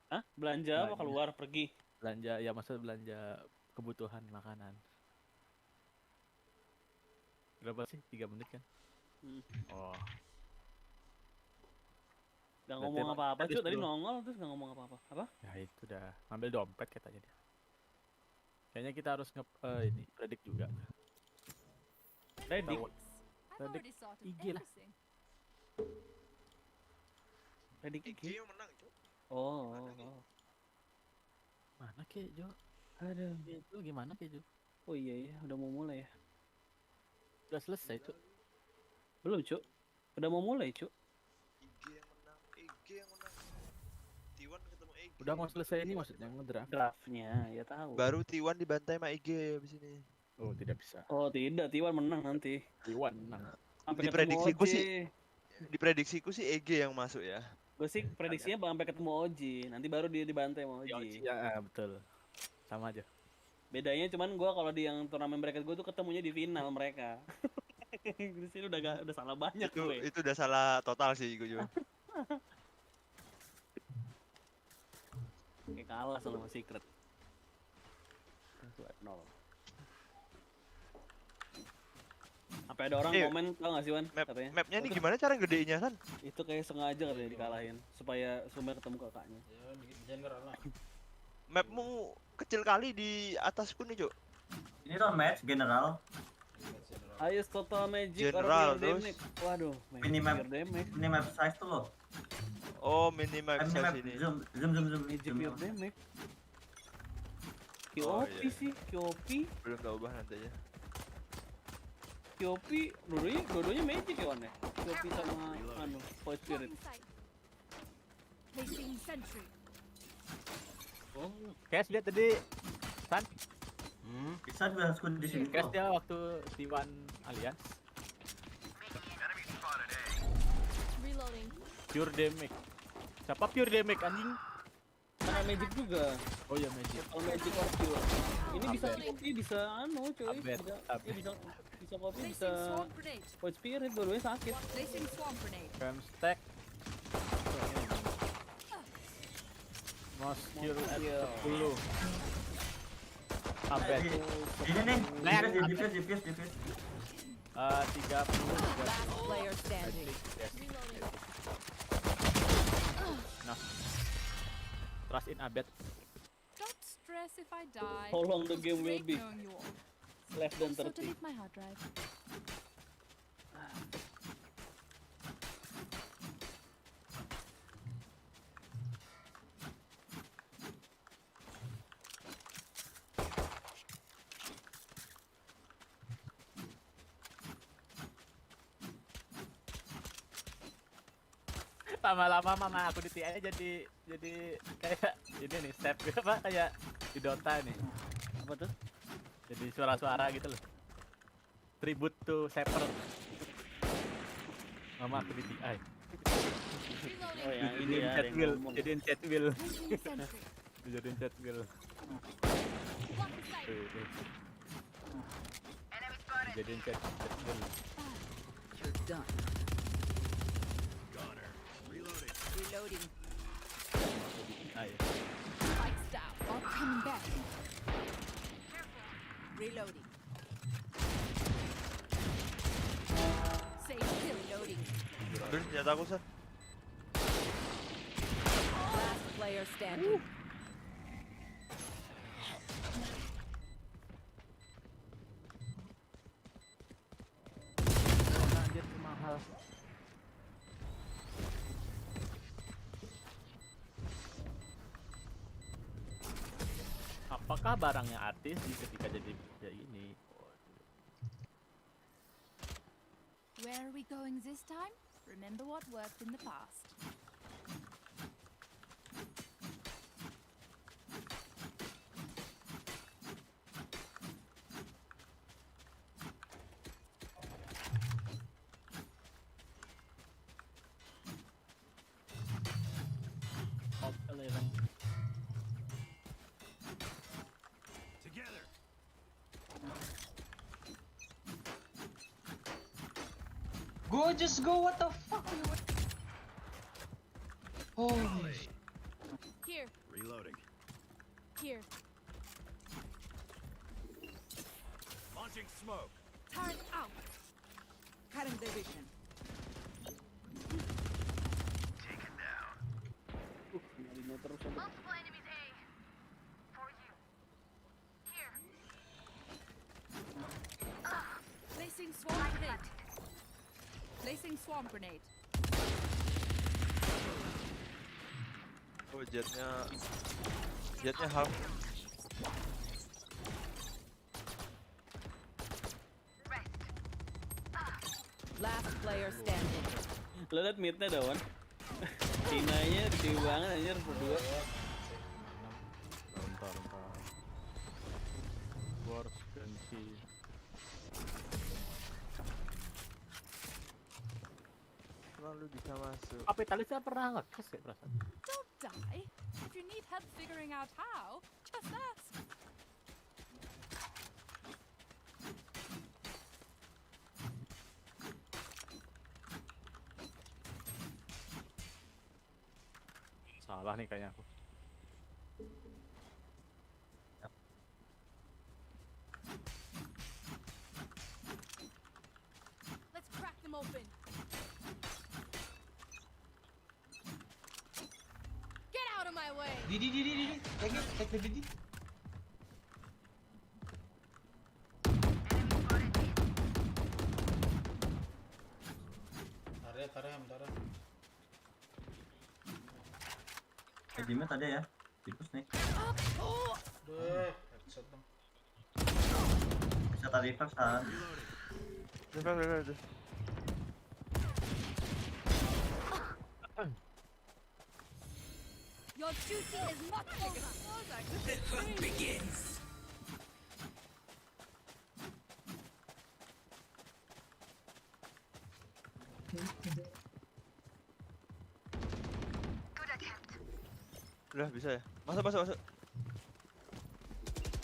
Hah? Belanja apa keluar pergi? Belanja ya, maksud belanja kebutuhan makanan. Berapa sih? 3 menit kan? Oh, Gak berarti ngomong emang apa-apa kita cuy, tadi disuruh. nongol terus gak ngomong apa-apa. Apa? Ya itu udah ngambil dompet katanya dia. Kayaknya kita harus ini predik juga. Redik. Tahu predik IG lah. Redik EG IG. yang menang, Cuk. Oh. Mana ke Jo? Aduh. Itu gimana ke Jo? Oh iya, udah mau mulai ya. Udah selesai tuh. Belum cuk. Udah mau mulai cuk. EG yang menang. EG yang menang. T1 ketemu EG. Udah mau selesai ini maksudnya ngedraft. Draftnya ya tahu. Baru T1 dibantai sama EG abis ini. Oh, tidak bisa. Oh tidak, Tiwan menang nanti. Iwan menang. Sampai ketemu OJ. Diprediksiku sih EG yang masuk ya. Gue sih prediksinya sampai ketemu OJ. Nanti baru dia dibantai sama OJ. Ya, betul. Sama aja. Bedanya cuman gue kalau di yang turnamen bracket gue tuh ketemunya di final mereka. Di sini udah salah banyak gue. Itu udah salah total sih gue juga. Kayak kalah sama Secret. 2-0. Sampai ada orang komen tau gak sih Wan? Katanya. Mapnya nih gimana cara gedenya kan? Itu kayak sengaja katanya dikalahin supaya Sumber ketemu kakaknya. Mapmu kecil kali di atasku nih, Cuk. Ini tuh match general. Ayo total magic General, or terus. damage. Waduh, Minimap damage. minimap size tuh loh. Oh, minimap Minimap size ini. zoom. Magic pure damage. Oh, QOP iya. sih, QOP. Belum tak ubah nanti aja. QOP, dua-duanya magic ya Wan ya? QOP sama Void Spirit. Oh, Cash lihat tadi. San, Bisa juga harus di sini Cash tuh. dia waktu T1 Alliance. Pure damage. Siapa pure damage anjing? Karena magic juga. Oh ya magic. Kalau magic or pure. Ini bisa Update. kopi, bisa coy. Update, update. Bisa kopi, bisa Void Spirit, dua-duanya sakit. Fam stack. Most kill at 10. Update. Ini nih. Lag. Defuse. 30. Player standing. Yes. Nah. Trust in Abed. Don't stress if I die. How long the game will Great be? knowing you all. Less than Also 30. delete my hard drive. Lama-lama mama aku di TI jadi kayak ini nih step apa kayak di Dota nih. Apa tuh? Jadi suara-suara gitu loh. Tribute to Saper. Mama aku di TI. Oh ya, ini ya. ada yang ngomong. Jadiin chat wheel. Placing sentry. Jadiin chat wheel. Jadiin chat wheel. You're done. Reloading. Ayo. Lights down. All coming back. Reloading. Safe kill. Reloading. Terus senjata aku, San. Last player standing. Anjir mahal. Apakah barangnya artis ketika jadi ini? Where are we going this time? Remember what worked in the past. Top 11. Together. Go, just go. What the fuck? Holy. Here, Reloading. Here. Launching smoke. Turret out. Cutting their vision. Taken down. Nyarinya terus aja. Multiple enemies A. For you. Here. Placing swarm grenade. Placing swarm grenade. Oh, jetnya half. Last player standing. Lo liat midnya dawan. Cinanya gede banget anjir berdua. Bentar. Gua harus ganti. Lalu bisa masuk. Kapitalisnya pernah nge-cash ya perasaan. Don't die. If you need help figuring out how, just ask. Salah nih kayaknya aku. Let's crack them open. Get out of my way. Didi. Take the Didi. Tarik. Jimat ada ya. Tipus nih. Headshot dong. Bisa tarik reverse. Revive. Your duty is not over. The hunt begins. Udah bisa ya. Masuk.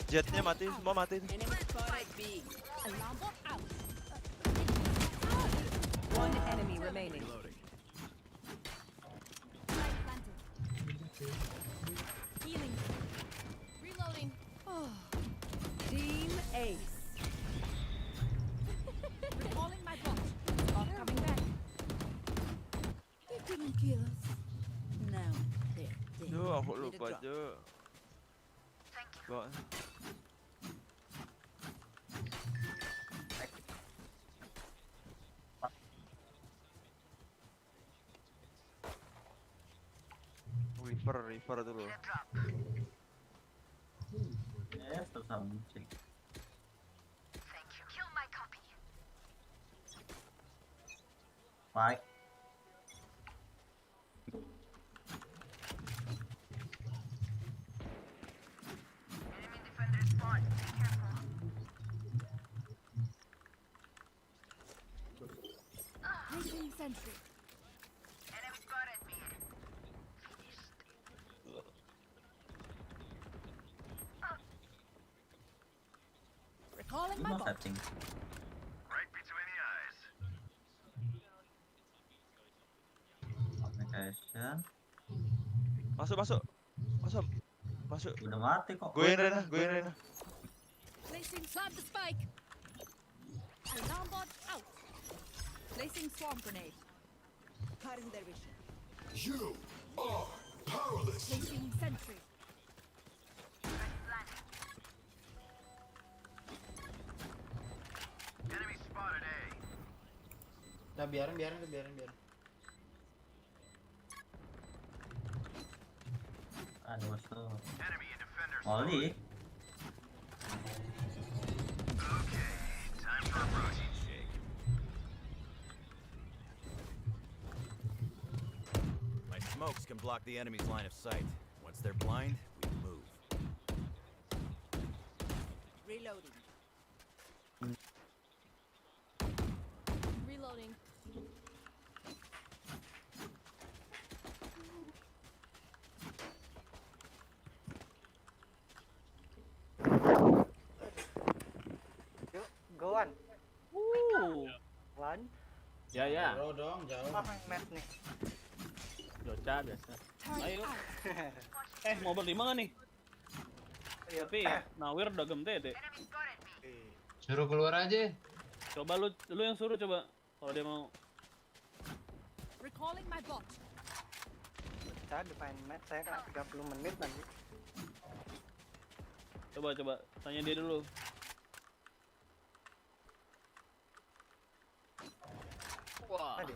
Jetnya mati, semua mati. Enemy spotted B. Alarm bot out. One enemy remaining. Reloading. Light planted. Healing. Reloading. Team Ace. Recalling my bot. Bot coming back. They didn't kill us. Now they're dead. Duh, aku Need a lupa drop. aja. Bawa. Reaper dulu. Yes, terus cek. Kill my copy. Baik. Placing sentry. Recalling Lu my mau bot. setting. Right between the eyes. Application. Masuk. Udah mati kok. Goyang Rena. Placing slam the spike. Alarm bot out. Placing swarm grenade. Cutting their vision. You are powerless. Placing sentry. Enemy spotted A. Nah, biarin. Aduh, masuk. Enemy in defender's Oli. Okay, time for a protein shake. My smokes can block the enemy's line of sight. Once they're blind, we move. Reloading. Reloading. Goan. Wan. Ya. Jauh dong, jauh. Match nih. Joca biasa. Turret Ayo. out. Mau berlima gak nih? Tapi Nawir udah gem-tede. Suruh keluar aja. Coba lu yang suruh coba. Kalau dia mau. Recalling my bot. Saya depan match saya kena 30 menit nanti. Coba tanya dia dulu. Wah. Tadi.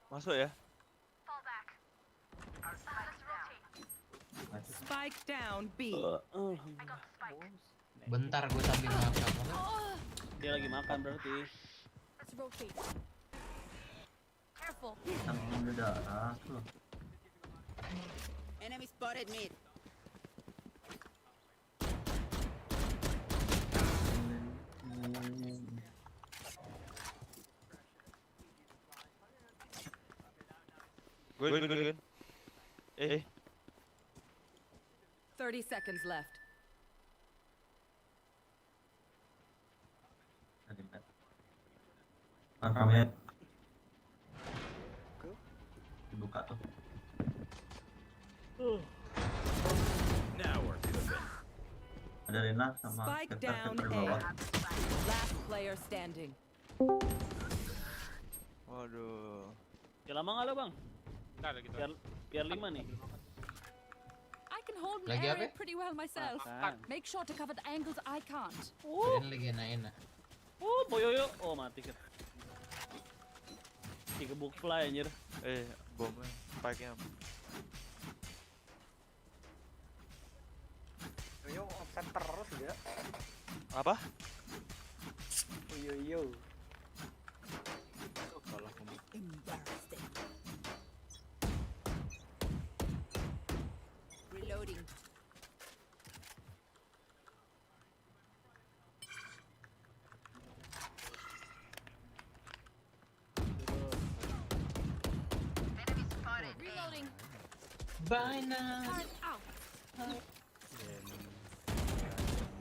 Masuk ya? Spike down B. Bentar gue sambil makan. Dia lagi makan berarti. Let's rotate. Careful. Tanggung darah tuh. Enemy spotted mid. Gue. 30 seconds left. Tadi bet. Makamnya dibuka tuh. Now we're cooking. Ada Rena sama Spike Kepler down di A. bawah. Last player standing. Waduh. Ya lama nggak lo bang? Ntar gitu. Biar 5 nih. I can hold an Lagi area apa? pretty well myself. Makan. Make sure to cover the angles I can't. Kalian lagi enak-enak. Boyoyo. Oh mati kan. Gebuk fly anjir. Bomnya. Spike-nya. Yo offset terus dia. Apa? Yo. Embarrassing. Reloading. Reloading. Bye now. Turret out.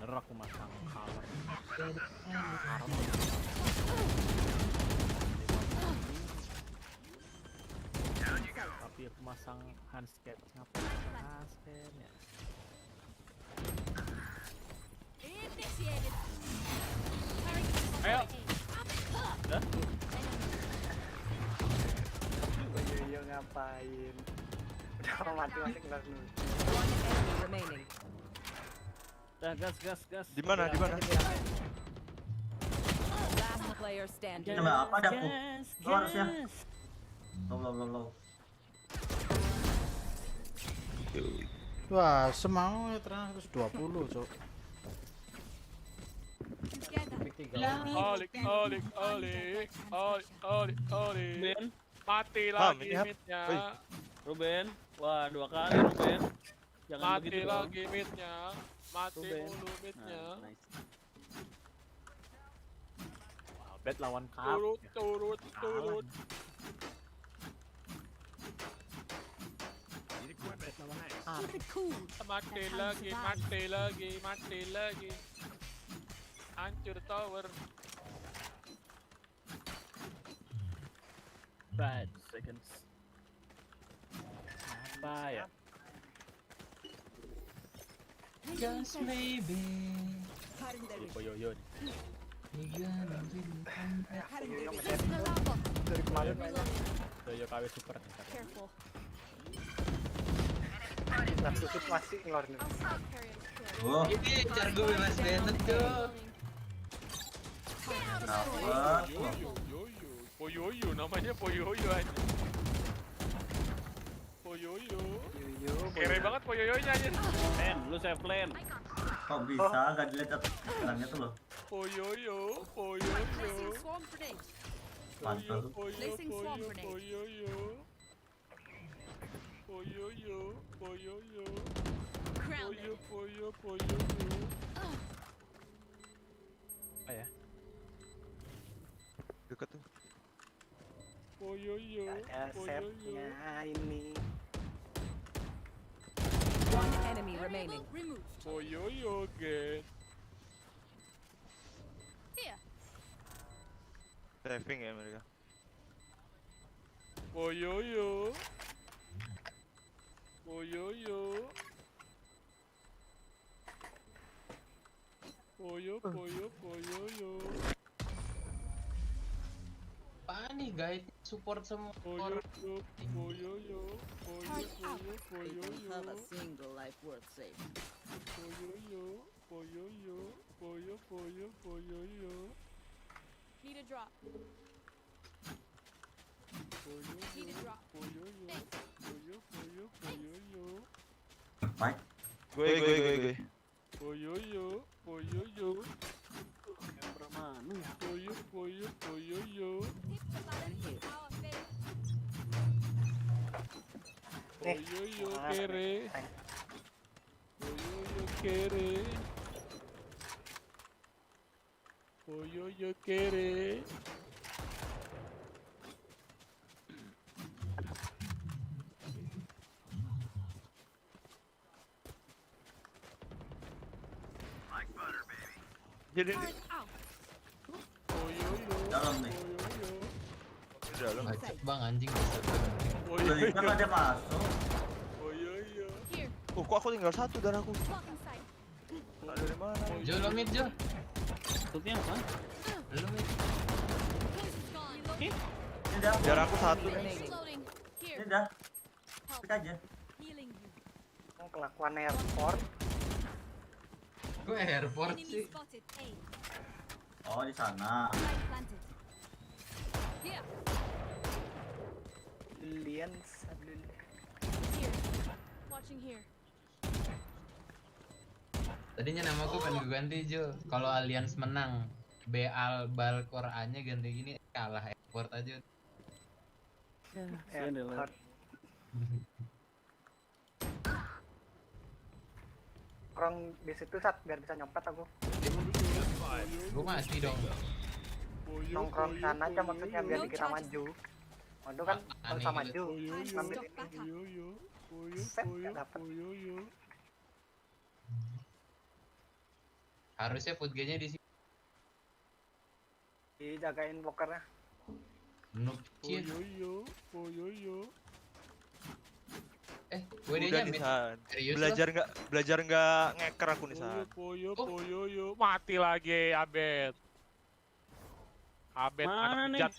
Bener aku masang color. Tapi aku masang handscape. Ngapain handscape ya? Initiated. Ayo. Yo ngapain? Udah mati kelar dulu. One enemy remaining. Dah gas. Di mana? Last player standing. Coba apa ada aku? Lo harusnya. Low. Wah, semau ya ternyata 120, Cok. Together. Olik. Ruben. Mati Paham, lagi ini hap. midnya. Ruben. Wah 2 kali Ruben. Jangan Mati begitu dong. lagi midnya. Mati Ruben. mulu midnya. Nah, nice. Wah, bet lawan kap. Turut. Need equipment. Keep it cool. Mati lagi. Hancur tower. 5 seconds. Apa ya? Just maybe. Cutting their vision. Poyoyo nih. Cutting their vision. Placing alarm bot. Dari kemarin Reloading. Poyoyo KW super nih. Careful. nah tutup masih ngeluarin. Our spike carrier is killed. Oh, Ini cara gue bebas banget, Cok. Reloading. dapat. Poyoyo namanya Poyoyo aja. Poyoyo. Yo. Kere banget Poyoyonya aja. Len, lu save lane. Kok bisa gak dilihat jalannya tuh loh. Poyoyo. Placing swarm grenade. Mantul. Placing swarm grenade. Poyoyo. Grounded. Poyo. Apa ya? Dekat tuh. Poyoyo. Ada setnya ini. One enemy remaining. Removed. Poyoyo gen. Here. Saving ya mereka. Poyoyo. Poyoyo. Poyoyo. Apaan nih guys? Support semua orang. Poyoyo. They don't have a single life worth saving. Poyoyo. Need a drop. Need a drop. Baik. Gue. Yang bermana ya? Poyo. Tip the balance of our fate. Poyoyo kere. Poyoyo kere. Jadi Turret out. Dalam nih. di dalam. Bacot bang anjing. Dari kan ada masuk. Here. Oh, kok aku tinggal satu darahku? Blocking sight. Dari mana? Jo lo mid Jo. Tutupnya apa? Lo mid. Close is gone. Ini dah. Darahku satu. Reloading. Here. Ini dah. Klik aja. Healing you. Kelakuan airport. Gue airport Enemy sih. spotted. A. Oh, di sana. Light planted. Here. Aliens. Here. Watching here. Tadinya nama gue pengen gue ganti Jo. Kalau Alliance menang, Balkor A-nya ganti gini, kalah airport aja. Kasian deh lo. Airport. Orang di situ saat biar bisa nyopet aku. Gue mati dong. Nongkrong sana aja maksudnya biar dikira maju. Waduh kan harus Aneh maju. Ngambil Stock back up. set nggak dapet. Harusnya food nya di sini. Dijagain pokernya. Noob cheat. Poyoyo. Gue Udah dia nih mid. San. Serius Belajar nggak ngeker aku nih San. Poyoyo. Mati lagi Abed. Mana anak nih? bejat.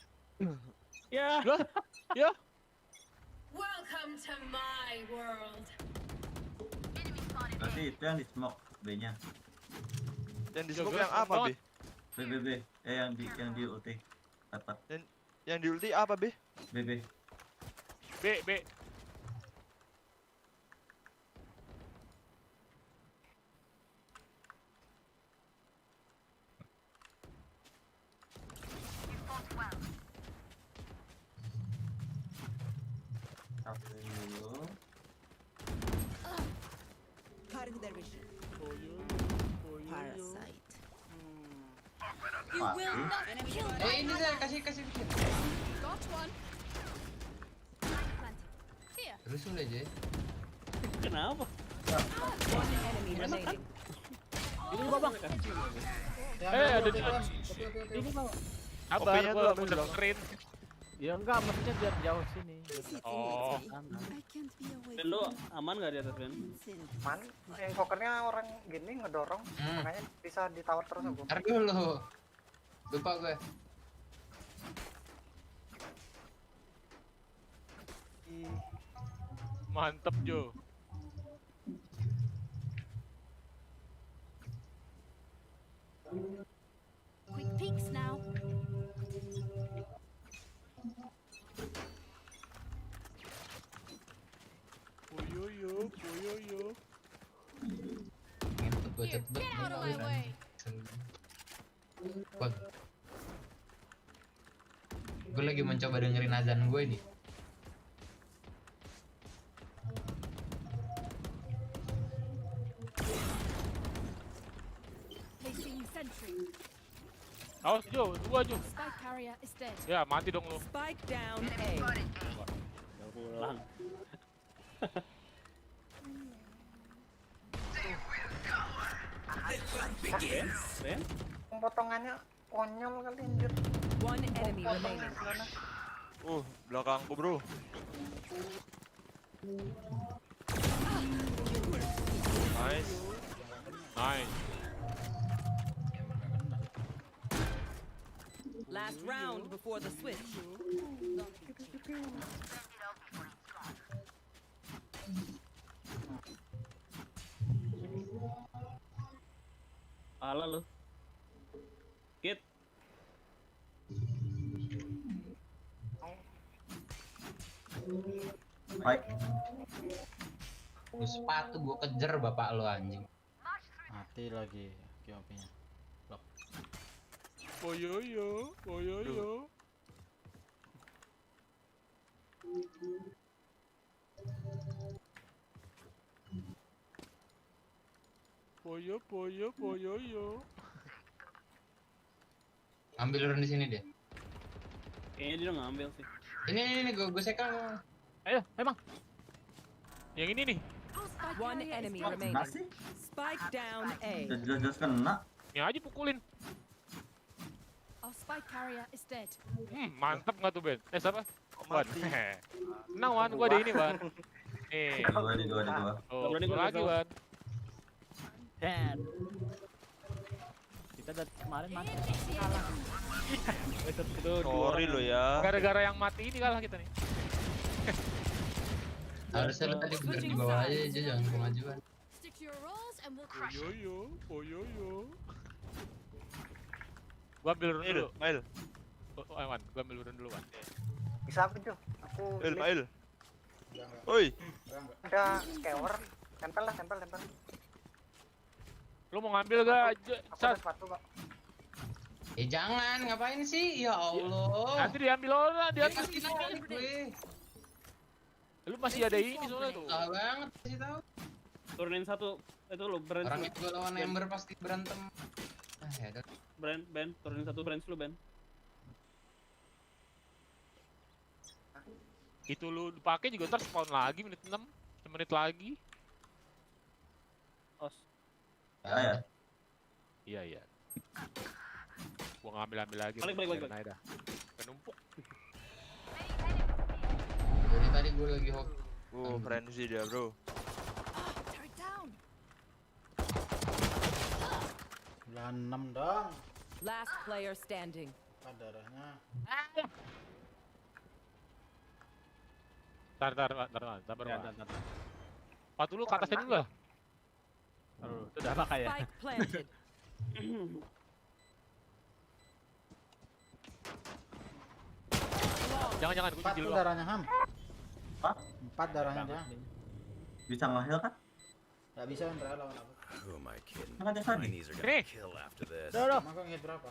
Ya. Ya. Welcome to my world. Berarti itu yang di smoke B-nya. Yang di smoke yang apa, Be? BBB. Yang di ulti. Dapat. Yang di ulti apa, Be? BB. B. Satu dulu. Cutting their vision. Parasite. You will not kill me. Ini saya kasih. Got one. Light planted. Here. Terus udah aja. Kenapa? One enemy remaining. Ini gua bang. Ada di Ini bang. Sabar, OP-nya tuh gua ambil udah dong. screen. Ya enggak, maksudnya biar jauh sini. Oh. I can't be away. Ben lu aman nggak di atas Ben? Man, yang pokernya orang gini ngedorong, makanya bisa di tower terus aku. Ntar dulu. Lupa gue. Mantep Jo. Quick peeks now. Poyoyo. Ngentot Here, bacot get out of my way. Bang. Gue lagi mencoba dengerin azan gue nih. Placing sentry. Awas Jo, dua Jo. Spike carrier is dead. Ya, mati dong lu. Spike down A. Udah pulang. Ben? Potongannya konyol kali anjir. One enemy remaining. Belakangku bro. Nice. Nice. Last round before the switch. Alah lu. Kit. Baik. Lu sepatu gua kejar bapak lu anjing. Mati lagi QOP-nya. Blok. Boyoyo, boyoyo. Boyoyo. Ambil turun di sini deh. Kayaknya dia udah ngambil sih. Ini gua sekal. Ayo, emang. Yang ini nih. One enemy remaining. Masih? Spike down A. Udah jelas-jelas kena. Yang aja pukulin. Our spike carrier is dead. Mantap nggak tuh Ben? Siapa? Wan. Mati. Tenang Wan, gua ada ini Wan. Di dua. Oh, Berani gua gua lagi gagal. Wan. Dan kita dari kemarin mati. Itu Sorry lo ya. Gara-gara yang mati ini kalah kita nih. Harusnya lu tadi bener di bawah aja, jangan kemajuan. Stick to your roles and we'll crush it. Boyoyo. Gua ambil rune dulu. Mail. Wan, gua ambil rune dulu Wan. Bisa apa tuh? Aku Mail. Oi. ada skewer. Tempel lah, tempel. Lu mau ngambil gak? Aku ada sepatu kok. Jangan, ngapain sih? Ya Allah. Nanti diambil orang, Dia diambil kasih sini. tahu gue. Lu masih ada ini soalnya tuh. Salah banget kasih tahu. turunin satu. Itu lu brand Orang lu. itu gua lawan Ember pasti berantem. Ya udah. Ben, turunin satu brand lu Ben. Itu lu pakai juga ntar spawn lagi menit 6. Semenit lagi. Os. Ya. Iya. Gua ngambil lagi. Balik. Biarin aja dah. Penumpuk. Dari tadi gue lagi hook. Frenzy dia bro. Turret down. 96 dong. Last player standing. Apa darahnya? Sabar Wan. Sepatu lu ke atasnya dulu lah. Sudah pakai ya. Spike planted. Jangan, gua 4 kecil tuh doang. darahnya Ham. Hah? 4 darahnya dia. Bisa nge-heal kan? Gak bisa Indra lawan aku. Who am I kidding? Kan ada My tadi. knees are gonna kill after this. Emang kau nge-hit berapa?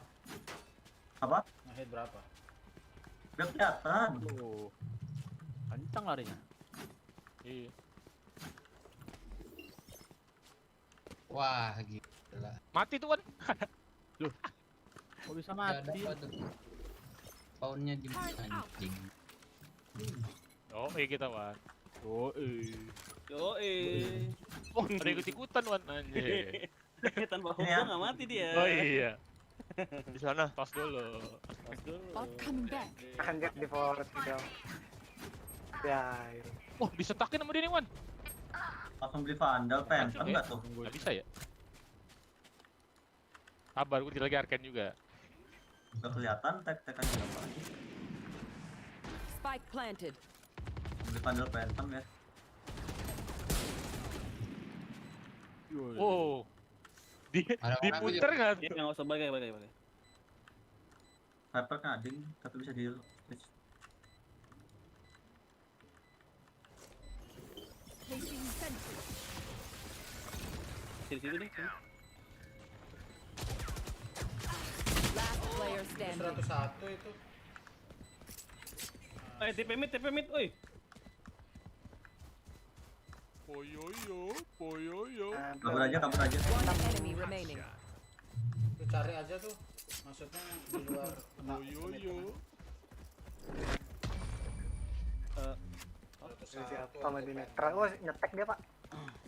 Apa? Nge-hit berapa? Udah kelihatan. Kencang larinya. Iya. Wah, gila. Mati tuh Wan. Kok bisa Gak mati? dapat tuh. Poundnya di anjing. Oh, kita Wan. Yo Ada ikut-ikutan Wan anjir. tanpa Ini ya. hukum nggak mati dia. Oh iya. Di sana. Tos dulu. Bot coming back. Anjir di forest gitu. Ya. Wah, disetakin sama dia nih Wan. Langsung beli Vandal Phantom nggak tuh? Nggak bisa ya? Sabar, gue lagi arcane juga. Udah kelihatan tek-tekan apa lagi. Spike planted. Beli Vandal Phantom ya. Wow. Ada orang Diputer nggak Iya tuh? nggak usah balik. Viper kading, tapi bisa di Placing sentry. Situ deh. Last player standing. 101 itu. TP mid, oi. Poyoyo. kabur aja. One enemy remaining. Lu cari aja tuh. Maksudnya di luar kena. Kalau di netral, nyetek dia pak.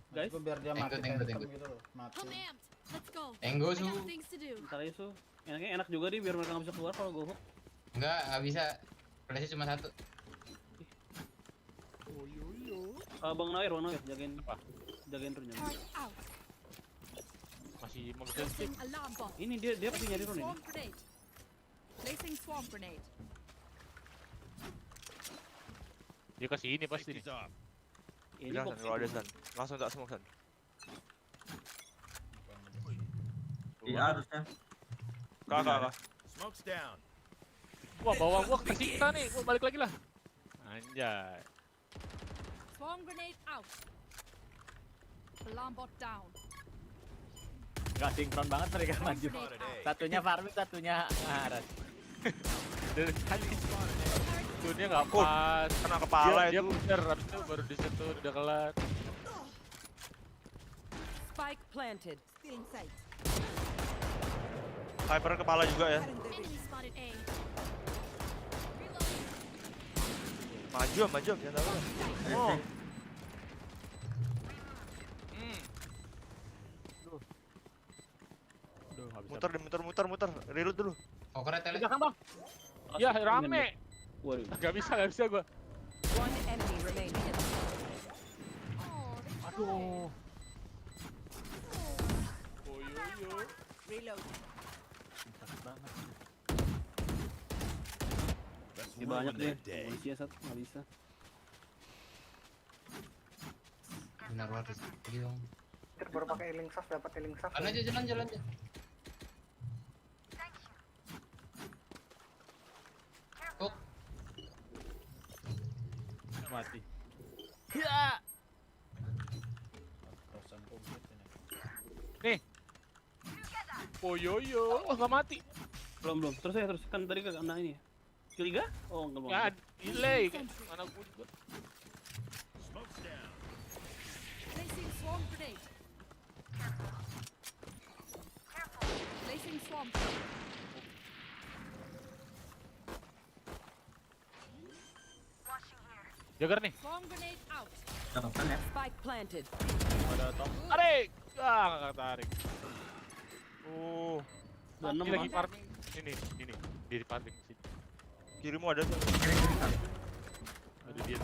Guys, Itu biar dia mati Tenggo. phantom gitu loh. Mati. I'm amped. Let's go. Tenggo I su. got things to do. ntar aja su. Enaknya enak juga dia biar mereka nggak bisa keluar kalau gue hook. Enggak bisa. Flashnya cuma satu. Bang Nawir, jagain Apa? jagain runnya. Turret out. Masih mau bikin stick. Placing alarm bot. Ini dia pasti nyari run ini. Swarm grenade. Placing swarm grenade. Dia kasih ini pasti nih. Safety's off. Ini Bilang box San, kalau ada itu. San. Langsung tak smoke San. Iya harusnya. Kakak. Smoke's down. Wah, bawah gua kesiksa nih. Gua balik lagi lah. Anjay. Swarm grenade out. Alarm bot down. Gak sinkron banget mereka Swarm maju. grenade out. Satunya farming, satunya ngarat. Dari tadi dia nggak pas. Kena kepala Dia itu. putar, habis itu baru disentuh udah kelar. Spike planted. Stealing sight. Hyper kepala juga ya. Enemy spotted A. Maju, jangan tahu. Oh. Aduh, nggak bisa. Muter. Reload dulu. Pokernya tele. Belakang bang. Ya, rame. Waduh. Gak bisa gua. One enemy remaining. Oh, Aduh. Oh, yo. Reload. Let's Ini banyak ruin deh. their day. Manusia satu nggak bisa. Benar banget lagi dong. Baru pakai healing shaft, dapat healing shaft. Jalan aja. Oh, Mati. Nih. Oh, yo. Oh, nggak mati. Belum. Terus kan tadi kena ini ya. Ketiga? Oh, enggak belum. Ya, delay. Mana gua juga. Smoke's down. placing swarm grenade. Placing swarm grenade. Jagar nih. Swarm grenade out. Cakep ya. Spike planted. Ada top. Tarik. Nggak tarik. Udah Ini 6 lagi farming. Ini. Di farming sini. Kirimu ada tuh. Ada dia.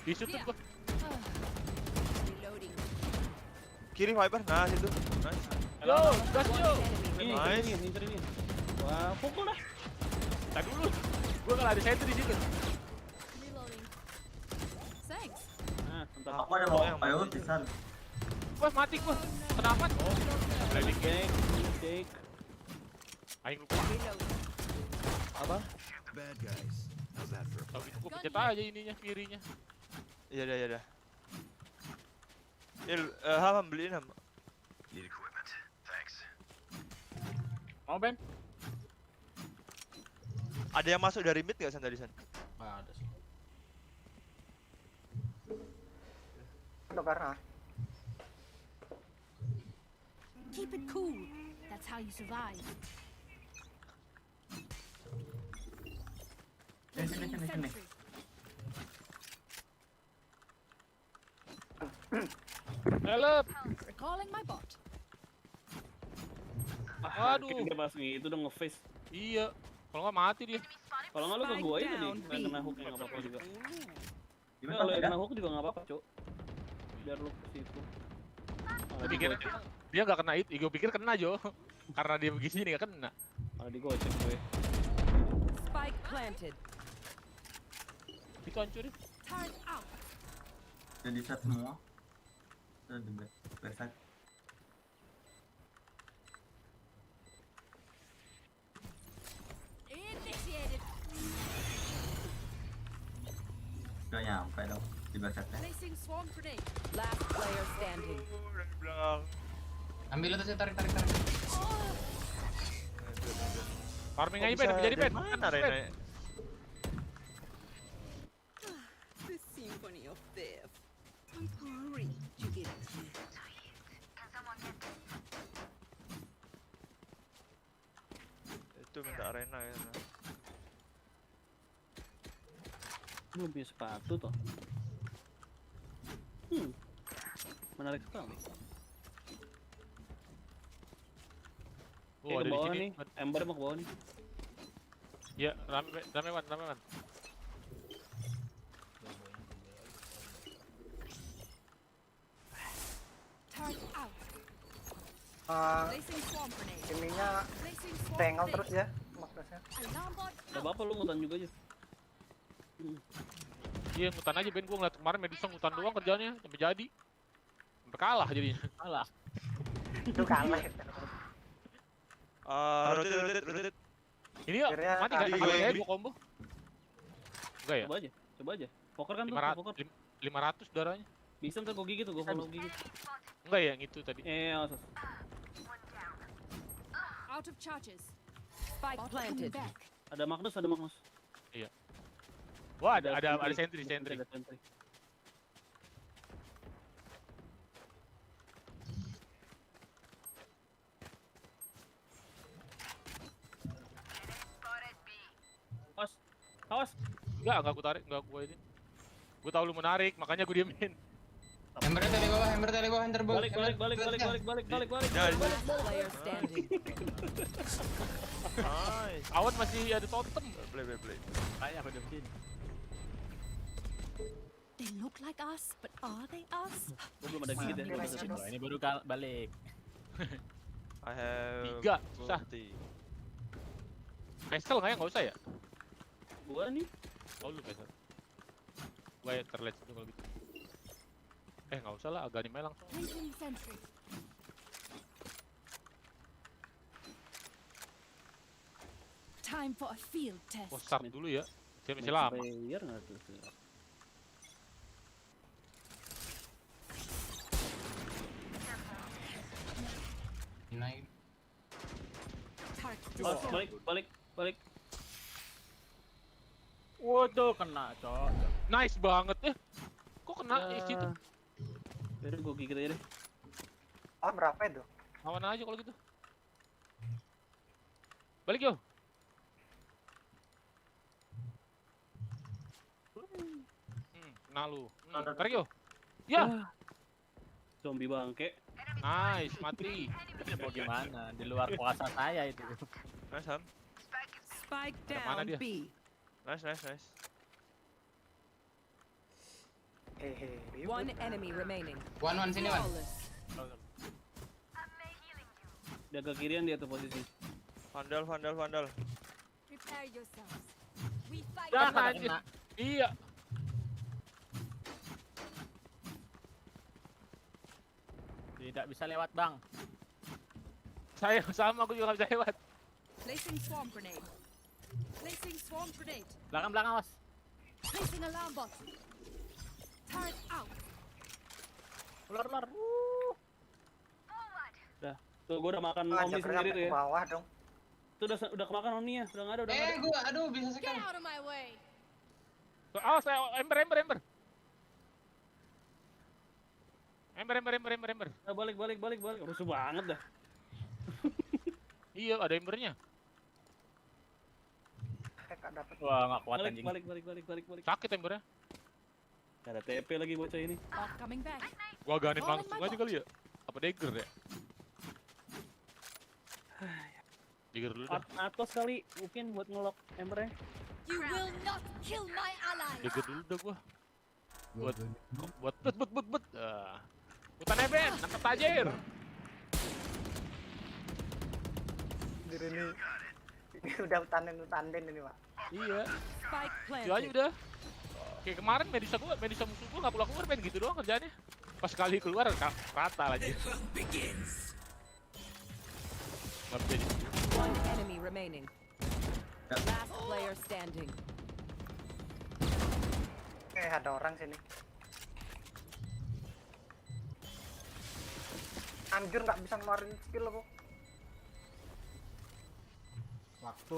Disutut gua. Reloading. Kiri Hyper. Nah, situ. Nice. Yo, gas yo. Ini, Nice. ini. Wah, pukul dah. Tadi dulu. Gua kalau ada sentry di situ. Reloading. Thanks. Nah, entar. Aku ada mau payung pisan. Gua mati gua. Kenapa? Ready cake. Aing lupa. Apa? Bad guys. How's that for a Tapi gua pencet aja ininya kirinya. Iya dah. Ham beliin Ham. need equipment? Thanks. Mau Ben? Ada yang masuk dari mid nggak San tadi San? Ada sih. Udah karena. Keep it cool. That's how you survive. Sini. Sentry. Help. Recalling my bot. Aduh. Dia pas itu udah nge-face. Iya. Kalau nggak mati dia. Kalau nggak lu ke gua aja tadi. down, Nggak kena hook nggak apa-apa juga. Gimana Kalau ada? kena hook juga nggak apa-apa, Cok. Biar lu ke situ. Gua pikir dia nggak kena itu. Gua pikir kena Jo. Karena dia begini nggak kena. Kalau digocek gue. Spike planted. Itu hancurin. Turret out. Jadi set semua. Udah di backside. Initiated. Udah nyampe dong di backside-nya. Placing swarm grenade. Last player standing. Dari belakang. ambil itu sih tarik. Farming Kok aja bisa pen, jadi pen. dari mana Rena? The symphony of death. Temporary. You get it. Itu minta arena ya. Belum punya sepatu toh. Menarik sekali. Oh, ada Ke di bawah sini. nih. Ember mau ke bawah nih. Ya, rame man. Turret out. Placing swamp grenade. Ininya Placing swamp tengel grenade. terus ya maksudnya. Alarm bot Gak apa-apa lu ngutan juga aja. Iya, ngutan aja Ben, gua ngeliat kemarin Medusa ngutan doang kerjanya, sampai jadi. Sampai kalah jadinya. Kalah. Itu kalah. Rotate. Ini ya, Akhirnya mati nggak? tadi Kalau gue- saya gua combo. Enggak ya? Coba aja. Poker kan tuh, 500, poker. 500 darahnya. Bisa ntar gue gigit tuh, gue follow gigit. Enggak ya, yang itu tadi. Asus. out of charges. Spike Bot planted. coming back. Ada Magnus, ada Magnus. Wah, ada sentry. Ada sentry. Awas, awas. Enggak aku tarik, enggak gua ini. Gua tahu lu menarik, makanya gua diemin. Hammer tadi bawah, enter bawah. Balik. Jangan. Last player standing. Nice. Awan masih ada totem. Play. Kayak aku udah begini. They look like us, but are they us? Gue belum ada gigit ya. Kira-kira belum ada. Wah, ini baru balik. I have 3, susah. 40. Pestel nggak ya? Nggak usah ya? Gua nih. Oh lu pestel. Gua ya terlihat itu kalau gitu. Nggak usah lah, agak anime langsung. Placing sentry. Time for a field test. Oh start dulu ya. Saya masih lama. Player nggak tuh? Naik. Turret Oh, destroyed. balik. Waduh, kena, cok. Nice banget ya. Kok kena isi tuh? Biar gue gigit aja deh. Oh berapa itu? Lawan aja kalau gitu. Balik yo. Kena lu. Tarik yo. Ya. Zombie bangke. Nice, mati. Mau gimana? Di luar kuasa saya itu. Nice, Ham. Spike mana down dia? B. Nice. Hehe. One enemy remaining. One sini one. Flawless. Dia ke kirian dia tuh posisi. Vandal. Prepare yourselves. We fight. Dah Kena, anjir. kena. Iya. Tidak bisa lewat, Bang. Saya sama, aku juga nggak bisa lewat. Placing swamp grenade. Placing swamp grenade. Belakang, awas. Placing alarm bot. Turret out. Ular. Tuh gue udah makan Ah, Omni jabri sendiri sampai tuh ke ya. bawah dong. Tuh udah kemakan Omni ya. Udah nggak ada. Gua aduh bisa Get sekali. out of my way. Awas, saya ember. Ember. Nah, balik. Rusuh banget dah. Iya, ada embernya. Gak dapet. Wah, nggak kuat anjing. Balik. Sakit embernya. Gak ada TP lagi bocah ini. Bot coming back. Gua ganin langsung aja kali ya. Apa dagger ya? Dagger dulu dah. Atos kali mungkin buat ngelok embernya. You will not kill my ally. Dagger dulu dah gua. Buat but. Hutan Ben, nangkep tajir. Diri ini udah tanden ini pak. Iya. Spike Itu aja planted. udah. Kayak kemarin Medusa musuh gua nggak keluar Ben gitu doang kerjaannya. Pas sekali keluar rata lagi. Nggak bisa di. One enemy remaining. Last player standing. Ada orang sini. Anjir nggak bisa ngeluarin skill aku. Waktu.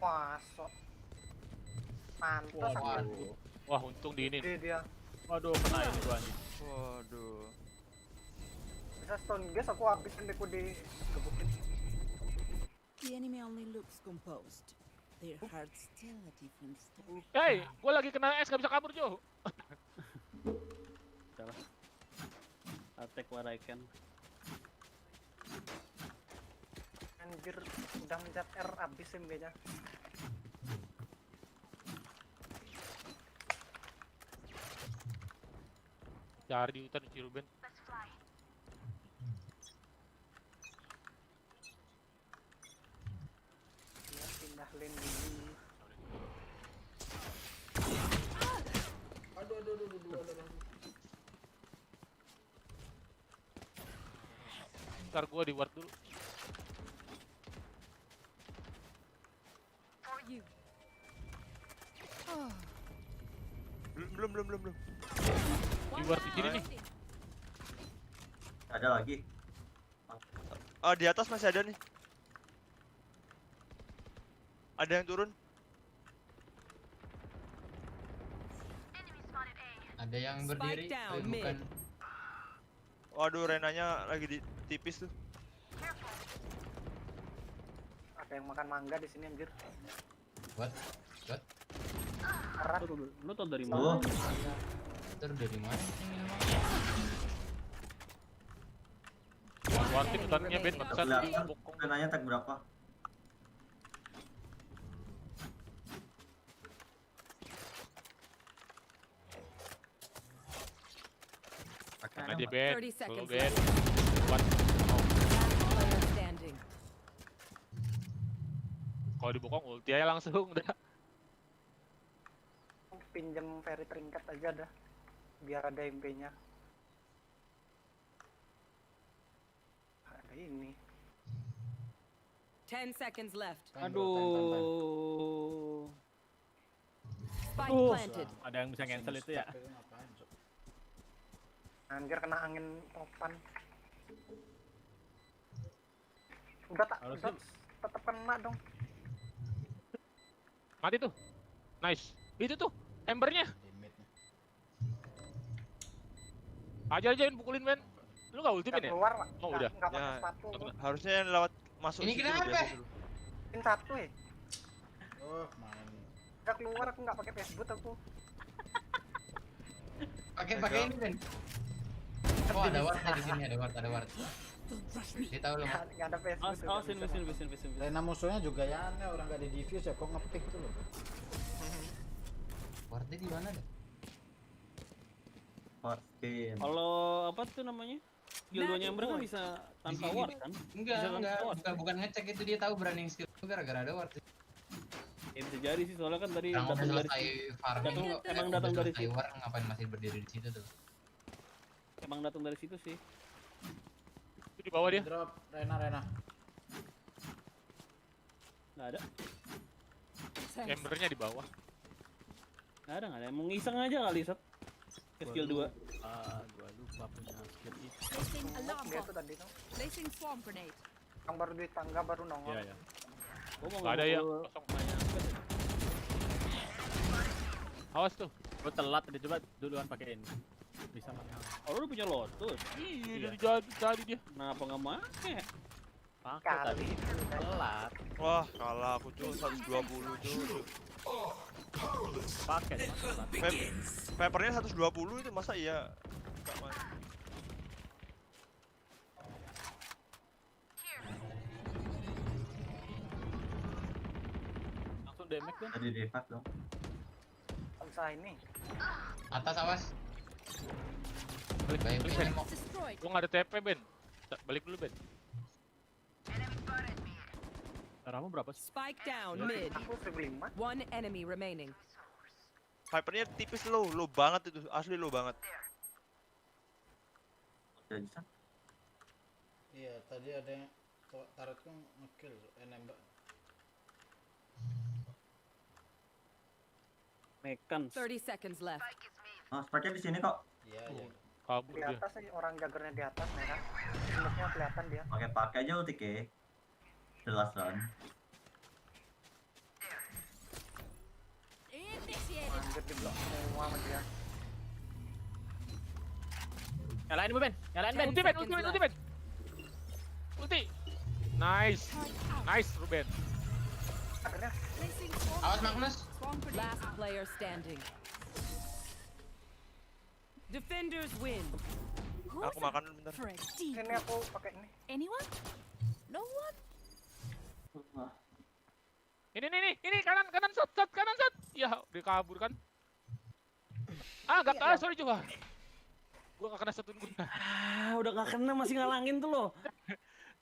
Wah, sok. Pantes aku. Wah, untung di ini. Dia. Waduh, kena ini gua anjing. Waduh. Bisa stone guys aku habisin deku di gebukin. The enemy only looks composed. Their heart's still a different story. Hey, gua lagi kena es nggak bisa kabur Jo. Salah. Attack what I can. Anjir udah mencet R habis MB-nya. Cari di hutan si Ruben. Dia pindah lane dulu. Aduh, ada. Ntar gua di ward dulu. For you. Belum. Di ward di sini nih. Ada lagi. Oh, di atas masih ada nih. Ada yang turun. Ada yang berdiri. Spike down, Bukan. Waduh, Renanya lagi di tipis tuh. Ada yang makan mangga di sini anjir. What? Keras. Lu tau dari Oh, mana? Itu dari mana? Wartin hutannya Ben bangsat. kelihatan. Bokong. Renanya tag berapa? Nah dia Ben. 30 seconds Solo Ben. left. What? Last player standing. Kalau di bokong ulti aja langsung udah. Pinjam ferry trinket aja dah. Biar ada MP-nya. Ada ini. 10 seconds left. Aduh. Spike planted. Ada yang bisa cancel itu ya? Anjir kena angin topan. Udah Harusnya- tetep kena dong. Mati tuh. Nice. Itu tuh embernya. Ajarin pukulin Ben. Lu gak ulti Ben Nggak ya? keluar Pak. Oh, udah. Nggak pakai Ya, sepatu. harusnya yang lewat masuk Ini situ kenapa? biasa dulu. Pin satu ya. Oh, main. Nggak keluar aku nggak pakai Facebook aku. Pakai ini Ben. Oh ada ward di sini, ada ward. Dia tahu loh. Nggak ada Facebook. tuh, nggak bisa Mesin. Rena musuhnya juga ya aneh, orang nggak di diffuse ya, kok ngepick tuh loh. Wardnya di mana deh? Hot spin. Kalau apa tuh namanya? Skill 2-nya Ember kan bisa tanpa sini. ward kan? Enggak, Bisa tanpa ward. bukan ngecek itu, dia tahu branding skill itu gara-gara ada ward. Ya bisa jadi sih soalnya kan tadi Yang udah datang dari selesai farming Datang- kok, emang udah datang dari selesai situ. war, ngapain masih berdiri di situ tuh? emang datang dari situ sih. Itu di bawah dia. Drop Rena. Nggak ada. Embernya di bawah. Nggak ada. Emang iseng aja kali Sat. Ke skill 2. Gua lupa punya skill itu. Placing alarm Dia bot. tuh tadi tuh. Placing swarm grenade. Yang baru di tangga baru nongol. Iya. Gua mau Nggak ada yang ngomong kosong. ke- Awas tuh. Gua telat tadi, coba duluan pakai ini. Bisa mana? Oh lu punya Lotus. Iya, jadi dia. Kenapa nggak make? Pakai tadi. Kali. Telat. Wah, kalah aku cuy 120 cuy. Pakai telat. Papernya 120 itu masa iya nggak main. Langsung damage kan? Tadi default dong. Alsa ini. Atas awas. Balik, Baik, balik, Ben. Ben. Destroyed. Gua nggak ada TP Ben. Balik dulu Ben. Darahmu berapa sih? Spike down mid. Aku 1005. One enemy remaining. Papernya tipis low banget itu, asli low banget. Jadi San. Iya, tadi ada yang taretku ngekill, nembak. Mekan. 30 seconds left. Oh, spike di sini kok. Iya. Kabur Di dia. atas sih orang jagernya di atas ya kan. Mulutnya kelihatan dia. Pakai aja ulti ke. Jelas kan. Initiated. Anjir di blok semua sama dia. Nyalain Bu Ben. Nyalain Ben. Ulti Ben, ulti Ben. Ulti. Nice. Nice Ruben. Akhirnya Placing swarm Awas grenade. Magnus. Swarm grenade. Last player standing. Defenders win. Who's Aku makan dulu bentar. for a deep? ini aku pakai ini. Anyone? No one? Ini kanan shot, kanan shot. Ya, dia kabur kan. Ah, enggak kalah, sorry juga. Gua nggak kena stun gua. Udah nggak kena masih ngalangin tuh lo.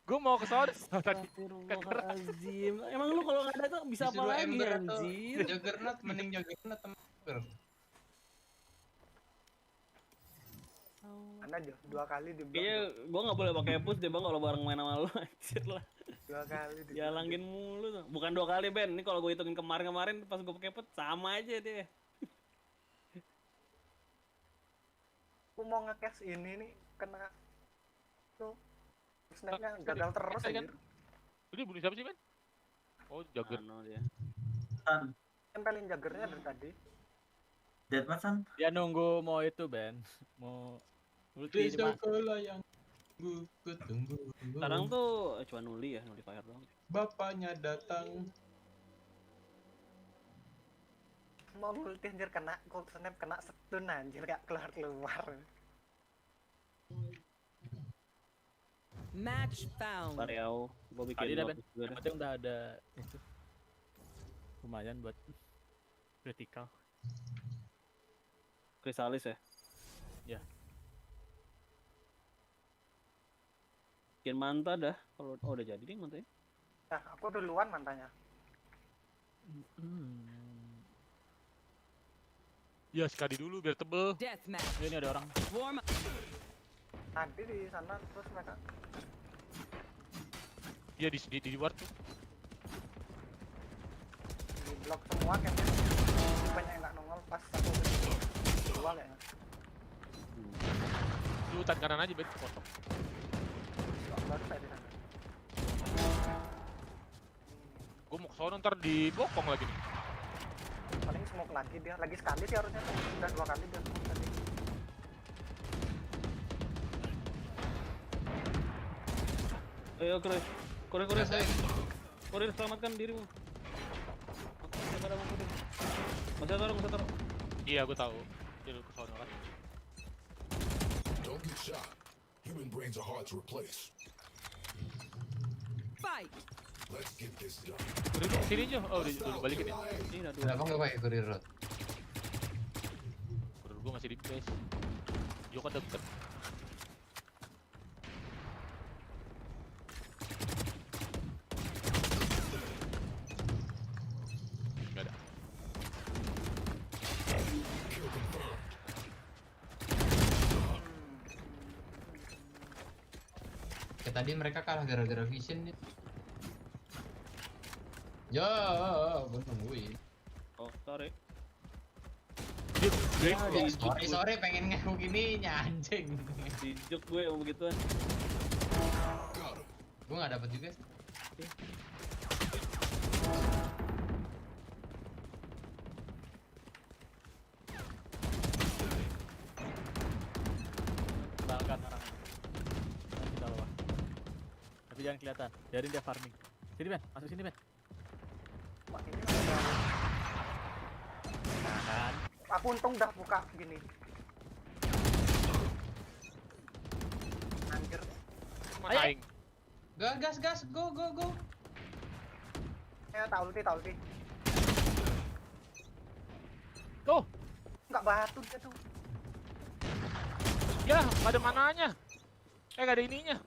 Gua mau ke sono tadi. Astagfirullahaladzim. Emang lu kalau nggak ada tuh bisa apa Disuruh lagi Ember atau anjir? Juggernaut, mending Juggernaut temen Ember. Anda 2 kali di blok. Kayaknya gua nggak boleh pakai push deh bang kalau bareng main sama lu anjir lah. 2 kali di Jalangin mulu tuh. Bukan 2 kali Ben. Ini kalau gue hitungin kemarin pas gue pakai push sama aja dia. Aku mau nge-cash ini nih kena tuh snapnya gagal terus Kan? anjir. Ini bunuh siapa sih, Ben? Oh, Jugger. Ano dia. San, Tempelin jaggernya dari tadi. dead mas San. Dia nunggu mau itu Ben, mau ulti di Besok mas. kalau yang tunggu. Sekarang tuh cuma nuli ya, nuli fire doang. Bapaknya datang. Mau ulti anjir kena cold snap kena stun anjir gak keluar. Match found. Variau, gue bikin Tadi dah Ben, bagus juga yang dah. penting udah ada itu. Lumayan buat critical. Krisalis ya. Ya. Bikin manta dah. Kalau udah jadi deh mantanya. Nah, aku duluan mantanya. Ya, sekali dulu biar tebel. Deathmatch. Ini ada orang. Warm up. Tadi di sana terus mereka Iya di luar tuh. di blok semua kayaknya. Banyak yang nggak nongol pas aku dua kayaknya. Lu hutan kanan aja Ben, potong. Baru saya di sana. Gua mau ke sono ntar dibokong lagi nih. Paling smoke lagi dia. Lagi sekali sih harusnya. Udah 2 kali dia smoke tadi. Ayo Kurir. Kurir saya. Kurir selamatkan dirimu. Siapa ada mau Kurir? Masih taruh. Iya, gua tahu. Dia lu ke sono kan. Don't get shot. Human brains are hard to replace. Fight. Let's get this done. Kurir lu kesini aja. Oh, udah balikin ya. Ini udah 2. Kenapa nggak pakai Courier Road? Kurir gua masih di base. Yo kan deket. Gak ada. Kill confirmed. Kayak tadi mereka kalah gara-gara vision nih. Ya, gue nungguin. Oh, sorry. Sorry pengen ngehuk ininya anjing. Dijuk gue mau begituan. Got him. Gue nggak dapet juga sih. Tinggalkan orang. Dan kita lawan. Tapi jangan kelihatan. Biarin dia farming. Sini Ben, masuk sini Ben. Wah, ini udah. Nah kan. Aku untung udah buka gini. Anjir. Mana aing? Gas, go. Tak ulti. Tuh, Nggak batu dia tuh. ya, gak ada mananya. Gak ada ininya.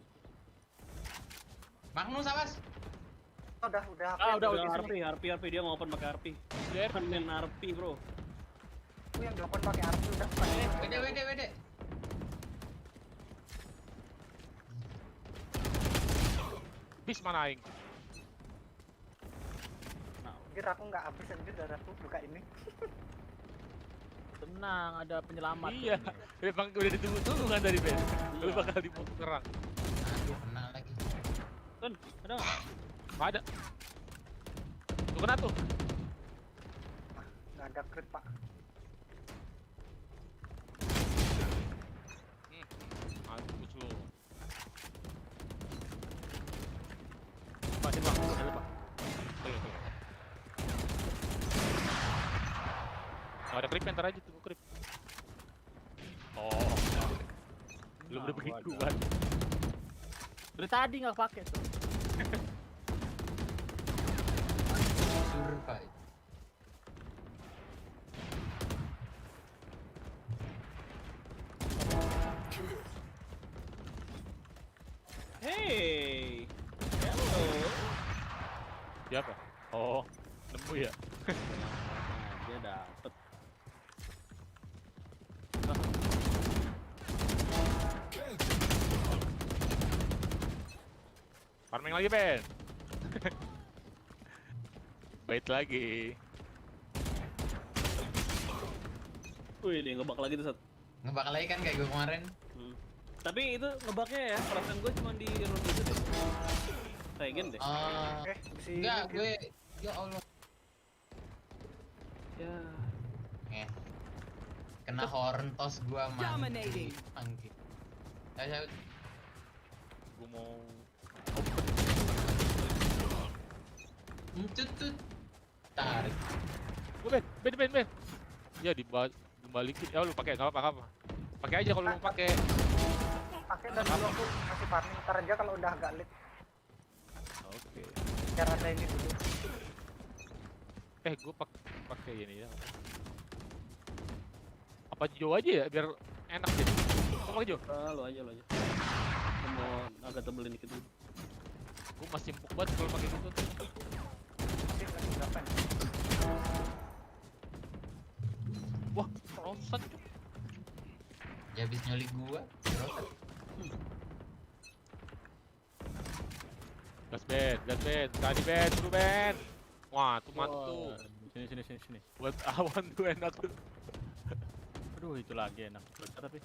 Magnus awas. Udah. Udah RP dia mau open pakai RP. Biar Kan main RP, bro. Aku yang diopen pakai RP udah. WD. bis mana aing? Anjir aku nggak habis anjir darahku buka ini. Tenang, ada penyelamat. Iya, memang udah ditunggu-tunggu kan dari Ben. Lu bakal diserang. Aduh, kena lagi. Tun, ada nggak? Gak ada. Tuh kena tuh. Nggak ada crit pak. Mampus lu. Pasin bang, ada pak. Tuh. Ada creep, ntar aja tuh creep. Oh, belum ada begituan. Dari tadi nggak pakai tuh. Survive. Siapa? Oh, nemu ya. Nah, dia dapet. Farming lagi, Ben. Bait lagi. Wih, dia ngebak lagi tuh, Sat. Ngebak lagi kan kayak gue kemarin. Tapi itu ngebaknya ya, perasaan gue cuma di room itu deh. Regen deh. Enggak, gue ya Allah. Ya. Kena horn toss gua Dominating. mangki. Ya, Gue mau tut. Tarik. gue Ben. Ya dibalikin. Ya lu pakai enggak apa-apa. Pakai aja kalau lu mau pakai. Pakai dan dulu aku masih farming. Ntar aja kalau udah agak lit. Oke. Biar ada ini dulu. Gue pakai ini ya. Apa Jo aja ya biar enak deh. Apa Jo? Lu aja. Gue mau agak tebelin dikit dulu. Gue masih empuk banget kalau pakai gitu. Masih lagi berapa nih? Wah, rosan Cuk. Ya habis nyulik gua. Gas Ben. Tadi Ben, suruh Ben. Wah, tuh mantu. Sini. Buat awan tuh enak tuh. Aduh, itu lagi enak. Tapi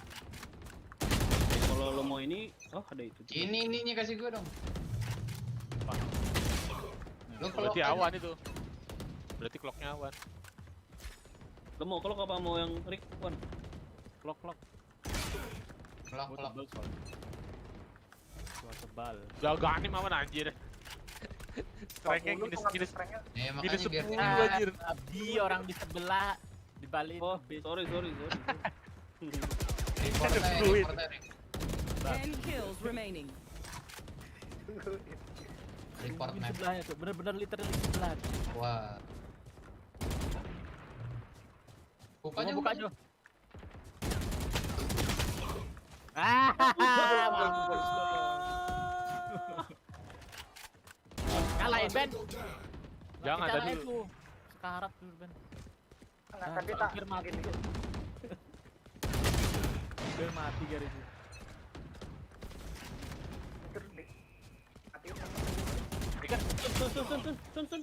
Kalau lo mau ini, ada itu. Ininya kasih gua dong. Lu Berarti awan itu. Berarti clocknya awan. Lo mau kalau apa mau yang Rick One? Clock. Klok. Gua tebal. Jagain awan anjir. Strength-nya minus Ya minus makanya biar 10 kita anjir. Abi orang di sebelah dibalik. Oh, sorry. report aja. 10 kills remaining. Report Di map. sebelahnya tuh, bener-bener literally sebelah. Wah. Buka aja. Kalahin Ben. Jangan Kalahin tadi tuh. Sekarat dulu Ben. Enggak, tadi tak Hampir mati. gini. Hampir mati garis. Terus di mati. Sun.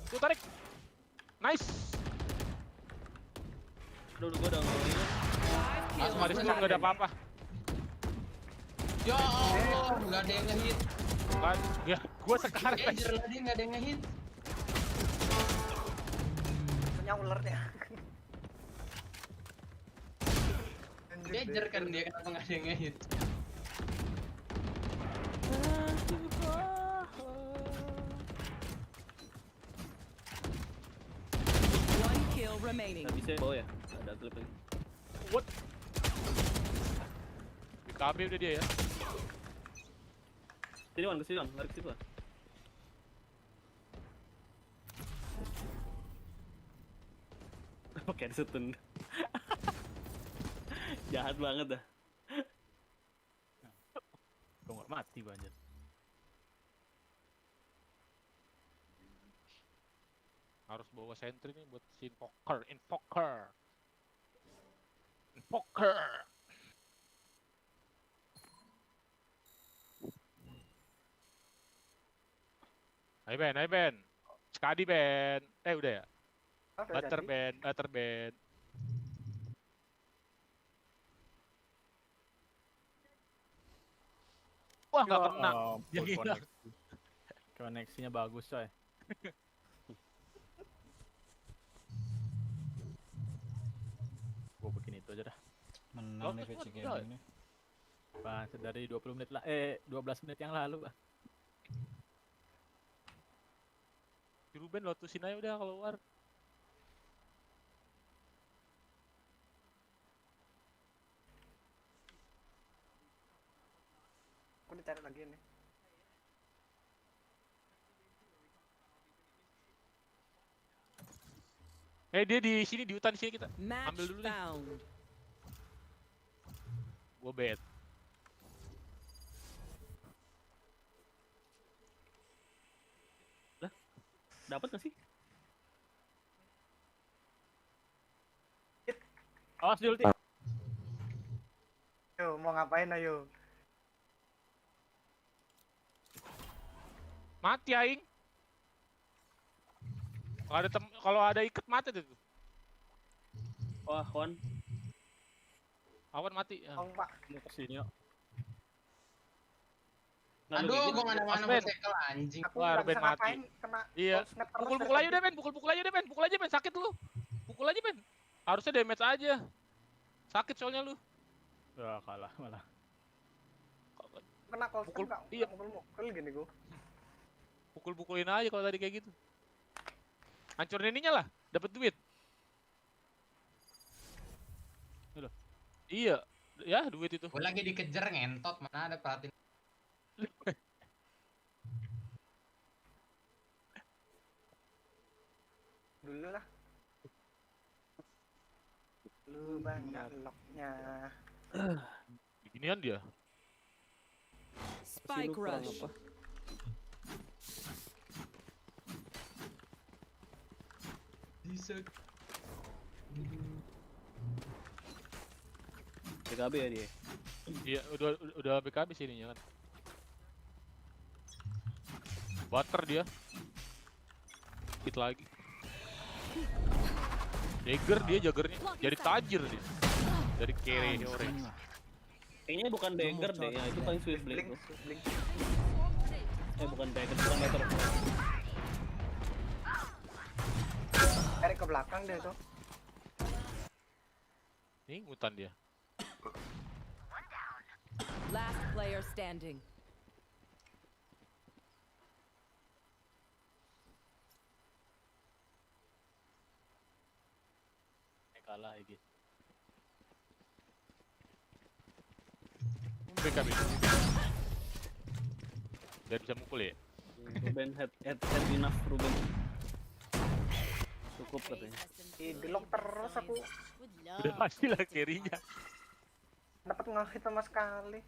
Tuh tarik. Nice. Gue udah ngelakuin. Asma di sana nggak ada apa-apa. Ya Allah, nggak ada yang ngehit. Kan, ya, gua sekarang. Danger lah dia nggak ada yang ngehit. Punya ulernya. Danger kan dia kenapa nggak ada yang ngehit? One kill remaining. Nggak bisa bawa ya? Ada klip lagi. What? Di KB udah dia ya. Sini Wan, kesini Wan, lari ke situ Wan. Pakai setun. Jahat banget dah. Gua nggak mati gua anjir. Harus bawa sentry nih buat si invoker. Hai Ben. Sekali Ben. Udah ya? Butter Ben. Wah, nggak kena. Yang hilang. Koneksinya bagus coy. Gua bikin itu aja dah. Menang nih VC Gaming nih. Bang, dari 20 menit lah, 12 menit yang lalu. Si Ruben lotusin aja udah keluar. Aku dicari lagi nih. Dia di sini, di hutan sini kita. Match Ambil dulu deh. found. Gua bet. Dapat nggak sih? Awas di ulti. Yo, mau ngapain ayo? Mati aing. Kalau ada ikat mati tuh. Wah, Wan. Awan mati. Ya. Pak. Mau kesini yuk. Lalu Aduh, gitu. gua nggak ada mana Ben. bersekel anjing. Aku Wah, nggak Ben bisa mati. ngapain, kena Iya. cold snap terus Pukul-pukul dari aja deh, Ben. Pukul-pukul aja deh, Ben. Pukul aja, Ben. Sakit lu. Pukul aja, Ben. Harusnya damage aja. Sakit soalnya lu. Ya kalah malah. kena cold Pukul- snap iya. nggak mukul gini gua. Pukul-pukulin aja kalau tadi kayak gitu. Hancurin ininya lah. Dapat duit. Udah. Iya. Ya, duit itu. Gua lagi dikejar ngentot, mana ada perhatiin. Dulu lah. Lu banyak locknya. Beginian dia. Spike kurang rush. apa? Bisa. PKB ya dia. Iya, udah BKB sininya kan. Butter dia. Hit lagi. Jagger dia jagernya. Jadi tajir dia. Dari carry orange. Kayaknya bukan dagger deh, ya itu paling swift blade Blink, tuh. blink. Bukan dagger, bukan meter. Tarik ke belakang deh tuh. Ini ngutan dia. Last player standing. Kalah lagi. BKB. Biar bisa mukul ya. Ruben head enough Ruben. Cukup katanya. Di lock terus aku. Udah pasti lah carry-nya. Dapat nge-hit sama sekali.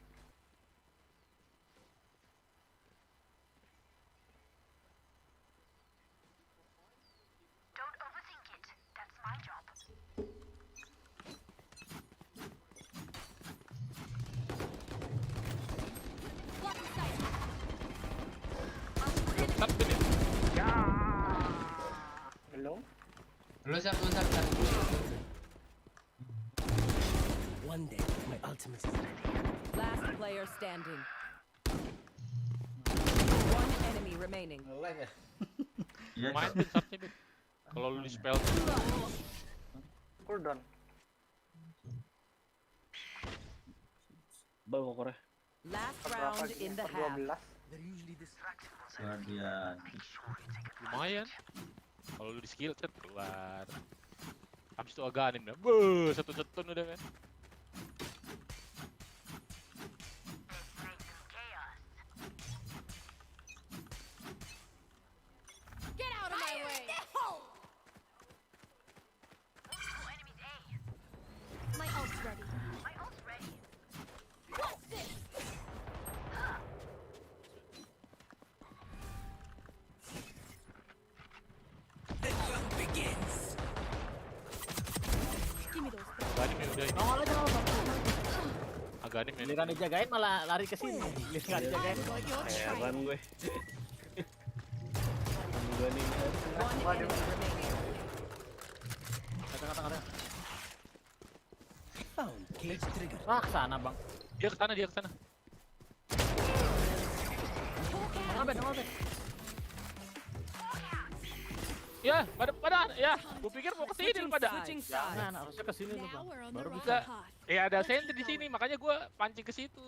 Tetap gini. Belum. Lu siap. Last player standing. One enemy remaining. Nge-lag ya. Iya, Main Cok. Ben shotnya Ben. Kalau lu di spell Cooldown. Bal kokornya. Last Berapa round in the per half. 12. Guardian. lumayan. Kalau lu di skill set keluar. Habis itu aganin dah. Beuh, satu-setun udah kan. Get out of my way! My ult's ready. What's this? Give me those things. Aganim ya udah. Nongol aja nongol. Aganim ya. Giliran dijagain malah lari ke sini. Giliran dijagain. Heran gue. Gue nih. One enemy remaining. Kata-kata. Ah, kesana bang. Dia ke sana. Nongol Ben. Ya, pada ya. Gua pikir mau ke sini lu pada. Switching Jangan, sides. harusnya ke sini lu bang. Now we're on the Baru right bisa. path. Ya ada sentry di sini, makanya gua pancing ke situ.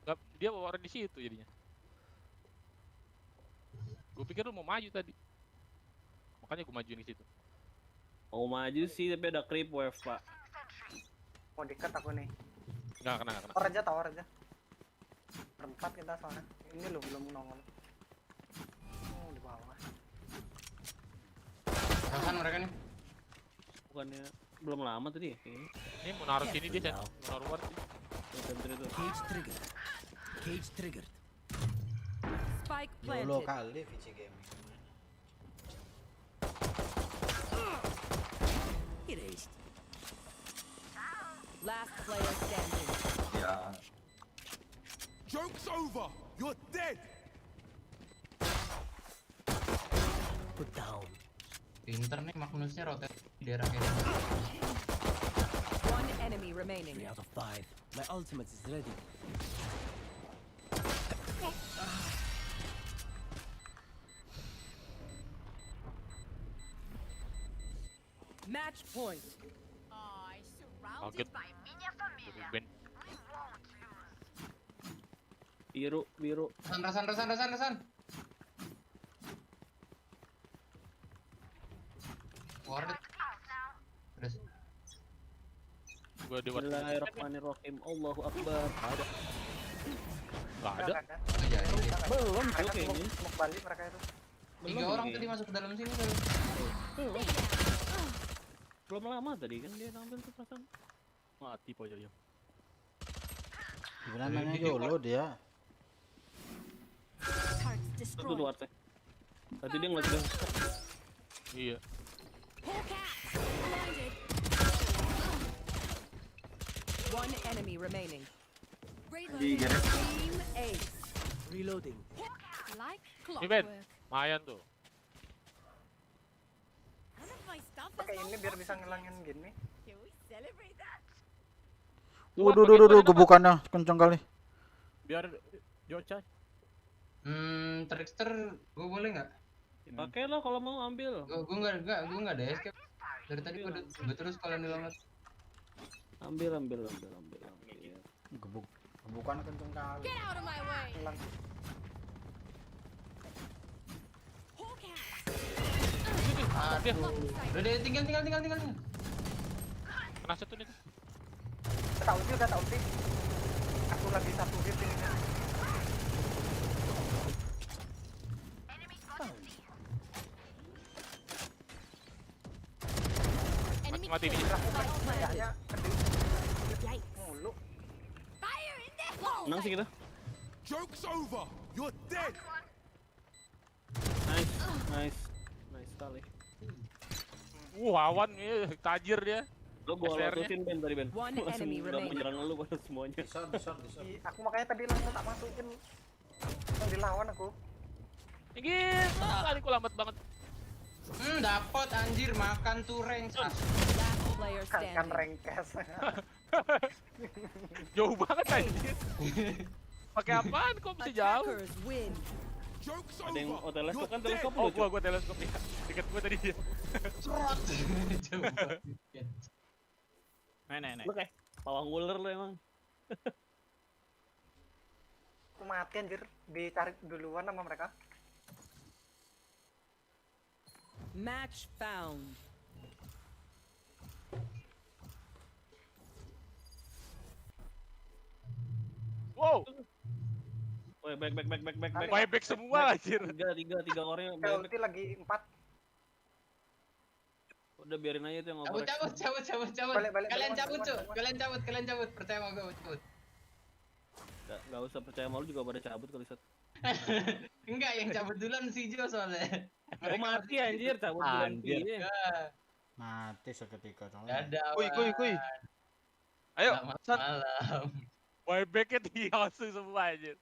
Nggak, dia bawa orang di situ jadinya. Gua pikir lu mau maju tadi. Makanya gua majuin ke situ. Mau maju sih tapi ada creep wave, Pak. Mau dikat aku nih. Nggak kena. Tower aja. Berempat kita soalnya. Ini lo belum nongol. Oh, di bawah. Kapan mereka nih? Bukannya belum lama tadi ya kayaknya. Ini mau naruh sini dia, mau naruh ward sih. Sentry tuh. Spike YOLO planted. kali VC Gaming. Joke's over. You're dead. Put down. Pinter nih Magnusnya rotate di daerah kayak One enemy remaining. 3 out of 5. My ultimate is ready. Match point. Kaget. Ben. Biru. Rasan. Ward. Terus Gua di WhatsApp. Bismillahirrahmanirrahim. Allahu Akbar. Ada. Enggak ada. Kan? aja ini. Belum tuh Mereka kayaknya. smoke balik mereka itu. 3 orang tadi masuk ke dalam sini tuh. Belum lama tadi kan dia ngambil tuh perasaan. Mati pojok dia. Gimana mainnya YOLO dia? Targets Itu luar destroyed. teh. Tadi dia ngeliat dia. Iya. Hawk out. Blinded. One enemy remaining. Di garis. Team Ace. Reloading. Like Ini Ben, lumayan tuh. Pakai ini biar bisa ngelangin gini. Waduh, gebukannya kenceng kali. Biar Joca. Trickster, gue boleh nggak? Pakai lah kalau mau ambil. Gue nggak ada escape. Dari tadi gue terus kalian dilompat. Ambil. Gebukan kenceng kali. Get out of my way. Hilang. Hawk out. Aduh. Udah deh, tinggal. Kena satu nih. Udah tak ulti. Aku lagi satu hit ini. Mati nih. Kayaknya Yikes. mulu. Fire in the hole. Menang sih kita. Joke's over. You're dead. Nice sekali. Awan nih, tajir dia. Lo gua SR-nya. latusin Ben tadi Ben. One Langsung enemy udah remaining. menyerang lu pada semuanya. Bisa. Aku makanya tadi langsung tak masukin. Yang dilawan aku. Tinggi. Kali ku lambat banget. Dapet anjir makan tuh range. Last player Kan standing. rengkes. Jauh banget anjir. Pakai apaan kok bisa jauh? Attackers win. Joke's Ada yang over. teleskop kan You're dead. teleskop Oh, lu. gua teleskop ya. Deket gua tadi dia. Coba. Naik. Lu kayak pawang ular lu emang. Aku mati anjir. Dicari duluan sama mereka. Match found. Wow, Woi, back. buyback semua anjir. Tiga orang yang Kayak back. ulti lagi 4. Udah biarin aja tuh yang ngobrol. Cabut. Balik, Kalian balik, cabut, balik, Cuk. balik. Kalian cabut. Percaya sama gue, cabut. Gak usah percaya malu juga pada cabut kali set. Enggak, yang cabut duluan si Jo soalnya. Oh mati anjir cabut duluan Anjir. dia. Mati seketika coy. Dadah. Kuy. Ayo, Selamat San. malam. Buybacknya dihasil semua anjir.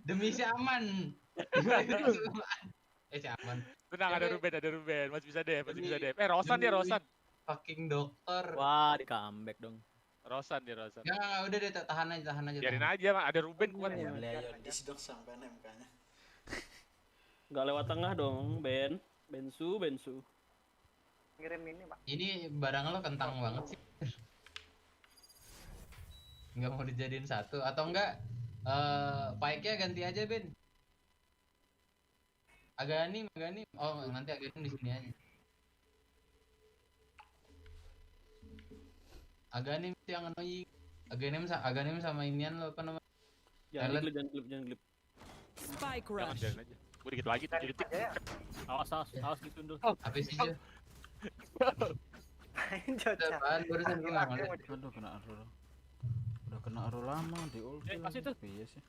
Demi si aman. Si aman. Tenang, ada Ruben. Masih bisa deh. Rosan. Fucking dokter. Wah, di comeback dong. Rosan. Enggak, udah deh, tahan aja. Biarin aja, Bang. Ada Ruben kuat. Beli aja di sidok sampai MK-nya. Gak lewat tengah dong, Bensu. Ngirim ini, Pak. Ini barang lo kentang banget sih. Enggak mau dijadiin satu atau enggak pike-nya ganti aja, Ben. Agak nih. Oh, nanti agak di sini aja. Agak nih yang annoying. Aganim sama inian lo apa namanya? Jangan klip. Spike Jangan rush. biarin aja. Gue dikit lagi 7 detik. Aja ya. Awas gitu dulu. Apa sih, Jo? Main Joca. Apaan barusan gue enggak ngeliat. Aduh kena arrow. Udah kena arrow lama di ulti. pas itu. Iya sih.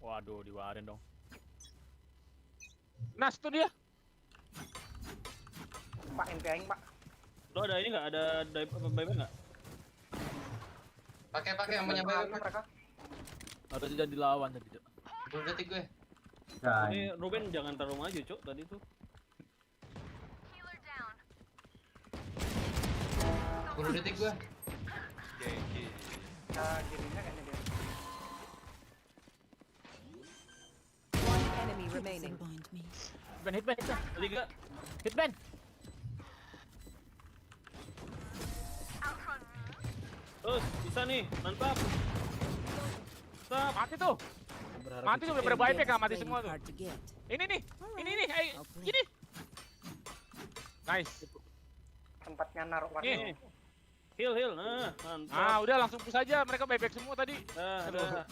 Waduh, diwarin dong. Nas tuh dia. Pak MP aing, Pak. Lo ada ini nggak? Ada buyback nggak? Pakai yang punya buyback. Mereka. Harus jadi lawan tadi, Cok. 10 detik gue. Nah, Ini Ruben jangan terlalu maju, Cuk, tadi tuh. 10 detik gue. GG. Nah, jadinya kayaknya dia. One enemy remaining. Hitman. Tiga. Hitman. Terus bisa nih, mantap. Mantap. Mati tuh. Mati tuh beberapa buyback kan, mati semua tuh. Hard to get. Ini nih, ayo, gini. Nice. Tempatnya naruh warna. Nih. Heal, nah, mantap. Ah, udah langsung push aja, mereka buyback semua tadi. Nah, Aduh. udah.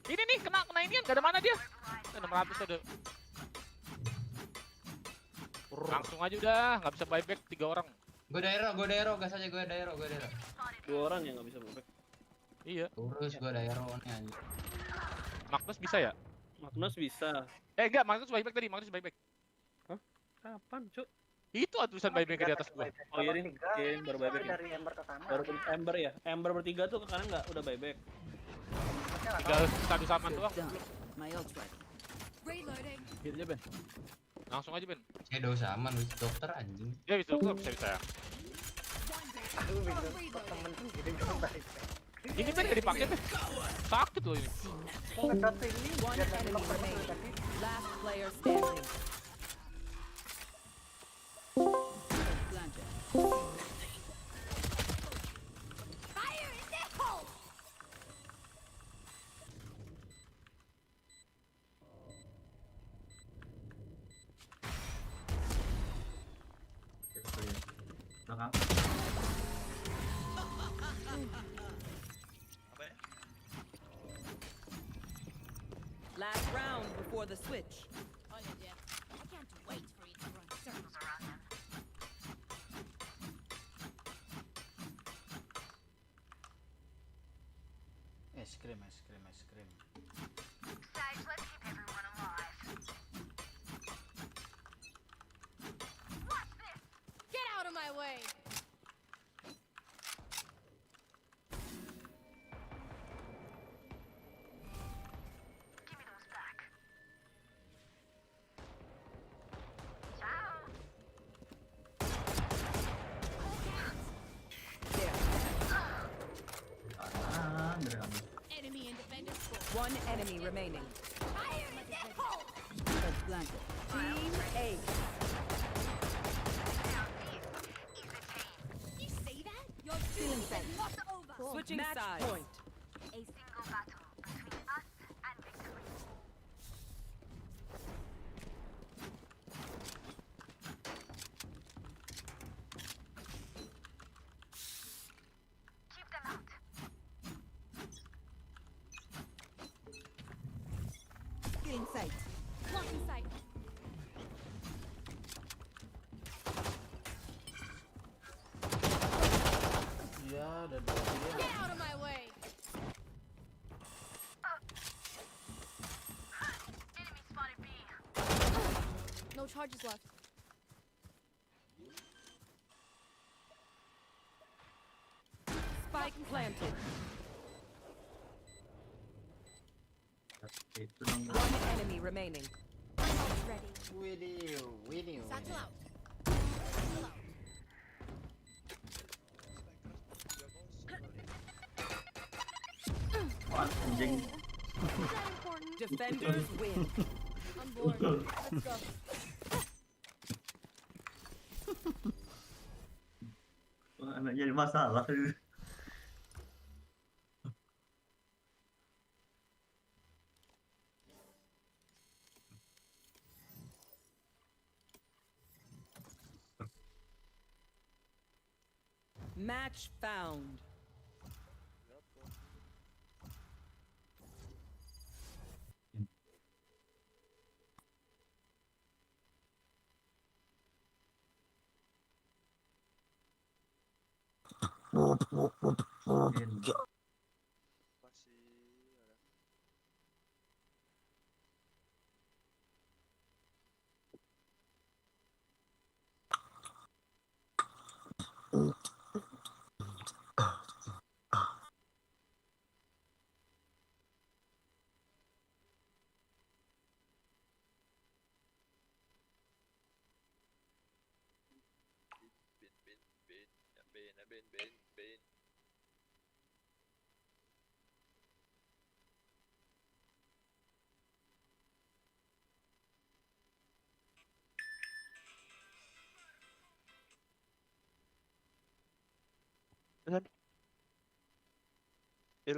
Ini nih, kena ini kan, gak ada mana dia. 600 ada. Langsung aja udah, nggak bisa buyback 3 orang. Gue daerah, gas aja gue daerah. 2 orang yang nggak bisa buyback. Iya. Terus gue daerah nih anjir. Magnus bisa ya? Magnus bisa. Enggak, Magnus buyback tadi, Magnus buyback. Kapan, Cuk? Itu tulisan buyback di atas gua. Oh iya, Rin baru buyback ya. Dari Ember ke kanan. Baru Ember ya. Ember bertiga tuh ke kanan nggak udah buyback. Tinggal satu saman doang. Done. My ult's ready. Reloading. Hit aja, Ben. Langsung aja, Ben. Shadow sama lu dokter anjing. Ya bisa ya. Aduh, bisa temen tuh jadi baik. Ini Ben gak dipakai, Ben. Sakit loh ini. Ngedot ini One biar enemy nanti remaining. tadi. Last player standing. Planted. Fire in the hole. belakang. Apa ya? Last round before the switch. Oh yeah, yeah. I can't wait for you to run circles around them. Es krim. Guys, let's keep everyone alive. Watch this! Get out of my way! Give me those back. Ciao! Kanan, dari kanan. Enemy independent force. One enemy remaining. Fire in the hole! That's planted. Team A. You say that? Your duty is not over. Switching sides. Point. A single battle between us and victory. Keep them out. In sight. Blocking sight. Iya, ada dua dia. Get out of my way. Enemy spotted B. No charges left. Spike planted. Itu dong. One enemy remaining. Almost ready. Widih. Satchel out. Wah, anjing. Is that important? Defenders win. I'm bored. Let's go. Wah, anak jadi masalah. Match found. Masih ada. Ben.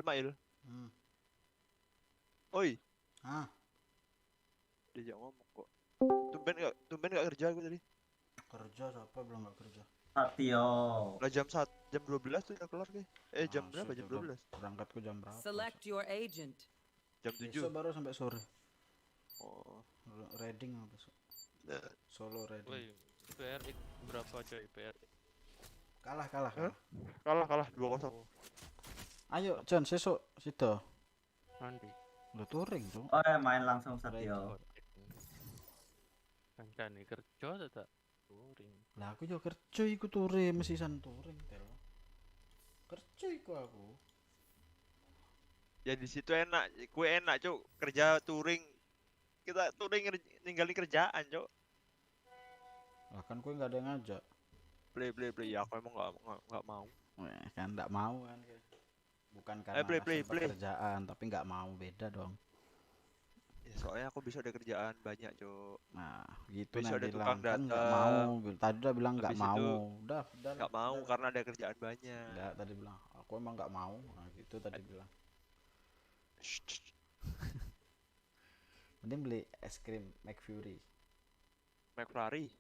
Mail. Oi. Ah, Diajak ngomong kok. Tumben nggak kerja gue tadi. kerja siapa belum nggak kerja? Satio. Lah jam 12 tuh udah kelar kayak. Jam berapa? Jam 12. Berangkatku jam berapa? Select your agent. Jam Besok 7. baru sampai sore. Oh. Reading besok. Solo reading. Woi, PRX berapa coy PRX? Kalah. Kalah 2-0. Ayo, John, sesuk sido. Nanti. Udah touring, Cuk. Oh ya, main langsung Satio. Kancane kerja tak touring. Lah aku yo kerja iku touring, mesisan touring tel. Kerja iku aku. Ya di situ enak, kue enak cuk, kerja touring. Kita touring ninggalin kerjaan cuk. Lah kan gue nggak ada yang ngajak. Play ya aku emang nggak mau. Kan nggak mau kan. Bukan karena Play. pekerjaan, tapi nggak mau, beda dong. Ya soalnya aku bisa ada kerjaan banyak cuk. Nah, gitu Besok ada bilang tukang kan nggak datang. mau. Tadi udah bilang nggak Habis mau. itu Udah. Nggak mau karena ada kerjaan banyak. Nggak, tadi bilang aku emang nggak mau. Nah, gitu tadi bilang. Mending beli es krim McFury. McFlurry.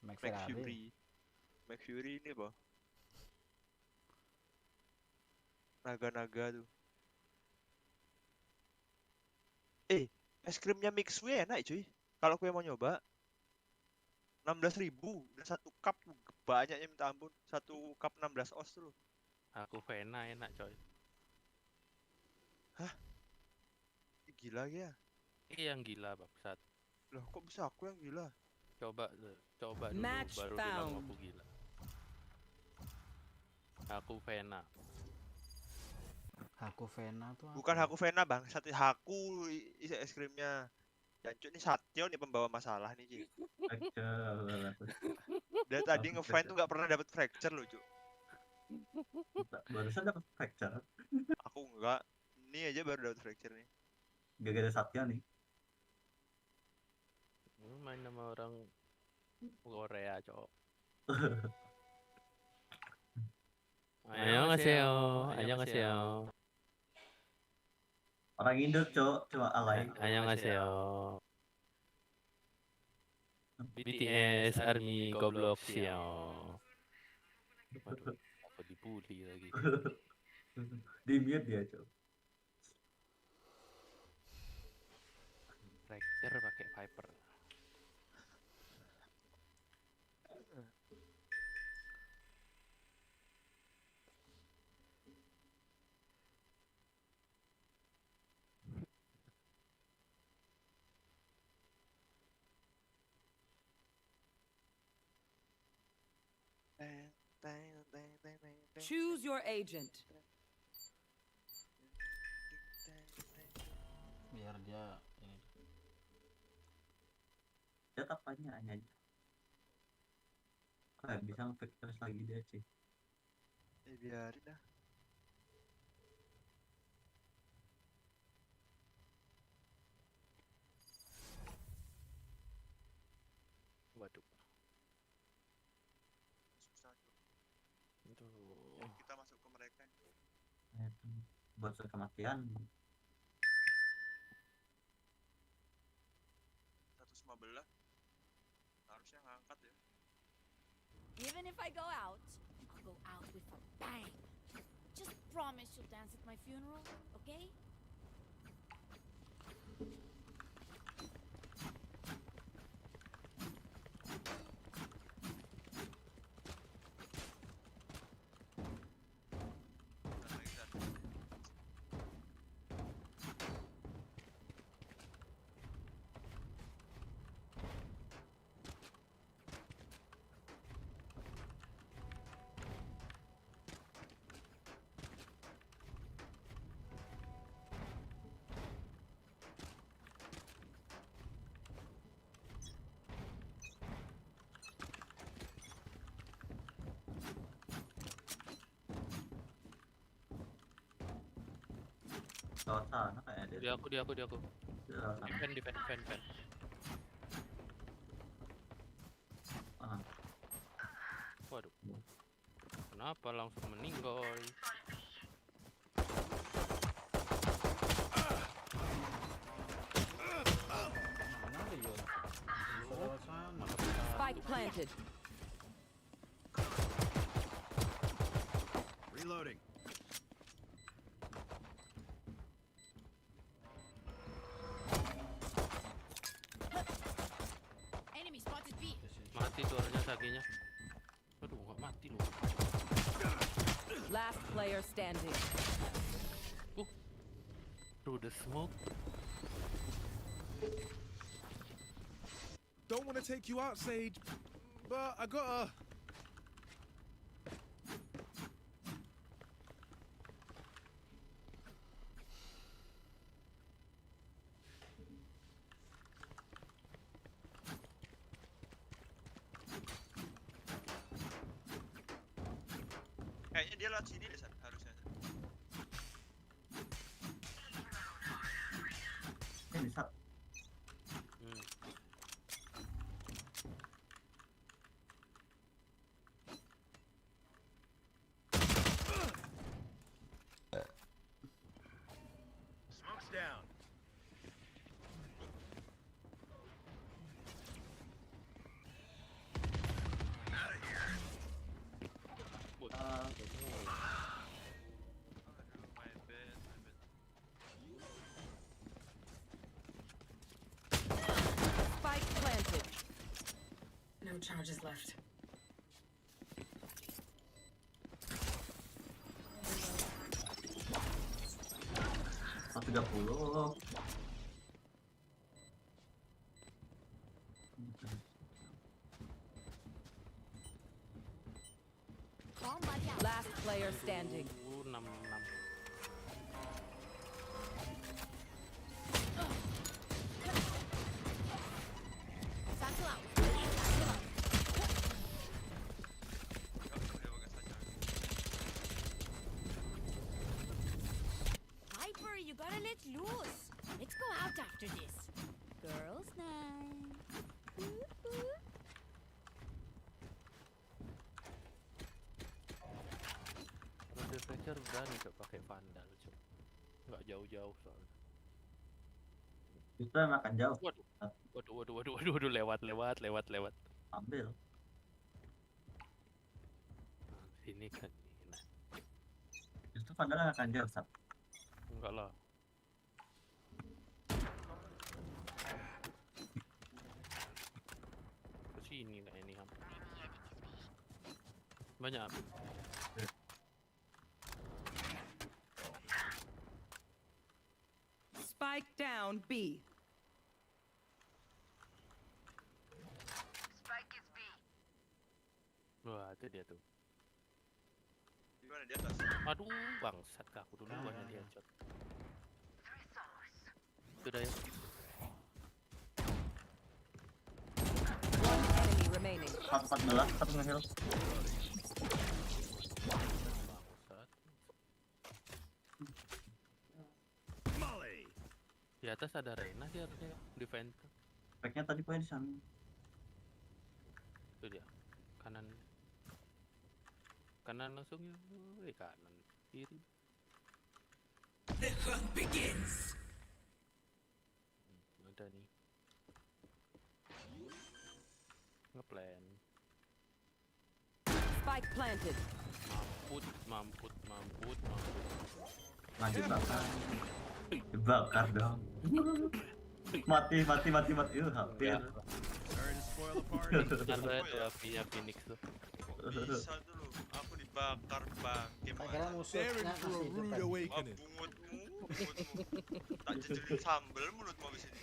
McFury. McFury ini apa? Naga-naga tuh. Es krimnya Mixway enak cuy. Kalau kue mau nyoba 16.000 udah 1 cup tuh. Banyaknya minta ampun. 1 cup 16 oz tuh. Aku Vena enak coy. Hah? Gila ya? Yang gila bangsat. Loh kok bisa aku yang gila? Coba dulu Match baru bilang found. aku gila. Aku Vena. Haku Vena tuh apa? Bukan Haku Vena bang, Haku isi es krimnya. Jancuk nih Satyo nih pembawa masalah nih Ci. Dia tadi ngefriend tuh nggak pernah dapat fracture loh Cuk. Barusan dapat fracture. Aku enggak. Ini aja baru dapat fracture nih. Gara-gara Satya nih. Main sama orang Korea cok. Annyeonghaseyo. Orang Indo cok, cuma alay. Annyeonghaseyo. BTS Army goblok siao. Waduh, apa dibully lagi. Di mute dia cok. Fracture pakai Viper. Choose your agent. Biar dia ini. Dia apanya aja. Kayak bisa nge-fake terus lagi dia sih. Biarin dah. Waduh. Susah Cuk. Tuh. Ya, kita masuk ke mereka. Buat kematian. 115. Harusnya ngangkat ya. Even if I go out, I'll go out with a bang. Just promise you'll dance at my funeral, okay? Lewat sana kayak Di aku. Dia lewat sana. Defend. Ah, Waduh. Kenapa langsung meninggal? Mana dia? Lewat sana. Spike planted. Reloading. Enemy spotted B. Mati suaranya sakinya. Aduh, nggak mati loh. Last player standing. Through the smoke. Don't want to take you out, Sage, but I gotta. Kayaknya dia lewat sini deh, San, harusnya. ini Sat. Smoke's down. Spike planted. No charges left. Satu 30. Last player standing. 6. Satchel out. Viper, you gotta let loose. Let's go out after this. Girls' night. Ooh. Rocket Fletcher berani gak pakai vandal, cuy. Nggak jauh-jauh soalnya. Justru yang akan jauh. Waduh, lewat. Ambil. Nah, sini kan. Nah, Justru Vandal yang akan jauh, Sat. enggak lah. Ke sini lah ini hampir. Banyak api. Spike down B. Wah, itu dia tuh. Di mana di atas? Aduh, bangsat aku duluan yang dia headshot. Itu dah ya. One enemy remaining. 14, satu nge-heal. Bangsat. Di atas ada Reina sih harusnya defend. Speknya tadi poin di sana. Itu dia. Kanan langsung ya. Kanan. Kiri. The hunt begins. Ada nih. Ngeplan. Spike planted. Mamput. Lanjut bakar. Dibakar dong. Mati. Hampir. Sorry to spoil the party. Ada itu apinya Phoenix tuh. Bisa dulu, aku dibakar bang. Tak kira musuhnya For a masih itu rude kan. awakening. Bungutmu. Tak jajalin sambel mulutmu abis ini.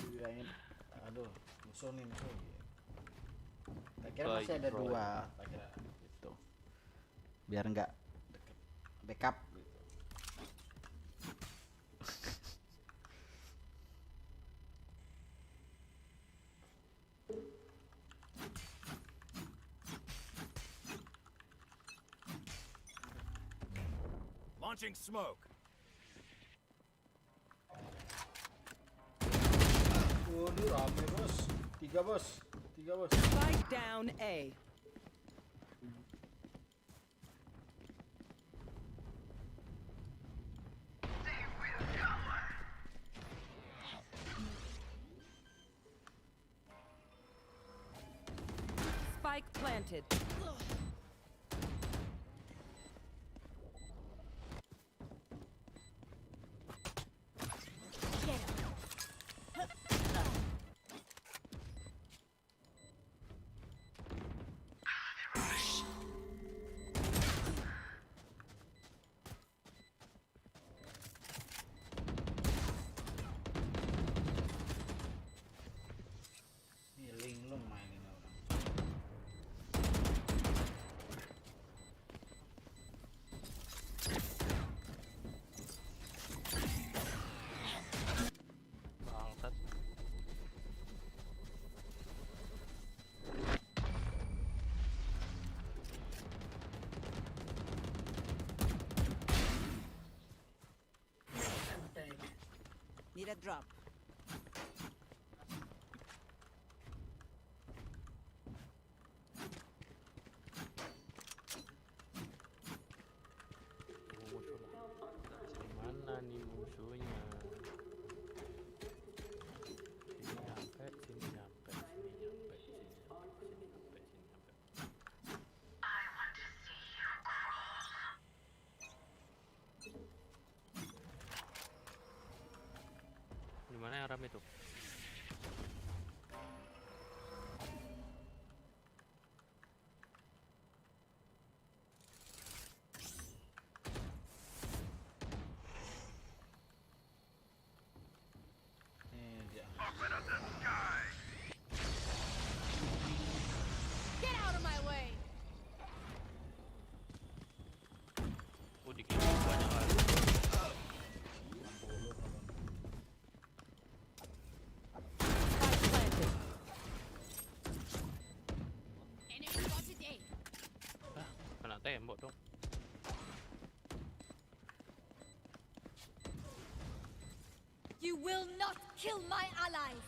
Bilangin, aduh, musuh nih. Tak kira masih ada dua. Tak kira gitu. Biar nggak deket. Backup. Gitu. Launching smoke. Waduh, rame bos. 3 bos. 3 bos. Spike down A. Spike planted. Ini linglung mainin orang. Bangsat. Need a drop. Mana nih musuhnya? Sini nyampe, sini nyampe, sini nyampe, sini nyampe, sini nyampe, sini nyampe. Di mana yang rame tuh? Ini dia. Get out of my way! Dikit banyak kan. Spike planted. Enemy spotted A. Kena tembok dong. You will not kill my allies!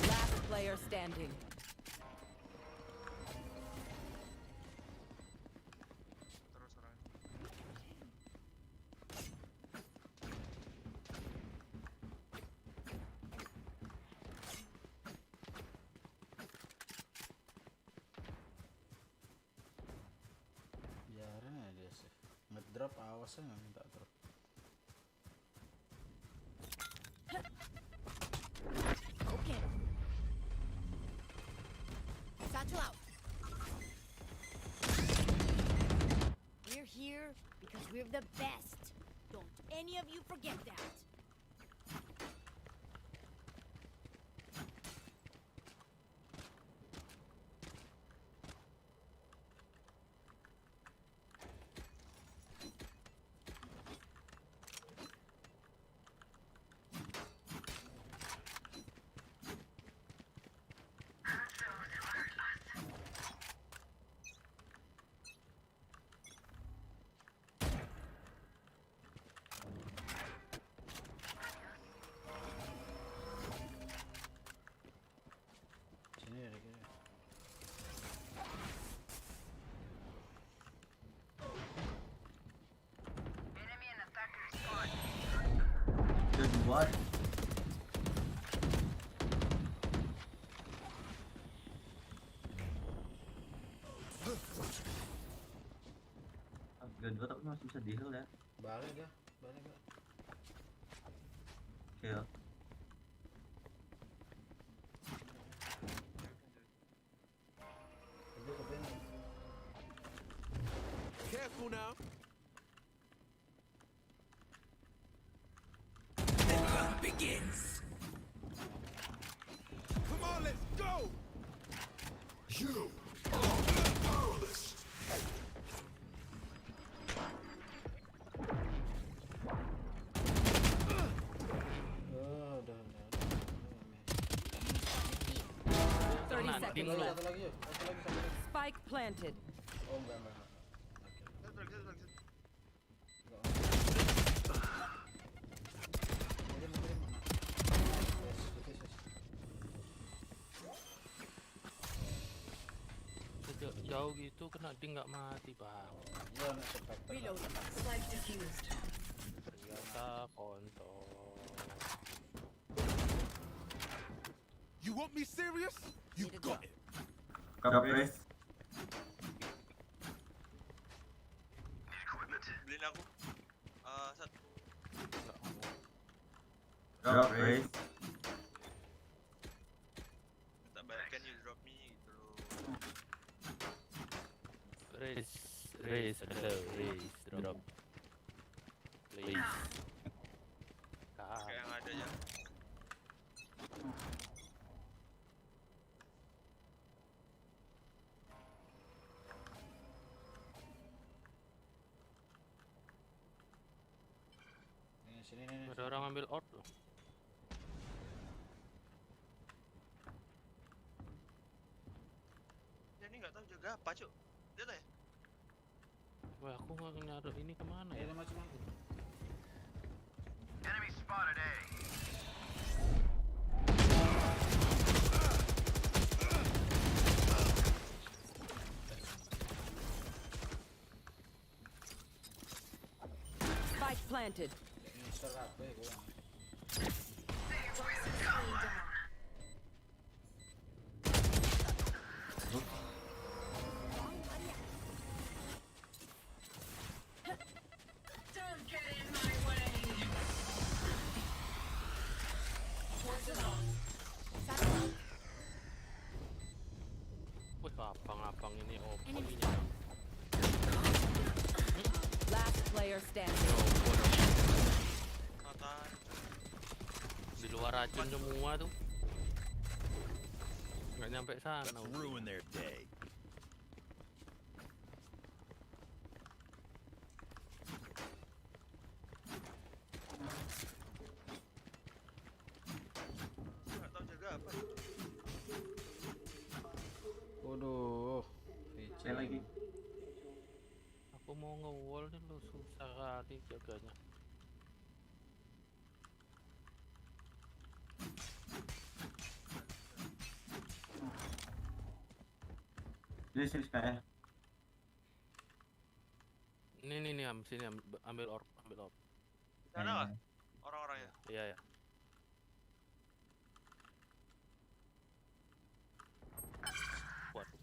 Last player standing. Terus orang. Biarin aja dia sih. Ngedrop awas aja nggak minta drop. Okay. Satchel out. We're here because we're the best. Don't any of you forget that. Sini ada kiri. Good what? Good what, tapi masih bisa di heal ya. Balik dah. Balik dah. Oke ya. Dia ke band. Careful now. Begins. Come on, let's go. You are powerless. Udah. 30 Nanti seconds dulu. left. Satu lagi yuk. Satu lagi. Spike planted. Oh enggak. Kirim. Yes. jauh gitu kena dia nggak mati bang. Iya nggak cepet. Ternyata kontol. You want me serious? You got it. Kapres. Beliin aku satu. Kapres. Tak bayar, can you drop me gitu loh. Raise, drop. Please. Kayak yang ada ya. Sini nih. Ada orang ambil out loh. Ya ini nggak tahu jaga apa cuk. Lihat ya. Wah, aku nggak nyari ini kemana ya? Ada macam aku. Enemy spotted A. Spike planted. Ini serat deh gua. Wih, abang-abang ini opo Enemy ini. Last player standing. Mata. Di luar racun semua tuh. Nggak nyampe sana. Let's ruin their day. Nggak tahu jaga apa. Waduh. Saya lagi. Aku mau nge-wall nih lo, susah kali jaganya. Ini sini kayak. Nih, sini ambil orb. Di sana lah orang-orangnya. Iya ya. Waduh.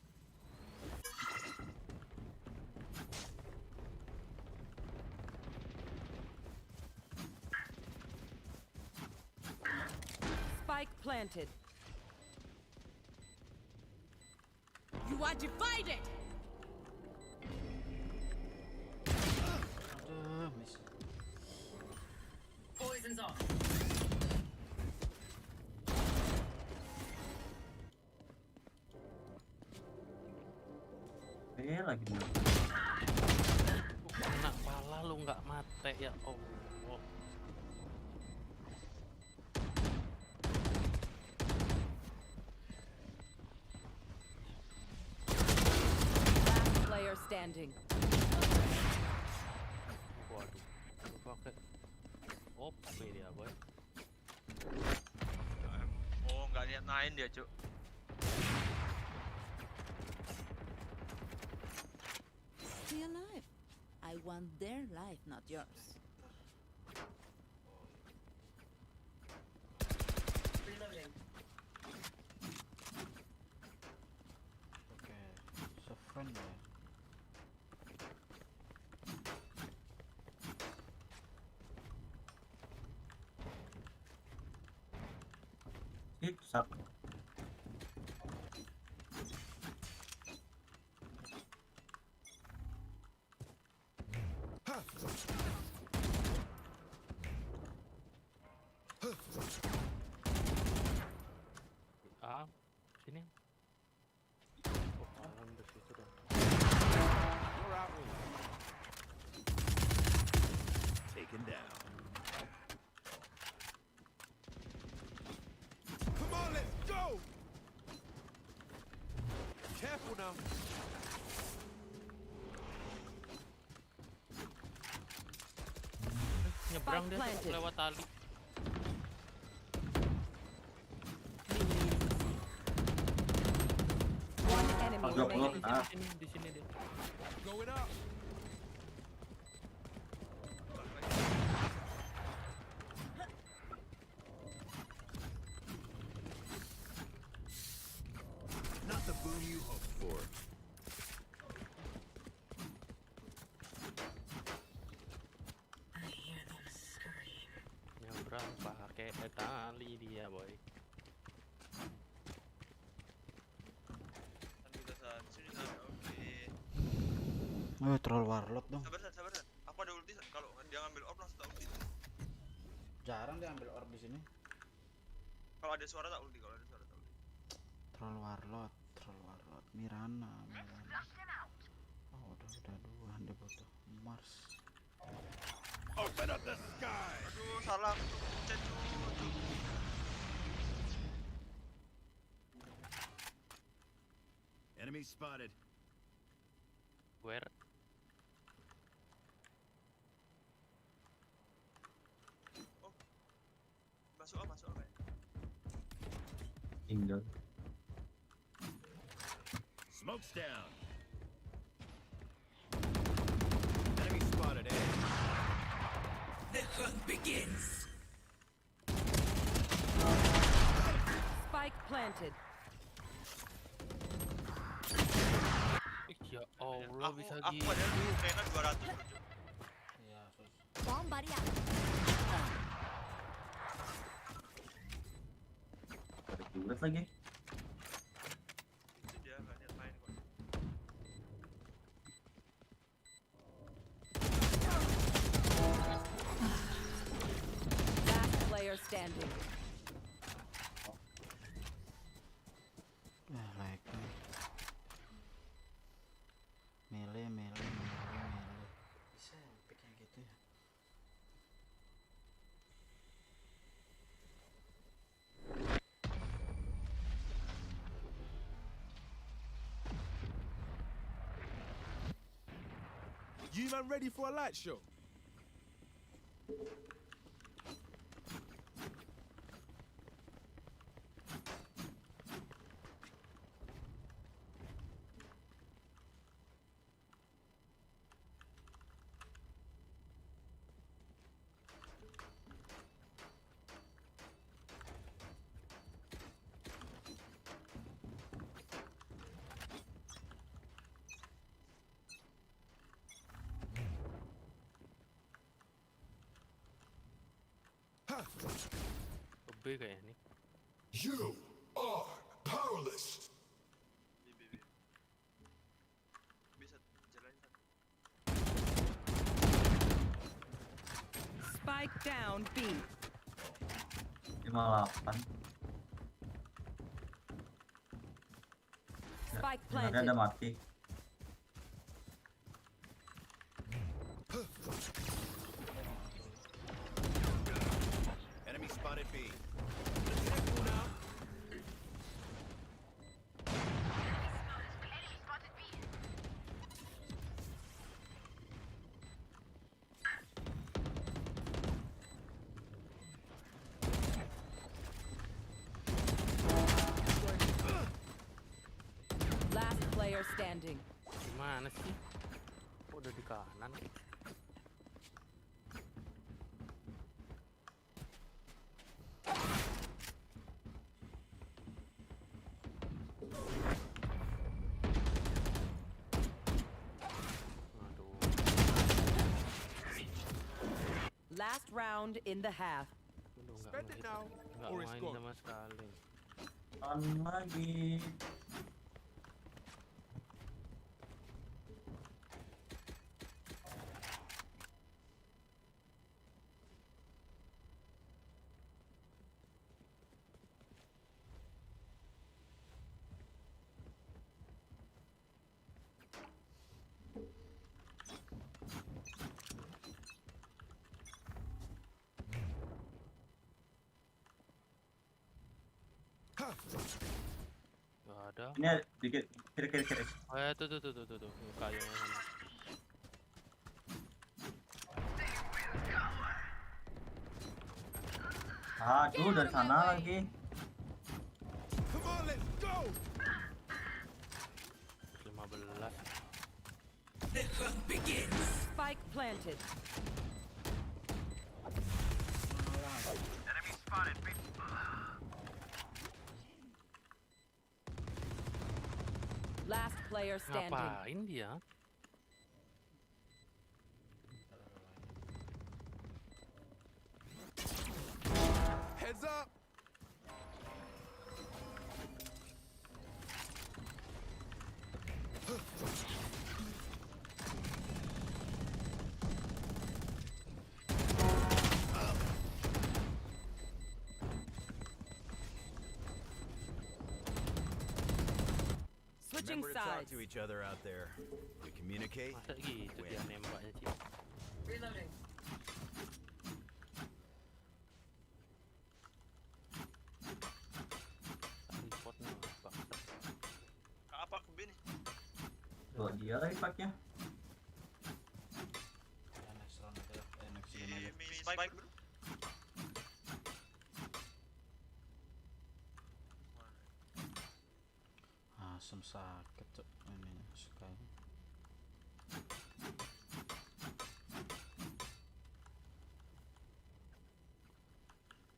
Spike planted. You are divided. Aduh, miss. Poison's off. Lagi dulu. Kena pala lu nggak mate ya Allah. Last player standing. Waduh. Lu pakai OP dia boy. Oh nggak lihat main dia cuk. Stay alive. I want their life, not yours. Oke. Sofan ya. Itu satu. Ah, sini. Oh, alam di situ dong. Taken down. Come on, let's go! Careful now. Nyebrang dia planted. lewat tali. One enemy Di Pojok. di sini dia. Going up. Not the boom you hoped for. Nyebrang pakai tali dia, boy. Troll warlock dong. Sabar San. Aku ada ulti. Kalau dia ngambil orb langsung tak ulti. Jarang dia ambil orb di sini. Kalau ada suara tak ulti. Troll warlock. Mirana. Oh, udah dua, dia butuh Mars. Open up the sky. Aduh, salah. Enemy spotted. Where? Masuk kayak. Tinggal. Smoke's down. Enemy spotted A. The hunt begins. Spike planted. Ya Allah, bisa Aku ada dulu Rena 200. Iya, sus. Bomb buddy out. Ada kulit lagi. Itu dia nggak niat main kok. Last player standing. Like mele. Bisa picknya gitu ya. You man ready for a light show? B kayaknya nih. You are powerless. Bisa jalan. Spike down B. 58. Spike Sebenarnya planted. ada mati. Enemy spotted B. Last player standing. Gimana sih? Kok udah di kanan? Last round in the half. Aduh, Spend it now, nggak or it's main gone. sama sekali. On lagi. Gak ada. Ini ada dikit kiri. Tuh. Kayunya sana. Aduh, dari sana lagi. Come on, let's go. planted. Enemy spotted. Last player standing. Ngapain dia? Heads up! Switching Remember to talk sides. to each other out there. We communicate. Masa gitu win. dia nembaknya sih. Reloading. Reportnya bangsat. Apa ke B nih? Tuh dia lagi packnya. Ya, next round aja lah. Next Di game aja. spike bro. Asem sakit cok ini Sky.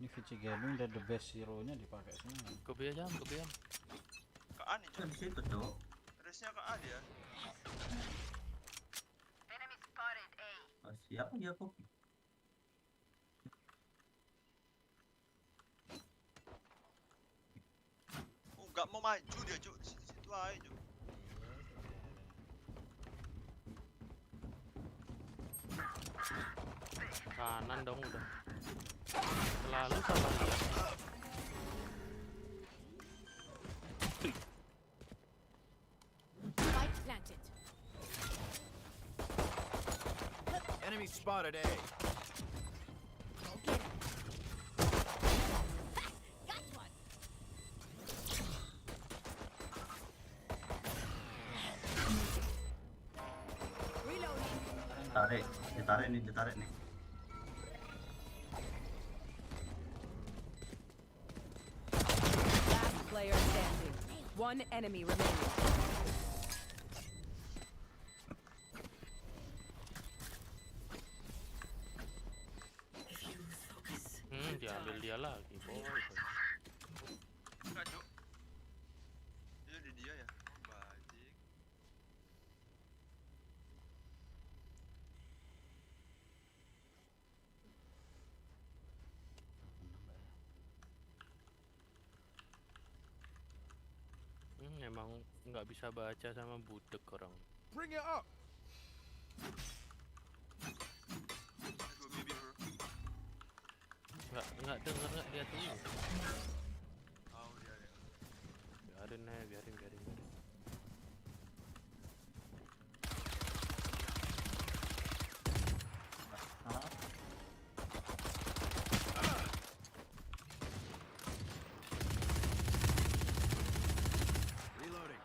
Ini VC Gaming udah the best hero-nya dipakai semua. Ke B aja, ke B aja. Ke A nih Kan di situ tuh. Race-nya ke A dia. Oh, siapa dia kok? Oh nggak mau maju dia cuk, di situ aja cuk. Kanan dong udah. Selalu salah lihat. Spike planted. Enemy spotted A. Got one. Reloading. Ditarik nih. Last player standing. One enemy remaining. Diambil dia lagi, boy. Enggak cuk. Dia di dia ya. Oh, bajik. Emang nggak bisa baca sama budek orang. Bring it up! Let's go baby bro. Nggak denger nggak dia tuh. Oh dia. Biarin. Reloading.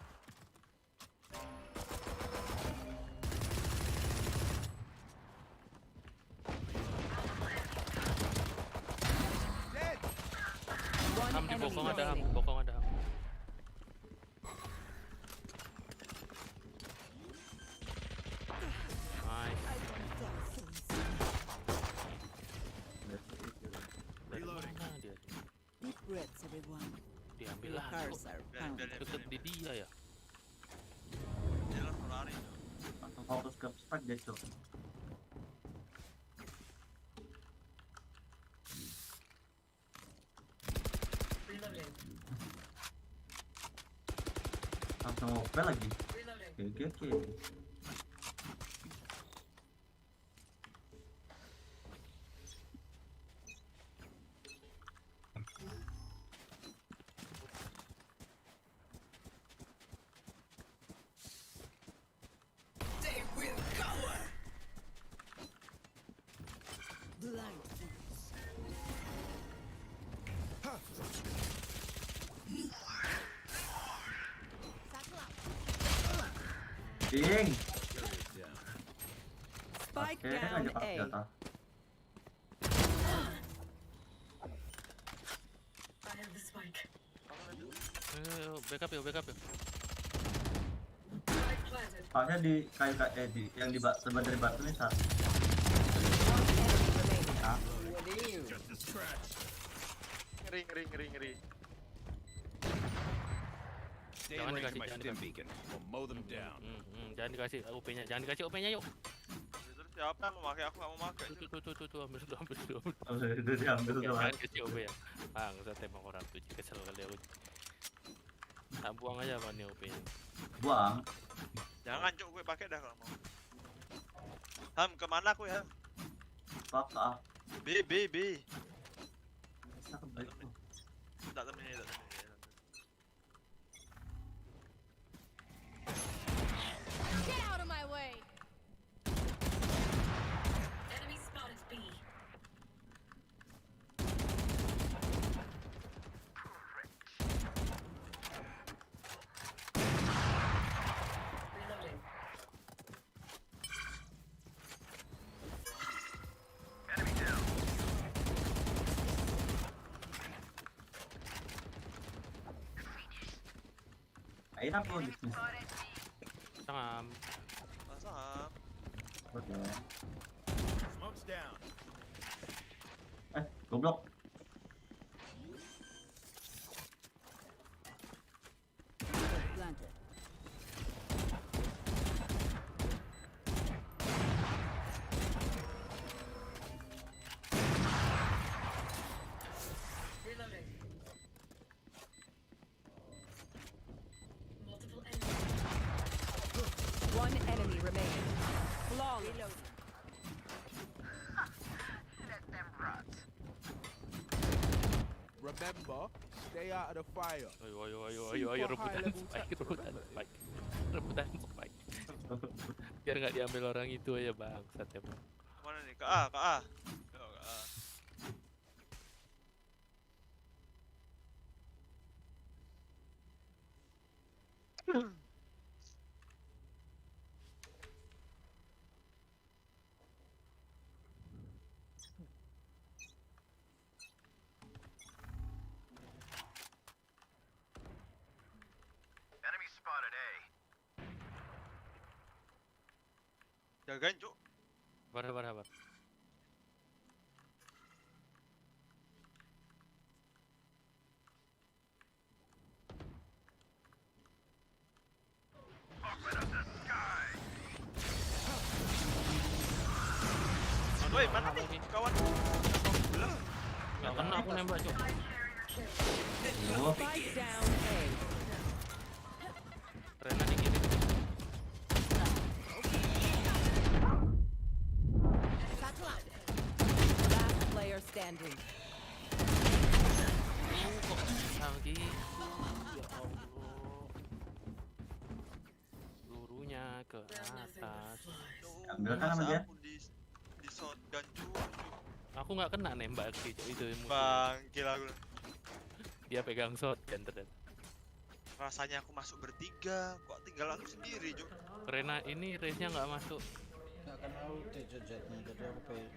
One Ham di enemy bokong ada ham, remaining. bokong ada ham. Nice. Dari Reloading. mana dia? Deep breaths, everyone. Diambil Your lah. hearts are pounding. Deket di dia ya. Dia langsung lari cuk. Langsung fokus ke spike deh cok. Langsung open lagi. Oke. Blind fools. Ding. Spike Oke, down aja Pak, A. jatah. Ayo, backup ya. Spike planted. Soalnya di kayu di yang di terbuat dari batu nih satu. Ngeri. Stay away from my stim beacon. We'll mow them down. Jangan dikasih OP-nya, jangan dikasih OP-nya yuk. Terus siapa yang mau pakai? Aku nggak mau pakai. Tuh, ambil dulu. Itu diambil tuh. Jangan kasih OP ya. Saya tembak orang tuh, kesel kali aku. Tak buang aja apa nih OP-nya. Buang. Jangan cuk, gue pakai dah kalau mau. Ham, kemana aku ya? Pak. B. Bisa kebalik tuh. Tak temenin. Get out of my way! Enemy spotted B. Reloading. Enemy down. Ayo aku bisnis. Sangam. Masa? Oke. Smoke's down. Goblok. Planted. Reloading. Multiple enemies. One enemy remaining. Flawless. Let them rot. Remember, stay out of the fire. Ayo, rebutan spike. Biar nggak diambil orang itu aja bangsat emang. Mana nih? Ke A. Oh, ke A. Enemy spotted A. Jagain cuk. Sabar. Woi, mana nih kawan? Belum. Nggak kena aku nembak cok. Spike down A. Rena di kiri. Last player standing. Kok lagi? Ya Allah. Lurunya ke atas. Ambil kan sama dia. Di shotgun cuk. Aku nggak kena nembak sih cok itu musuh. Bangkil aku. Dia pegang shotgun ternyata. Rasanya aku masuk bertiga, kok tinggal aku sendiri cuk. Rena ini race-nya nggak masuk. Nggak kena ulti jetnya, jadi aku pengen.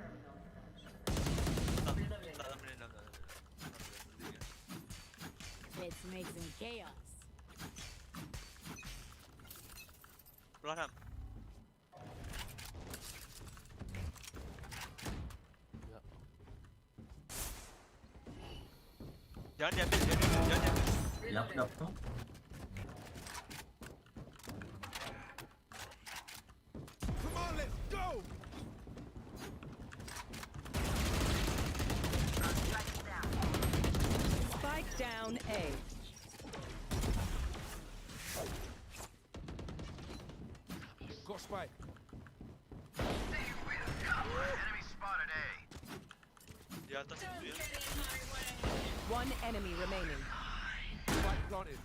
Tak temenin. Let's make some chaos. Pelan Ham. Ya. Jangan diambil. Ya aku dapet. Come on, let's go. Spike down A. Got spike. Enemy spotted A. Di atas itu ya. One enemy remaining. Spike planted.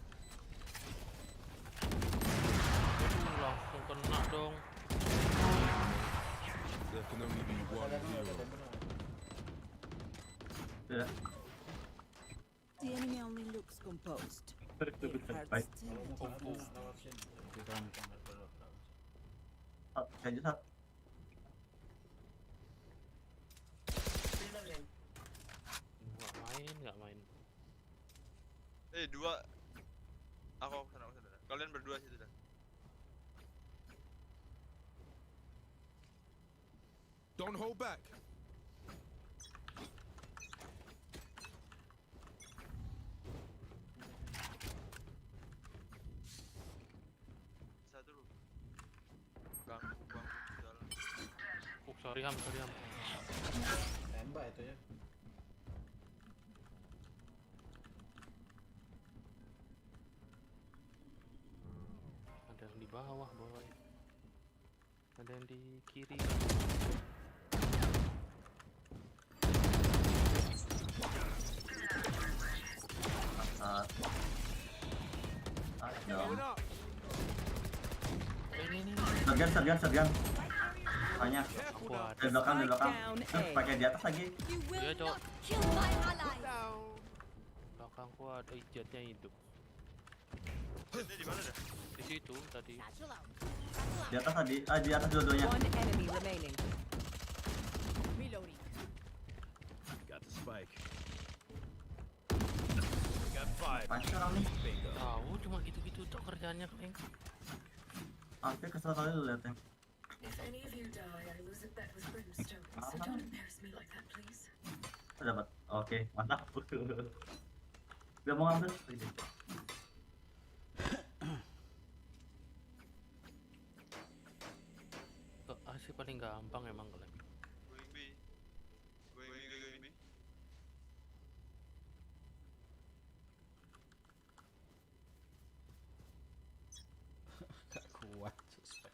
Langsung kena dong. There can only be one hero. Ya. The enemy only looks composed. Baik. Still defense. Kayaknya satu. Nggak main. Dua. Aku sana. Kalian berdua situ dah. Don't hold back. Satu. Ganggu di dalam. Sorry Ham. Tembak itu ya. Ada yang di bawah boy. Ada yang di kiri. Sergan. Banyak. Dari belakang. Terus pakai di atas lagi. You will Yeah, not kill my ally. Belakangku ada ijatnya hidup. Ini di mana dah? Di situ tadi. Satchel out. Di atas tadi. Di atas dua-duanya. One enemy remaining. Reloading. Got the spike. Got 5. Pasti orang nih. Bingo. Tahu cuma gitu-gitu tuh kerjaannya Kleng. Hampir kesel kali lu liatnya. Dapat. Oke, mantap. Udah mau ngambil. Ke A sih paling gampang emang Kleng. Going B. Going B. Gak kuat suspek.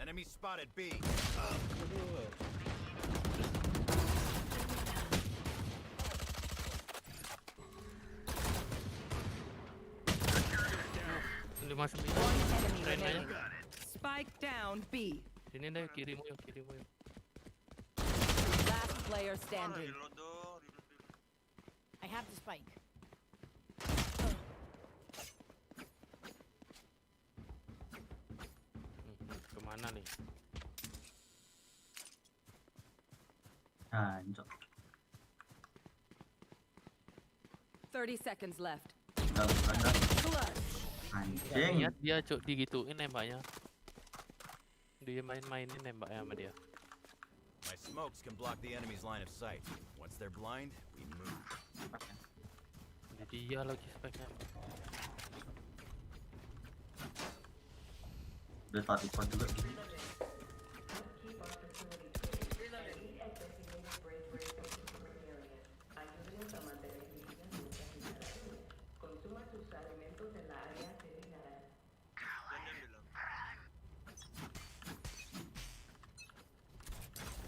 Enemy spotted B. Lima One enemy Keren aja. remaining. Spike down B. Sini deh kirimu yuk. Last player standing. Reload dong. I have the spike. Kemana nih? Hancur. 30 seconds left. Ada. Clutch. Anjing. Lihat dia cok digituin nembaknya. Dia main-mainin nembaknya sama dia. My smokes can block the enemy's line of sight. Once they're blind, we move. Jadi dia lagi speknya. Udah tadi pun juga.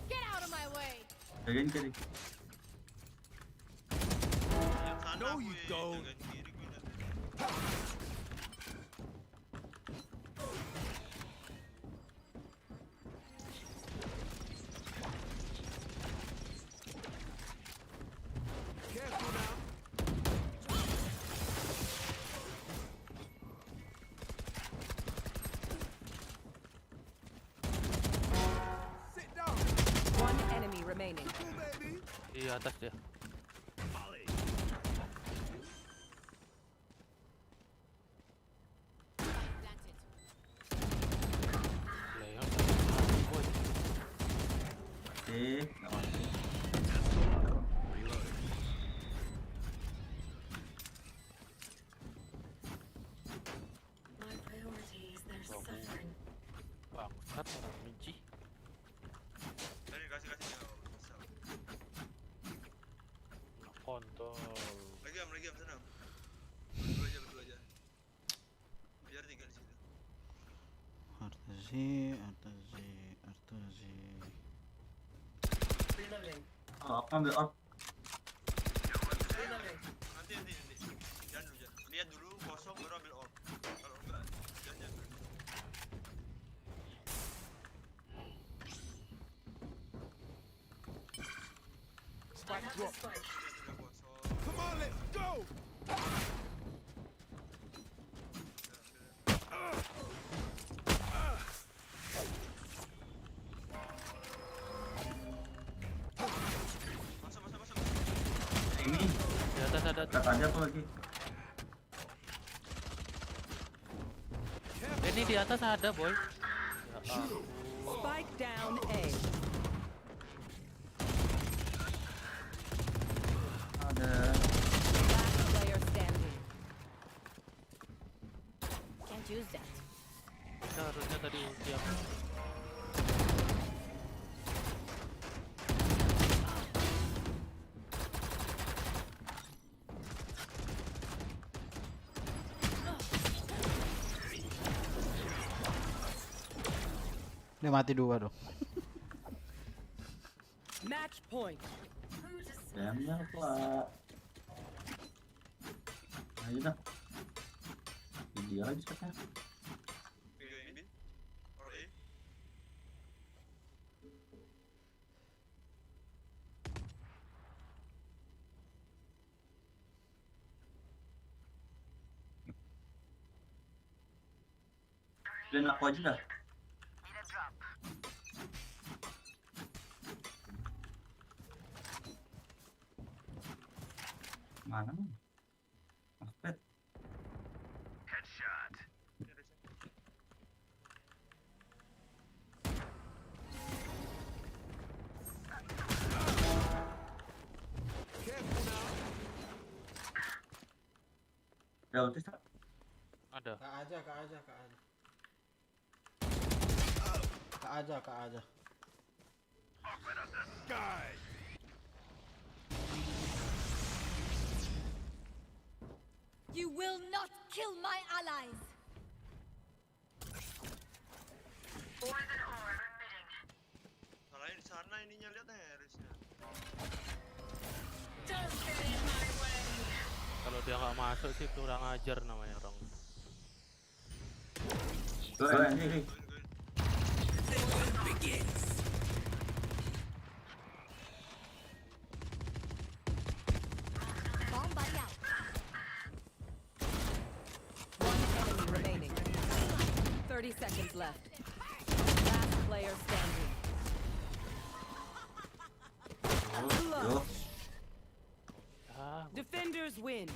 Get out of my way. Jagain kiri. No, you don't. Careful now. Sit down. One enemy remaining. Cool, baby. Di atas dia. Planted. Leon. Boy. Nggak masuk. Bangsat orang benci. Tadi kasih ya. Kontol. Lagi am sana. Berdua aja. Biar 3 di situ. Artazi. Oh, aku ambil orb. Nanti. Jangan dulu. Lihat dulu kosong baru ambil orb. Kalau enggak, jangan. Come on, let's go. Ini Di atas ada. dekat aja tuh lagi. Ini di atas ada, boy. Spike down A. Ada. Last player standing. Can't use that. Kita harusnya tadi ulti aku. Dia mati 2 dong. Match point. Jamnya Pak. Ayo dah. Video lagi sekarang. Dan aku aja dah. Mana? MOUSEPAD. Ada ulti tak? Ada. Kak aja. Kak aja. You will not kill my allies. Salahnya di sana ininya, lihat Harrisnya. Kalau dia nggak masuk sih kurang ajar namanya orang. Tuh, ini. Bomb buddy out. One enemy remaining. 30 seconds left. Last player standing. Yo. Defenders win.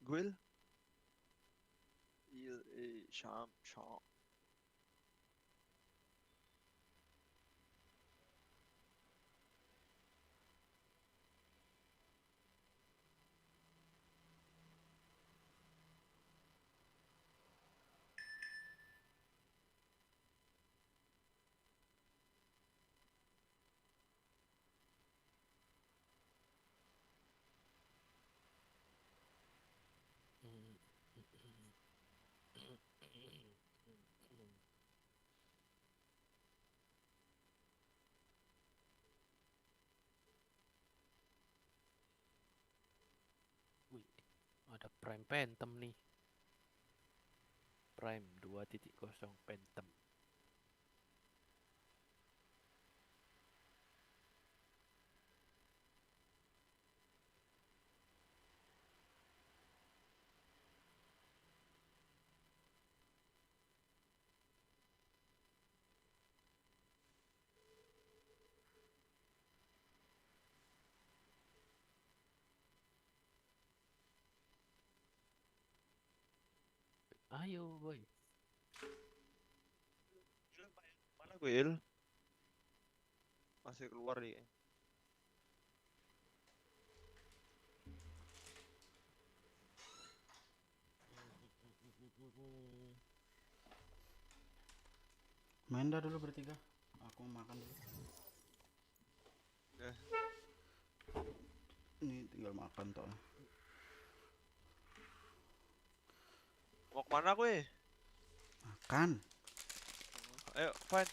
Gwil. Sham. Wih, ada Prime Phantom nih. Prime 2.0 Phantom. Ayo boy. Mana gue Il? Masih keluar nih. Main dah dulu bertiga. Aku makan dulu. Ini tinggal makan toh. Mau kemana gue? Makan. Ayo, fine.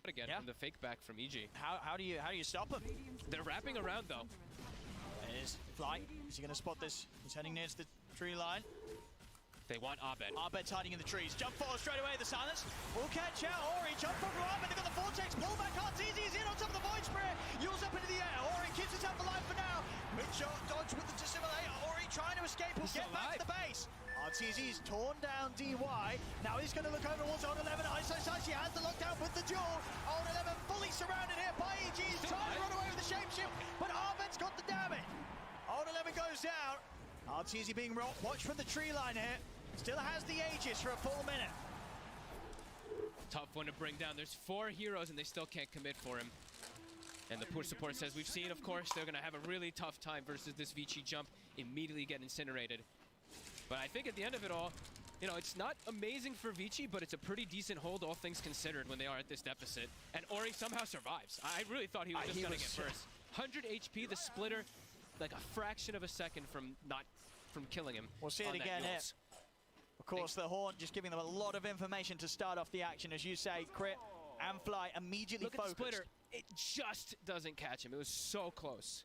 Again from the fake back from EG. How do you stop them? They're wrapping around though. There's Flight. Is he going to spot this? He's heading near to the tree line. They want Abed. Abed's hiding in the trees. Jump forward straight away. The silence will catch out. Ori jump from Abed. They've got the vortex. Pull back. Arteezy is in on top of the void spray. Yules up into the air. Ori keeps himself alive for now. Mid-shot dodge with the dissimulate. Ori trying to escape. He'll get back to the base. Arteezy's torn down DY. Now he's going to look over towards Old 11. ISO size. He has the lockdown with the duel. Old 11 fully surrounded here by EG. He's trying to run away with the shapeshift, but Abed's got the damage. Old 11 goes down. Arteezy being watched from the tree line here. Still has the Aegis for a full minute. Tough one to bring down. There's 4 heroes and they still can't commit for him. And the push support says, we've seen, of course, they're going to have a really tough time versus this Vici jump, immediately get incinerated. But I think at the end of it all, you know, it's not amazing for Vici, but it's a pretty decent hold, all things considered, when they are at this deficit. And Ori somehow survives. I really thought he was just going to get first. 100 HP, the splitter, like a fraction of a second from killing him. We'll see it again here. Of course, the Horn just giving them a lot of information to start off the action. As you say, Crit and Fly immediately Look focused. at the splitter. It just doesn't catch him. It was so close.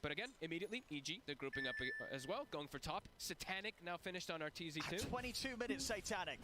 But again, immediately, EG, they're grouping up as well, going for top. Satanic now finished on Arteezy too. 22 minutes, Satanic.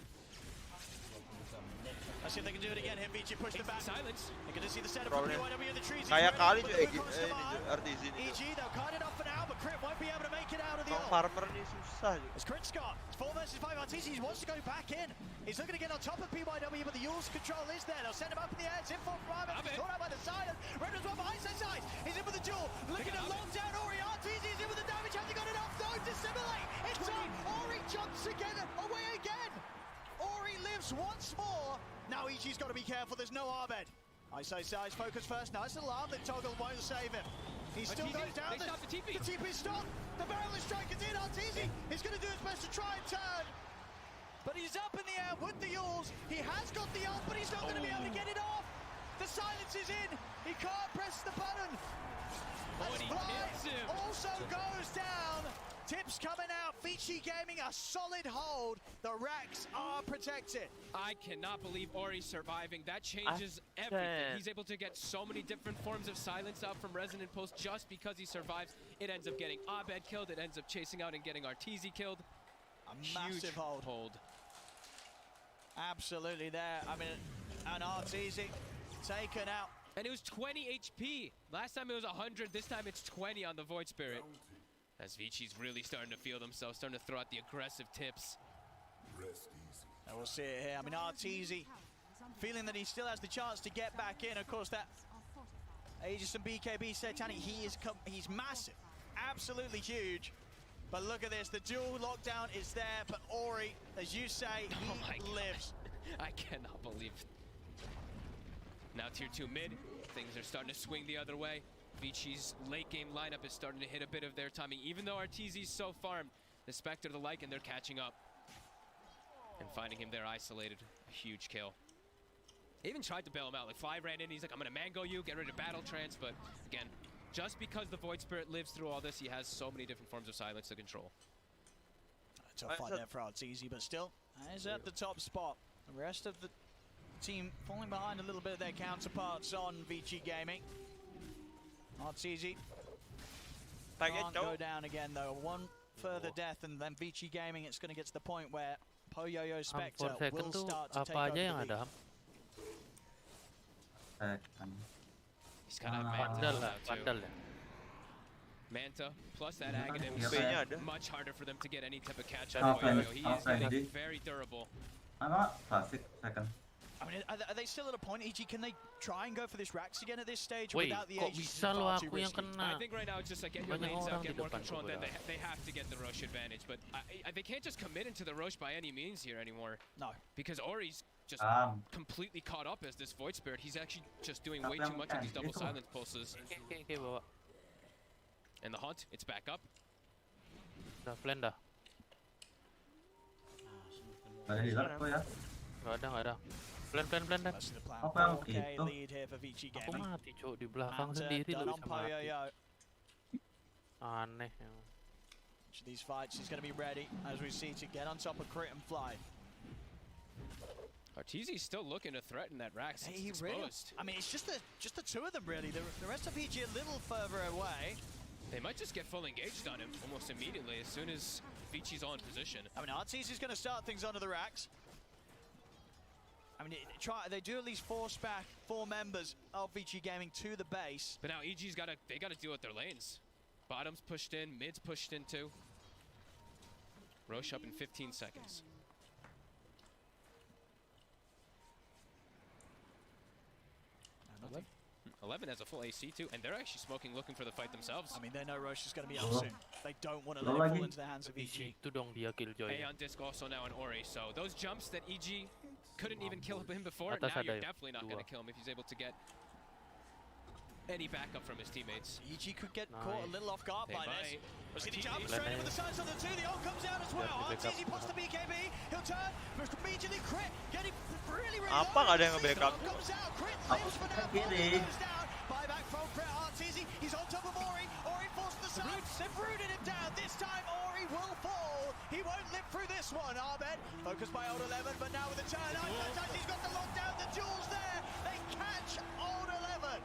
Let's see if they can do it again here. Vici push them back. Silence. They're going to see the setup from BYW in the trees. Kayak kali Arteezy ini. EG, they'll kite it off for now, but Crit won't be able to make it out of the ult. Farmer nih susah. It's Crit Scott. It's 4 versus 5. Arteezy wants to go back in. He's looking to get on top of BYW, but the Yules control is there. They'll send him up in the air. It's in for Prime. He's caught out by the silence. Red as well behind his side. He's in with the duel. Looking to lock down Ori. Arteezy is in with the damage. Has he got enough? No, dissimulate. It's on. Ori jumps again. Away again. Ori lives once more. Now EG's got to be careful. There's no Abed. ISO size focus first. Nice little arm that Toggle won't save him. He still goes down. They stopped the TP. The TP stopped. The barrel is striker's in. Arteezy is going to do his best to try and turn. But he's up in the air with the Yules. He has got the ult, but he's not going to be able to get it off. The silence is in. He can't press the button. As Fly also goes down. Tips coming out. Vici Gaming a solid hold. The racks are protected. I cannot believe Ori's surviving. That changes everything. He's able to get so many different forms of silence out from Resonant Pulse just because he survives. It ends up getting Abed killed. It ends up chasing out and getting Arteezy killed. A massive hold. Absolutely there. I mean, and Arteezy taken out. And it was 20 HP. Last time it was 100. This time it's 20 on the Void Spirit. As Vici's really starting to feel themselves, starting to throw out the aggressive tips. And we'll see it here. I mean, Arteezy feeling that he still has the chance to get back in. Of course, that Aegis and BKB Satanic, he's massive. Absolutely huge. But look at this, the dual lockdown is there, but Ori, as you say, he lives. I cannot believe it. Now tier 2 mid, things are starting to swing the other way. Vici's late game lineup is starting to hit a bit of their timing. Even though Arteezy's so farmed, the Spectre, the like, and they're catching up. And finding him there isolated, a huge kill. They even tried to bail him out. Like Fly ran in, he's like, I'm gonna mango you, get rid of battle trance, but again, just because the Void Spirit lives through all this, he has so many different forms of silence to control. Tough fight there for Arteezy, but still, is at the top spot. The rest of the team falling behind a little bit of their counterparts on VG Gaming. Arteezy can't go down again though. One further death and then VG Gaming, it's going to get to the point where Poyoyo Spectre will start to take over the lead. He's got a Manta too. Manta plus that Aghanim, much harder for them to get any type of catch up. He is getting very durable. I mean, are they still at a point, EG, can they try and go for this Rax again at this stage without the Aegis? I think right now it's just like get your lanes out, get more control, and then they have to get the Rosh advantage. But they can't just commit into the Rosh by any means here anymore. No. Because Ori's just completely caught up as this Void Spirit. He's actually just doing way too much of these double silence pulses. And the Hunt, it's back up. Flender. Nggak ada. Plan. Apa yang itu? Aku mati cuk di belakang sendiri lu bisa mati. Aneh. These fights, he's going to be ready, as we see, to get on top of Crit and Fly. Arteezy's still looking to threaten that Rax. He exposed. really, I mean, it's just the two of them, really. The rest of PG a little further away. They might just get full engaged on him almost immediately as soon as Vichi's on position. I mean, Arteezy's going to start things onto the Rax. I mean, they do at least force back 4 members of VG Gaming to the base. But now EG's got to deal with their lanes. Bottom's pushed in, mid's pushed in too. Rosh up in 15 seconds. Nothing. 11 has a full AC too, and they're actually smoking, looking for the fight themselves. I mean, they know Rosh is going to be up soon. They don't want to let it fall into the hands of EG. Aeon Disc also now on Ori, so those jumps that EG couldn't even kill him before, now you're definitely not going to kill him if he's able to get any backup from his teammates. EG could get caught a little off guard by this. Was he jump straight in with the sides on the 2? The ult comes out as well. Arteezy puts the BKB. He'll turn. Must immediately Crit. Getting really Apa nggak ada yang nge-backup? comes out. Crit lives for now. Goes down. Buyback from Crit. Arteezy. He's on top of Ori. Ori forced the side. They've rooted him down. This time Ori will fall. He won't live through this one. Ahmed focused by Old 11, but now with the turn. He's got the lockdown. The duel's there. They catch Old 11.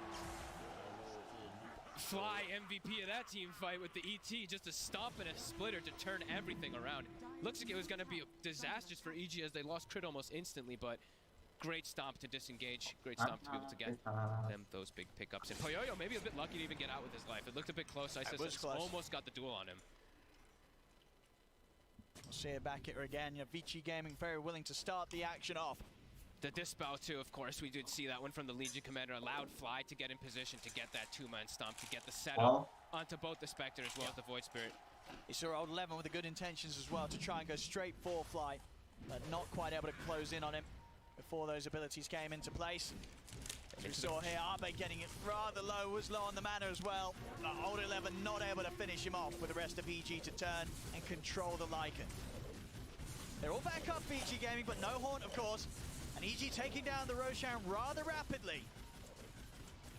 Fly MVP of that team fight with the ET, just a stomp and a splitter to turn everything around. Looks like it was going to be disastrous for EG as they lost Crit almost instantly, but great stomp to disengage, great stomp to be able to get them those big pickups. And Poyoyo maybe a bit lucky to even get out with his life. It looked a bit close. ISIS almost got the duel on him. We'll see it back here again. VG Gaming very willing to start the action off. The Dispel too, of course, we did see that one from the Legion Commander. Allowed Fly to get in position to get that 2-man stomp, to get the setup onto both the Spectre as well as the Void Spirit. You saw Old 11 with the good intentions as well to try and go straight for Fly, but not quite able to close in on him before those abilities came into place. As we saw here, Abe getting it rather low, was low on the mana as well. Old 11 not able to finish him off with the rest of EG to turn and control the Lycan. They're all back up, VG Gaming, but no Haunt, of course. And EG taking down the Roshan rather rapidly.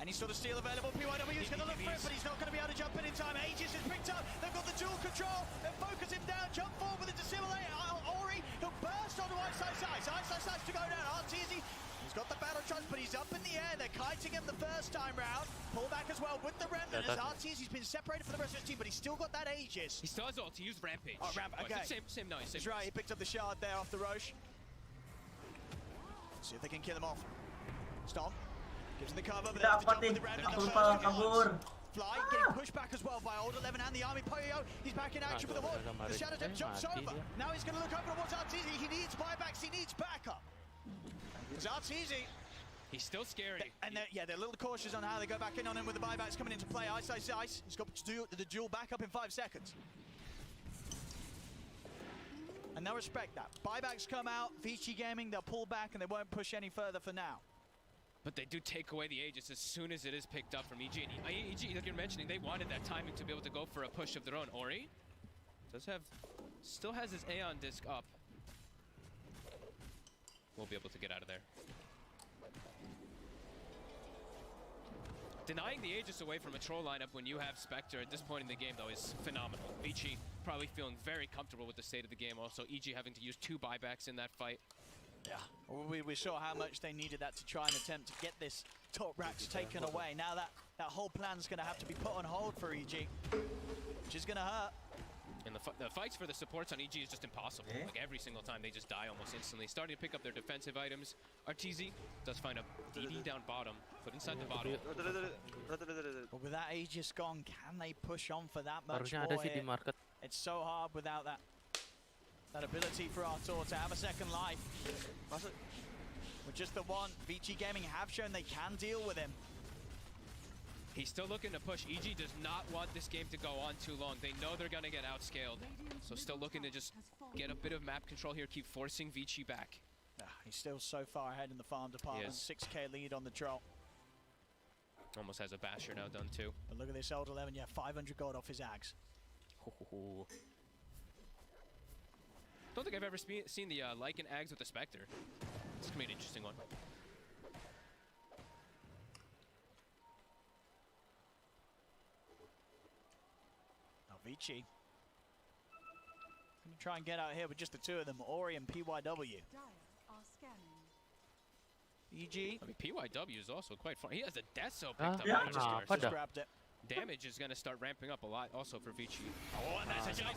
Any sort of steal available. PYW is going to look for it, but he's not going to be able to jump in time. Aegis is picked up. They've got the dual control. They focus him down. Jump forward with the Dissimulate. Ori, he'll burst onto Ice to go down. Arteezy, he's got the battle trust, but he's up in the air. They're kiting him the first time round. Pull back as well with the Remnant as Arteezy's been separated from the rest of his team, but he's still got that Aegis. He still has ult. He used Rampage. Oh, okay. Same noise. He's right. He picked up the shard there off the Roche. See if they can kill him off. Stomp. Gives him the cover, but there's the jump with the Remnant. Fly getting pushed back as well by Old 11 and the army. Poyo, he's back in action with the Horde. The Shadow Dip jumps over. Now he's going to look over towards Arteezy. He needs buybacks. He needs backup. Because Arteezy, he's still scary. And they're a little cautious on how they go back in on him with the buybacks coming into play. Ice. He's got to do the duel back up in 5 seconds. And they'll respect that. Buybacks come out, VG Gaming, they'll pull back and they won't push any further for now. But they do take away the Aegis as soon as it is picked up from EG. And EG, like you're mentioning, they wanted that timing to be able to go for a push of their own. Ori still has his Aeon Disc up. Won't be able to get out of there. Denying the Aegis away from a troll lineup when you have Spectre at this point in the game, though, is phenomenal. Vici probably feeling very comfortable with the state of the game. Also, EG having to use 2 buybacks in that fight. Yeah, well, we saw how much they needed that to try and attempt to get this top racks taken away. Now that whole plan's going to have to be put on hold for EG, which is going to hurt. And the fights for the supports on EG is just impossible. Like every single time, they just die almost instantly. Starting to pick up their defensive items. RTZ does find a DD down bottom, but inside the bottom. But with that Aegis gone, can they push on for that much more? It's so hard without that ability for Artur to have a second life. With just the one, Vici Gaming have shown they can deal with him. He's still looking to push. EG does not want this game to go on too long. They know they're going to get outscaled. So still looking to just get a bit of map control here, keep forcing Vici back. He's still so far ahead in the farm department. 6k lead on the troll. Almost has a basher now done too. But look at this old 11, 500 gold off his axe. Don't think I've ever seen the Lycan Ags with the Spectre. It's going to be an interesting one. Vici. Gonna try and get out here with just the 2 of them, Ori and PYW. EG. I mean, PYW is also quite fun. He has a Deso picked up. Just grabbed it. Damage is going to start ramping up a lot also for Vici. Oh, and that's a jump.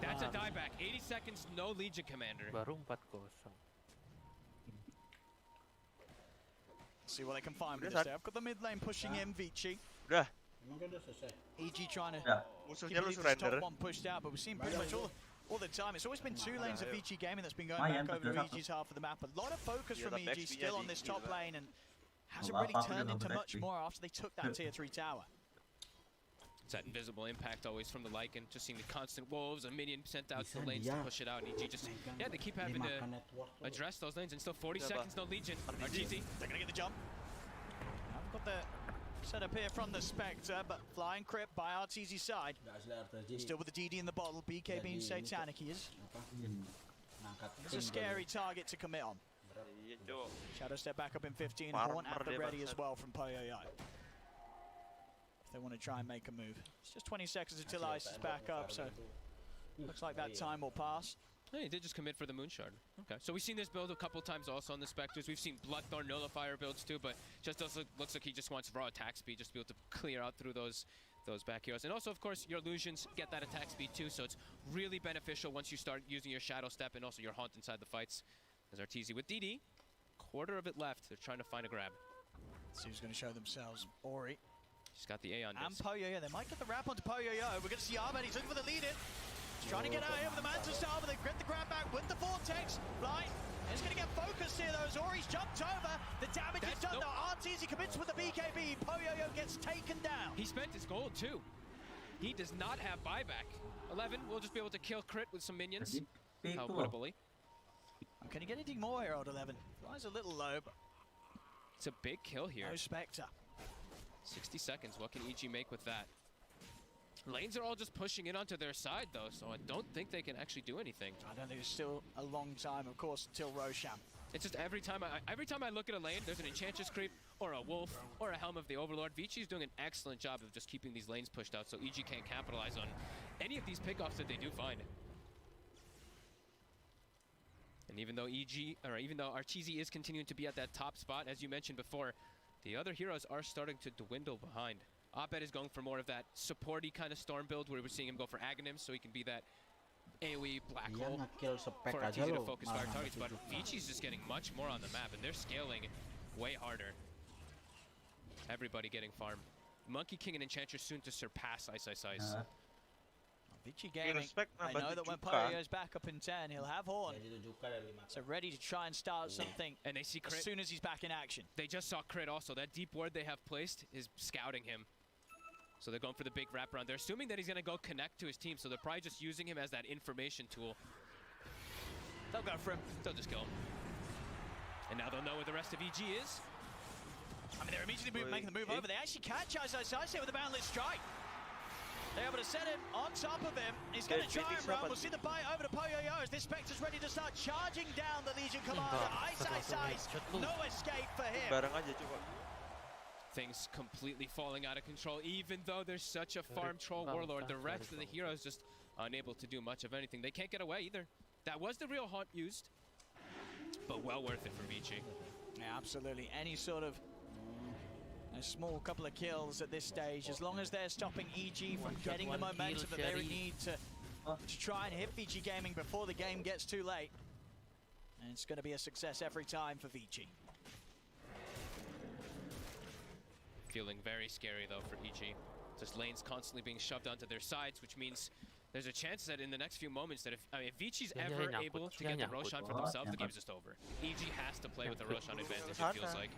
That's a dieback. 80 seconds, no Legion Commander. Baru 4-0. See what they can find with this there. I've got the mid lane pushing in Vici. EG trying to keep the top one pushed out, but we've seen pretty much all the time. It's always been 2 lanes of Vici Gaming that's been going back over to EG's half of the map. A lot of focus from EG still on this top lane, and hasn't really turned into much more after they took that tier 3 tower. It's that invisible impact always from the Lycan, just seeing the constant wolves, a minion sent out to the lanes to push it out, and EG just, they keep having to address those lanes, and still 40 seconds, no Legion. RTZ. They're gonna get the jump. I've got the set up here from the Spectre, but flying crypt by RTZ's side. Still with the DD in the bottle, BK being satanic he is. It's a scary target to commit on. Shadow step back up in 15, Horn at the ready as well from Poyoyo. If they want to try and make a move. It's just 20 seconds until Ice is back up, so looks like that time will pass. He did just commit for the Moonshard. Okay, so we've seen this build a couple times also on the Spectres. We've seen Bloodthorn Nullifier builds too, but just looks like he just wants raw attack speed just to be able to clear out through those back heroes. And also, of course, your illusions get that attack speed too, so it's really beneficial once you start using your Shadow Step and also your Haunt inside the fights. As RTZ with DD, quarter of it left. They're trying to find a grab. Let's see who's going to show themselves. Ori. She's got the A on and Poyoyo. They might get the wrap onto Poyoyo. We're going to see Arbed. He's looking for the lead in. He's trying to get out here with the Manta Star, but they get the grab back with the Vortex. Right. And it's going to get focused here, though, as Ori's jumped over. The damage is done, though. RTZ commits with the BKB. Poyoyo gets taken down. He spent his gold, too. He does not have buyback. 11 will just be able to kill crit with some minions. How winnably. Can he get anything more here, old 11? Flies a little low, but it's a big kill here. No Spectre. 60 seconds. What can EG make with that? Lanes are all just pushing in onto their side, though, so I don't think they can actually do anything. I don't think it's still a long time, of course, until Roshan. It's just every time I look at a lane, there's an Enchantress creep, or a Wolf, or a Helm of the Overlord. Vici's doing an excellent job of just keeping these lanes pushed out, so EG can't capitalize on any of these pickoffs that they do find. And even though RTZ is continuing to be at that top spot, as you mentioned before, the other heroes are starting to dwindle behind. Abed is going for more of that supporty kind of Storm build, where we're seeing him go for Aghanims, so he can be that AoE black hole for RTZ to focus fire targets. But Vici's just getting much more on the map, and they're scaling way harder. Everybody getting farmed. Monkey King and Enchantress soon to surpass Ice. Vici Gaming, I know that when Poyoyo's back up in 10, he'll have Horn. So ready to try and start something and they see crit as soon as he's back in action. They just saw crit also. That deep ward they have placed is scouting him. So they're going for the big wraparound. They're assuming that he's going to go connect to his team, so they're probably just using him as that information tool. They'll go for him. They'll just kill him. And now they'll know where the rest of EG is. I mean, they're immediately making the move over. They actually catch Ice here with a boundless strike. They're able to set him on top of him. He's going to try and run. We'll see the bite over to Poyoyo as this Spectre's ready to start charging down the Legion Commander. Ice. No escape for him. things completely falling out of control. Even though there's such a farm troll warlord, the rest of the heroes just unable to do much of anything. They can't get away either. That was the real haunt used, but well worth it for Vici. Yeah, absolutely. Any sort of a small couple of kills at this stage, as long as they're stopping EG from getting the momentum that they need to try and hit Vici Gaming before the game gets too late. And it's going to be a success every time for Vici. Feeling very scary though for EG. Just lanes constantly being shoved onto their sides, which means there's a chance that in the next few moments that if Vici's ever able to get the Roshan for themselves, the game's just over. EG has to play with the Roshan advantage, it feels like.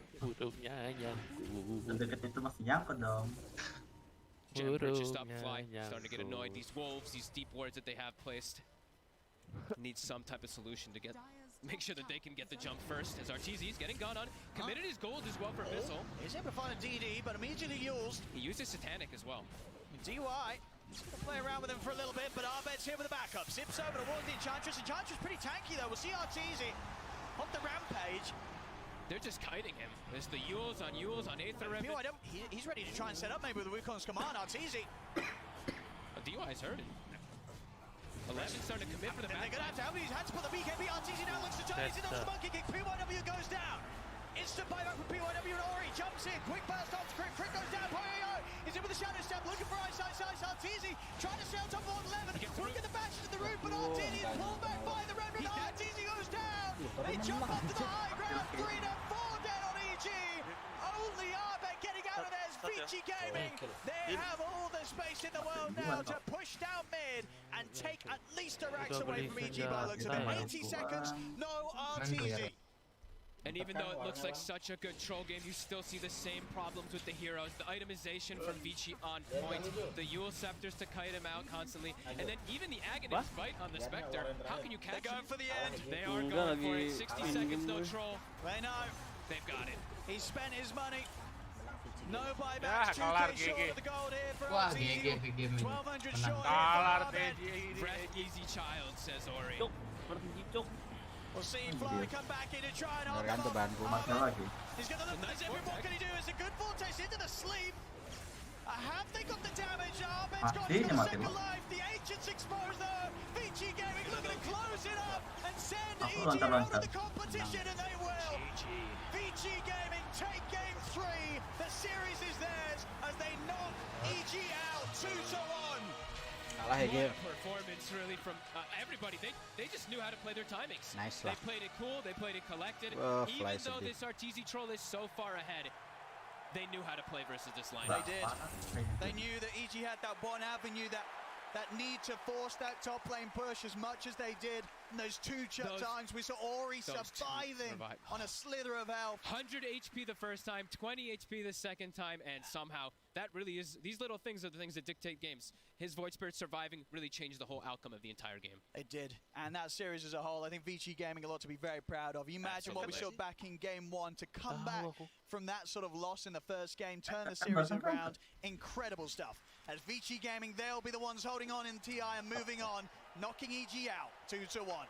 Jumper just up fly, starting to get annoyed. These wolves, these deep wards that they have placed, need some type of solution to make sure that they can get the jump first, as Arteezy's getting gone on. Committed his gold as well for Missile. He's able to find a DD, but immediately used. He uses Satanic as well. DUI, he's going to play around with him for a little bit, but Arbet's here with the backup. Zips over towards the Enchantress. Enchantress pretty tanky though. We'll see Arteezy off the rampage. They're just kiting him. There's the Yules on Aether Ribbon. He's ready to try and set up maybe with the Wukong's command. Arteezy. DUI's hurting. 11 starting to commit for the back. They're going to have to had to put the BKB. Arteezy now looks to turn. He's into the monkey kick. PYW goes down. Instant buyback from PYW and Ori jumps in. Quick burst off the Crit. Crit goes down. Poyo is in with the shadow step. Looking for Ice. Arteezy trying to stay on top of 11. Look at the bash into the roof, but Arteezy is pulled back by the Red Red. Arteezy goes down. They jump up to the high ground. 3 to 4 dead on EG. Only Arbet getting out of there is Vici Gaming. They have all the space in the world now to push down mid and take at least a racks away from EG by the looks of it. 80 seconds, no Arteezy. And even though it looks like such a good troll game, you still see the same problems with the heroes. The itemization from Vici on point, the Yule Scepters to kite him out constantly, and then even the Aghanim fight on the Spectre. How can you catch They're going for the end. They are going for it. 60 seconds, no troll. They know. They've got it. He spent his money. No buybacks. 2K short of the gold here for Arteezy. 1200 short of Breath easy child, says Ori. We'll see Fly come back in and try and hold Ganti bahan rumah lagi. He's got to look at it. What can he do? It's a good vortex into the sleep. Have they got the damage? Arbet's got his second life. The Ancients exposed though. Vici Gaming looking to close it up and send EG out of the competition, and they will. Vici Gaming take game 3. The series is theirs as they knock EG out 2-1. Kalah ya game. Performance really from everybody. They just knew how to play their timings. Nice They lah. played it cool. They played it collected. Fly Even though sedih. this Arteezy troll is so far ahead, they knew how to play versus this line. They did. They knew that EG had that one avenue, that need to force that top lane push as much as they did. And those two times we saw Ori surviving on a slither of health. 100 HP the first time, 20 HP the second time, and somehow that really is, these little things are the things that dictate games. His Void Spirit surviving really changed the whole outcome of the entire game. It did. And that series as a whole, I think Vici Gaming a lot to be very proud of. You imagine what we saw back in game 1 to come back from that sort of loss in the first game, turn the series around. Incredible stuff. As Vici Gaming, they'll be the ones holding on in TI and moving on, knocking EG out 2-1.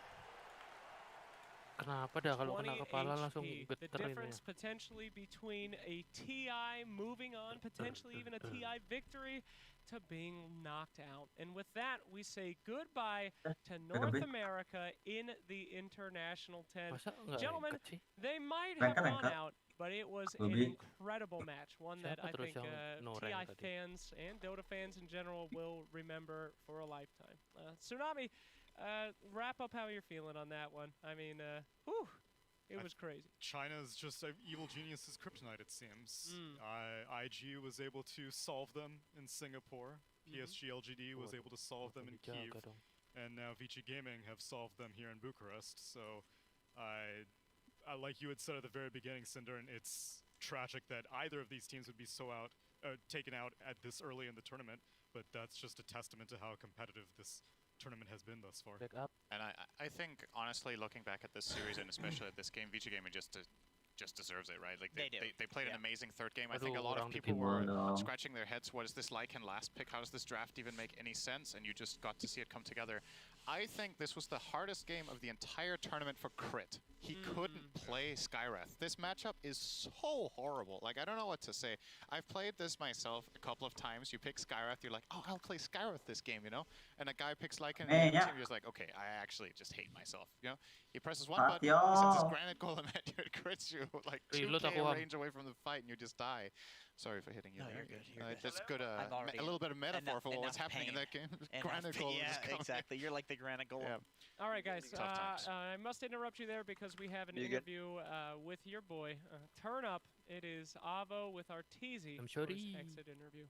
Kenapa dah kalau kena kepala langsung The geter ini difference potentially between a TI moving on, potentially even a TI victory, to being knocked out. And with that, we say goodbye to North America in the International 10. Gentlemen, they might have gone out, but it was an incredible match. One that I think TI fans and Dota fans in general will remember for a lifetime. Tsunami, wrap up how you're feeling on that one. I mean, whew, it was crazy. China's just an evil genius's kryptonite, it seems. IG was able to solve them in Singapore. PSG LGD was able to solve them in Kyiv. And now Vici Gaming have solved them here in Bucharest. So, I like you had said at the very beginning, Cinder, and it's tragic that either of these teams would be taken out at this early in the tournament. But that's just a testament to how competitive this tournament has been thus far. And I think, honestly, looking back at this series and especially at this game, Vici Gaming just deserves it, right? Like they played an amazing third game. I think a lot of people were scratching their heads. What is this like in last pick? How does this draft even make any sense? And you just got to see it come together. I think this was the hardest game of the entire tournament for Crit. He couldn't play Skywrath. This matchup is so horrible. Like, I don't know what to say. I've played this myself a couple of times. You pick Skywrath, you're like, oh, I'll play Skywrath this game, you know? And a guy picks Lycan, and the other team, you're just like, okay, I actually just hate myself, you know? He presses one button, he sends his granite golem at you, it crits you like 2k range away from the fight, and you just die. Sorry for hitting you there. You're good. You're good. That's good. A little bit of metaphor for what's happening in that game. Granite golem. Yeah, exactly. You're like the granite golem. Yeah. All right, guys. I must interrupt you there because we have an interview with your boy. Turn up. It is Avo with Arteezy for his exit interview.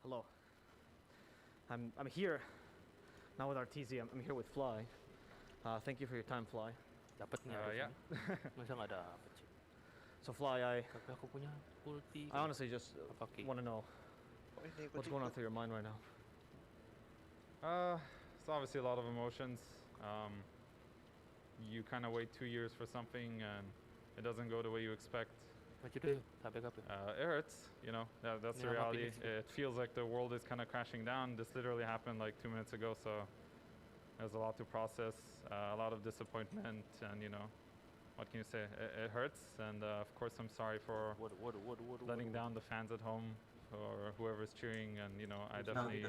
Hello. I'm here now with Arteezy. I'm here with Fly. Thank you for your time, Fly. Yeah. Masa nggak dapet sih? So Fly, I Aku punya ulti. honestly just want to know what's going on through your mind right now. It's obviously a lot of emotions. You kind of wait 2 years for something and it doesn't go the way you expect. It hurts, you know, that's the reality. It feels like the world is kind of crashing down. This literally happened like 2 minutes ago, so there's a lot to process, a lot of disappointment, and you know, what can you say? It hurts, and of course I'm sorry for letting down the fans at home or whoever's cheering, and you know, I definitely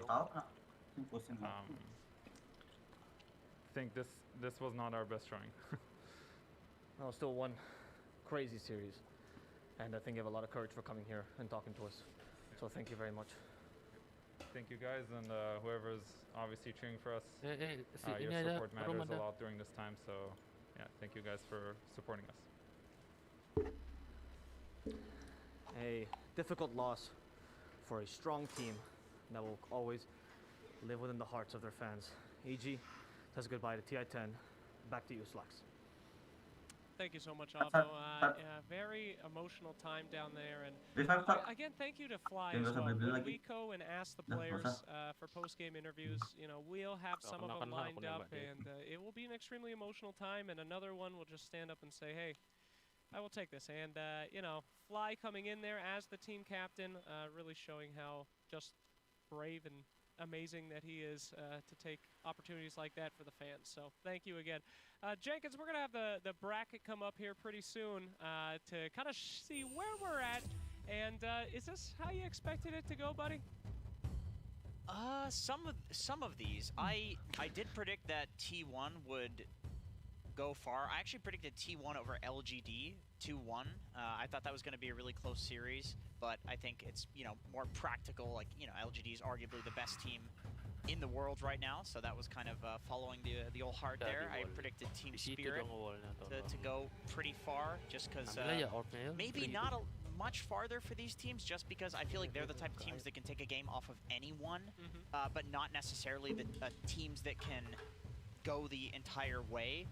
think this was not our best showing. No, still one crazy series, and I think you have a lot of courage for coming here and talking to us. So thank you very much. Thank you guys, and whoever's obviously cheering for us. Your support matters a lot during this time, so yeah, thank you guys for supporting us. A difficult loss for a strong team that will always live within the hearts of their fans. AG says goodbye to TI-10. Back to you, Slacks. Thank you so much, Avo. Very emotional time down there, and again, thank you to Fly as well. When we go and ask the players for post-game interviews, you know, we'll have some of them lined up, and it will be an extremely emotional time. And another one will just stand up and say, "Hey, I will take this." And you know, Fly coming in there as the team captain, really showing how just brave and amazing that he is to take opportunities like that for the fans. So thank you again. Jenkins, we're going to have the bracket come up here pretty soon to kind of see where we're at. And is this how you expected it to go, buddy? Some of these. I did predict that T1 would go far. I actually predicted T1 over LGD 2-1. I thought that was going to be a really close series, but I think it's, you know, more practical. Like, you know, LGD is arguably the best team in the world right now, so that was kind of following the old heart there. I predicted Team Spirit to go pretty far, just because maybe not much farther for these teams, just because I feel like they're the type of teams that can take a game off of anyone, but not necessarily the teams that can go the entire way.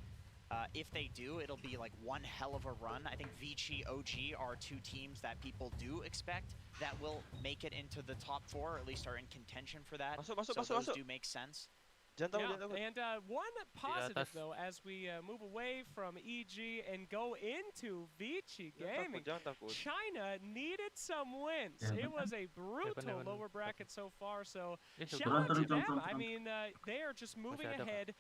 If they do, it'll be like one hell of a run. I think Vici, OG are two teams that people do expect that will make it into the top 4, or at least are in contention for that. So those do make sense. Yeah. And one positive, though, as we move away from EG and go into Vici Gaming, China needed some wins. It was a brutal lower bracket so far, so shout out to them. I mean, they are just moving ahead,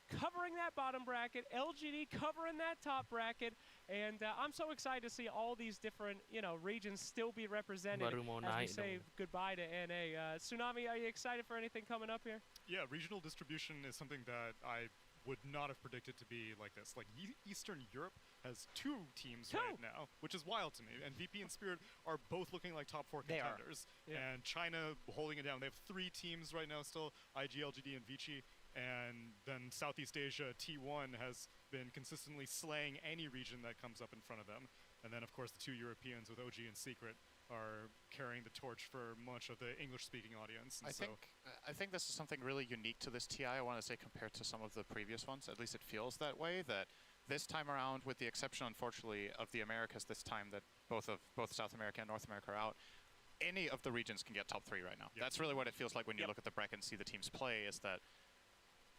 covering that bottom bracket, LGD covering that top bracket, and I'm so excited to see all these different, you know, regions still be represented as we say goodbye to NA. Tsunami, are you excited for anything coming up here? Yeah, regional distribution is something that I would not have predicted to be like this. Like, Eastern Europe has 2 teams right now, which is wild to me. And VP and Spirit are both looking like top 4 contenders. And China holding it down. They have 3 teams right now still, IG, LGD, and Vici. And then Southeast Asia, T1 has been consistently slaying any region that comes up in front of them. And then, of course, the 2 Europeans with OG and Secret are carrying the torch for much of the English-speaking audience. And I think this is something really unique to this TI, I want to say, compared to some of the previous ones. At least it feels that way, that this time around, with the exception, unfortunately, of the Americas this time, that both South America and North America are out, any of the regions can get top 3 right now. That's really what it feels like when you look at the bracket and see the teams play, is that,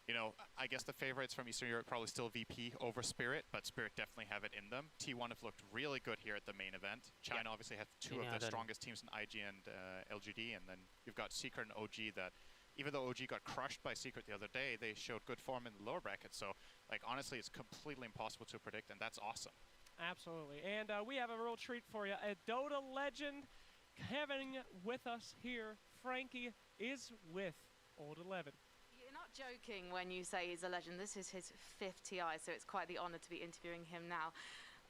you know, I guess the favorites from Eastern Europe probably still VP over Spirit, but Spirit definitely have it in them. T1 have looked really good here at the main event. China obviously have 2 of the strongest teams in IG and LGD, and then you've got Secret and OG that even though OG got crushed by Secret the other day, they showed good form in the lower bracket. So, like, honestly, it's completely impossible to predict, and that's awesome. Absolutely. And we have a real treat for you. A Dota legend having with us here. Frankie is with Old 11. You're not joking when you say he's a legend. This is his 5th TI, so it's quite the honor to be interviewing him now.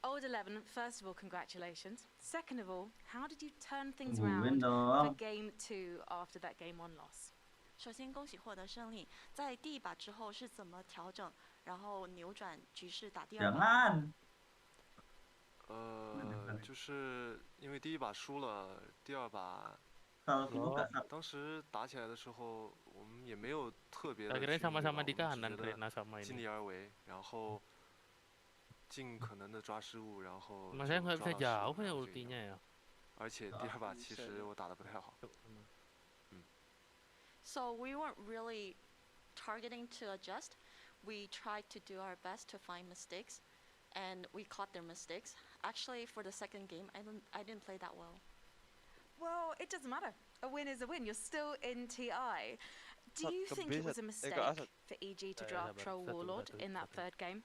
Old 11, first of all, congratulations. Second of all, how did you turn things around for Game 2 after that Game 1 loss? 首先恭喜获得胜利，在第一把之后是怎么调整，然后扭转局势打第二把？就是因为第一把输了，第二把，当时打起来的时候，我们也没有特别的去尽力而为，然后尽可能的抓失误，然后抓到失误。而且第二把其实我打得不太好。So we weren't really targeting to adjust. We tried to do our best to find mistakes, and we caught their mistakes. Actually, for the second game, I didn't play that well. Well, it doesn't matter. A win is a win. You're still in TI. Do you think it was a mistake for EG to draft Troll Warlord in that third game?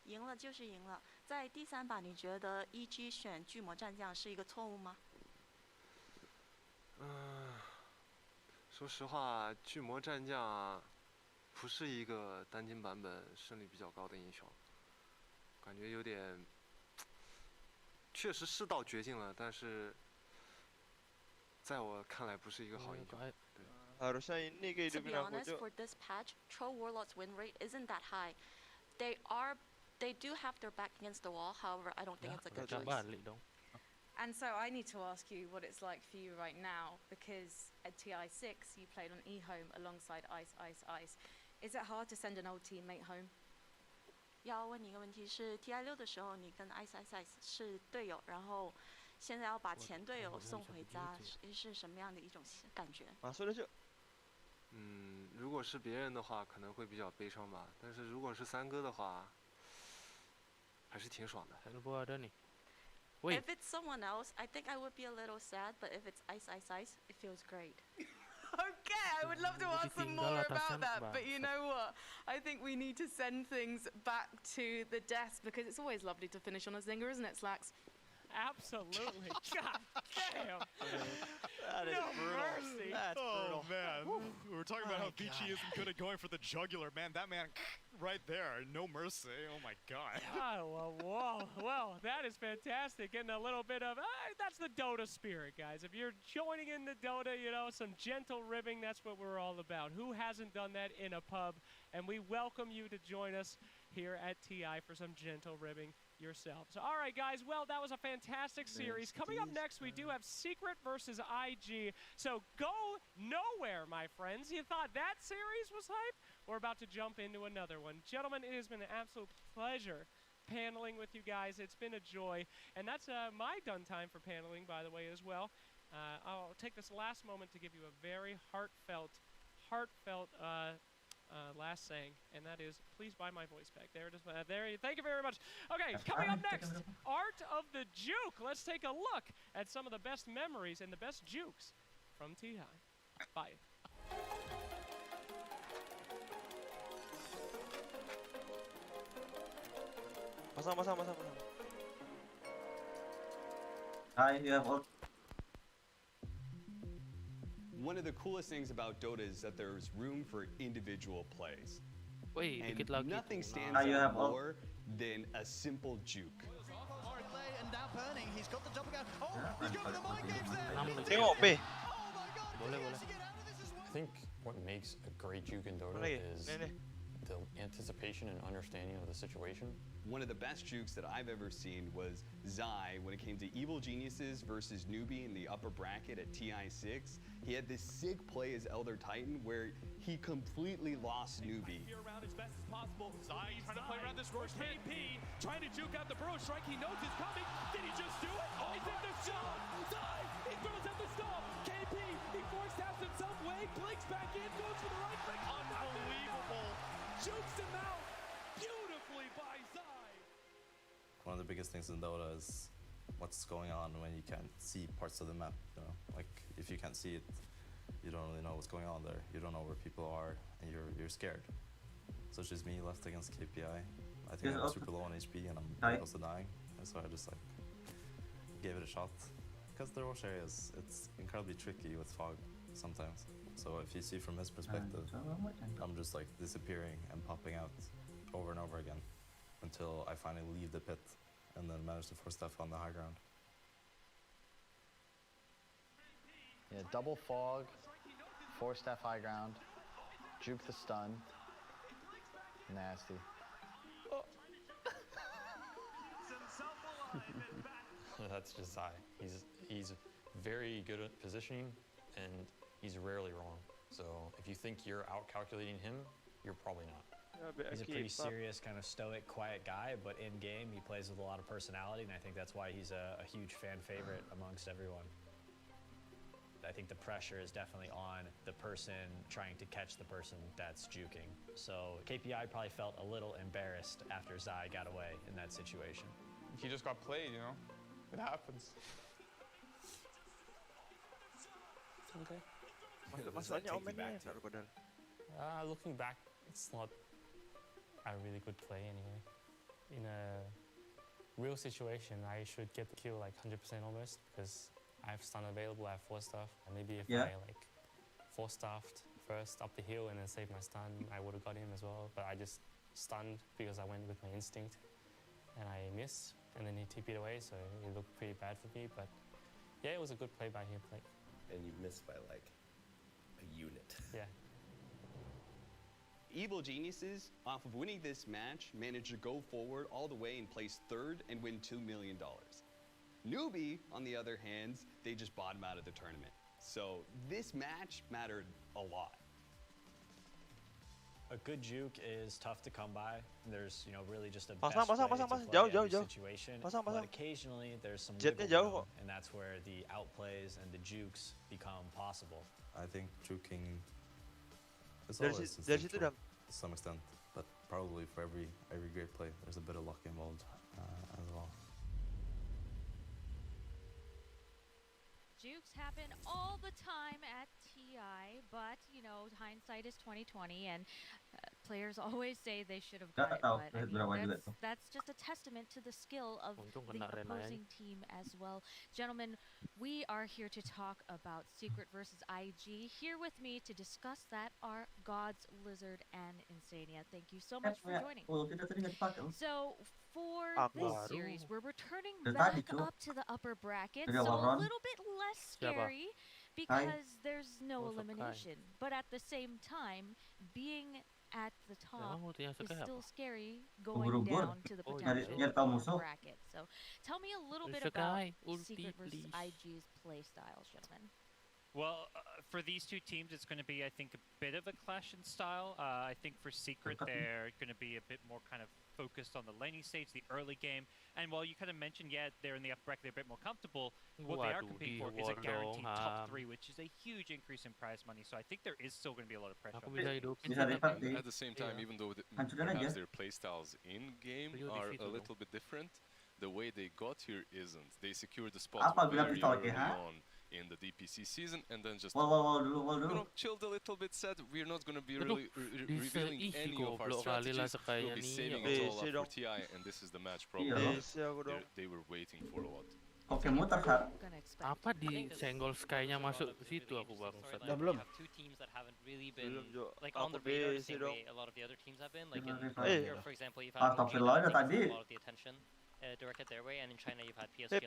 赢了就是赢了。在第三把，你觉得 EG 选巨魔战将是一个错误吗？说实话，巨魔战将不是一个单金版本胜率比较高的英雄，感觉有点，确实是到绝境了，但是在我看来不是一个好英雄。对。To be honest, for this patch, Troll Warlord's win rate isn't that high. They do have their back against the wall. However, I don't think it's a good choice. And so I need to ask you what it's like for you right now, because at TI6 you played on eHome alongside Ice Ice Ice. Is it hard to send an old teammate home? 要问你一个问题是 TI6 的时候，你跟 Ice Ice Ice 是队友，然后现在要把前队友送回家，是什么样的一种感觉？如果是别人的话，可能会比较悲伤吧。但是如果是三哥的话，还是挺爽的。If it's someone else, I think I would be a little sad, but if it's Ice Ice Ice, it feels great. Okay, I would love to ask some more about that, but you know what? I think we need to send things back to the desk because it's always lovely to finish on a zinger, isn't it, Slacks? Absolutely. God damn. That is brutal. Mercy. That's brutal. Man, we were talking about how Vici isn't good at going for the jugular. Man, that man right there, no mercy. Oh my god. Oh, well, that is fantastic. Getting a little bit of, that's the Dota spirit, guys. If you're joining in the Dota, you know, some gentle ribbing, that's what we're all about. Who hasn't done that in a pub? And we welcome you to join us here at TI for some gentle ribbing yourselves. All right, guys, well, that was a fantastic series. Coming up next, we do have Secret versus IG. So go nowhere, my friends. You thought that series was hype? We're about to jump into another one. Gentlemen, it has been an absolute pleasure paneling with you guys. It's been a joy. And that's my done time for paneling, by the way, as well. I'll take this last moment to give you a very heartfelt last saying, and that is, please buy my voice pack. There it is. Thank you very much. Okay, coming up next, Art of the Juke. Let's take a look at some of the best memories and the best jukes from TI. Bye. Pasang. Hi, you have all. One of the coolest things about Dota is that there's room for individual plays. And nothing stands out more than a simple juke. And now Burning, he's got the double gun. Oh, he's going for the mind games there. Tengok B. I think what makes a great juke in Dota is the anticipation and understanding of the situation. One of the best jukes that I've ever seen was Zai when it came to Evil Geniuses versus Newbie in the upper bracket at TI6. He had this sick play as Elder Titan where he completely lost Newbie. Around as best as possible. Zai trying to play around this first KP, trying to juke out the burrow strike. He knows it's coming. Did he just do it? Oh, he's in the shot. Zai, he throws out the stop. KP, he force taps himself way, blinks back in, goes for the right click. Unbelievable. Jukes him out beautifully by Zai. One of the biggest things in Dota is what's going on when you can't see parts of the map. You know, like if you can't see it, you don't really know what's going on there. You don't know where people are, and you're scared. So it's just me left against KPI. I think I'm super low on HP, and I'm close to dying. And so I just like gave it a shot. Because the rush area it's incredibly tricky with fog sometimes. So if you see from his perspective, I'm just like disappearing and popping out over and over again until I finally leave the pit and then manage to force Steph on the high ground. Yeah, double fog, force Steph high ground, juke the stun. Nasty. That's just Zai. He's very good at positioning, and he's rarely wrong. So if you think you're out-calculating him, you're probably not. He's a pretty serious, kind of stoic, quiet guy, but in game he plays with a lot of personality, and I think that's why he's a huge fan favorite amongst everyone. I think the pressure is definitely on the person trying to catch the person that's juking. So KPI probably felt a little embarrassed after Zai got away in that situation. He just got played, you know? It happens. Okay. Looking back, it's not a really good play anyway. In a real situation, I should get the kill like 100% almost, because I have stun available, I have 4-staff, and maybe if I like 4-staffed first up the hill and then saved my stun, I would have got him as well. But I just stunned because I went with my instinct, and I missed, and then he TP'd away, so it looked pretty bad for me. But yeah, it was a good play by him. Like, And you missed by like a unit. Yeah. Evil Geniuses, off of winning this match, managed to go forward all the way and place 3rd and win $2 million. Newbie, on the other hand, they just bottom out of the tournament. So this match mattered a lot. A good juke is tough to come by. There's, you know, really just a Pasang, best pasang, way pasang, to pasang. play Jauh, every jauh, jauh. situation. Pasang, But pasang. occasionally there's some Jetnya wiggle jauh room, kok. and that's where the outplays and the jukes become possible. I think juking is Dari always situ instinctual to some extent, but probably for every great play, there's a bit of luck involved as well. Jukes happen all the time at TI, but you know, hindsight is 2020, and players always say they should have got it. But I mean, that's just a testament to the skill of the opposing team as well. Gentlemen, we are here to talk about Secret versus IG. Here with me to discuss that are Gods, Lizard, and Insania. Thank you so much for joining. So for this series, we're returning back up to the upper bracket, so a little bit less scary because there's no elimination. But at the same time, being at the top is still scary going down to the potential bottom bracket. So tell me a little bit about Secret versus IG's play styles, gentlemen. Well, for these two teams, it's going to be, I think, a bit of a clash in style. I think for Secret, they're going to be a bit more kind of focused on the laning stage, the early game. And while you kind of mentioned, yeah, they're in the upper bracket, they're a bit more comfortable, what they are competing for is a guaranteed top 3, which is a huge increase in prize money. So I think there is still going to be a lot of pressure on them. At the same time, even though perhaps their playstyles in-game are a little bit different, the way they got here isn't. They secured the spot very early on in the DPC season, and then just chilled a little bit, said we're not going to be really revealing any of our strategies, we'll be saving it all up for TI, and this is the match probably they were waiting for a lot. Oke, muter, Sar. Apa di senggol Sky-nya masuk ke situ aku bangsat. Belum. Two teams that haven't really been like on the radar the same way a lot of the other teams have been. Like in here, for example, you've had a lot of the attention directed their way, and in China you've had PSG.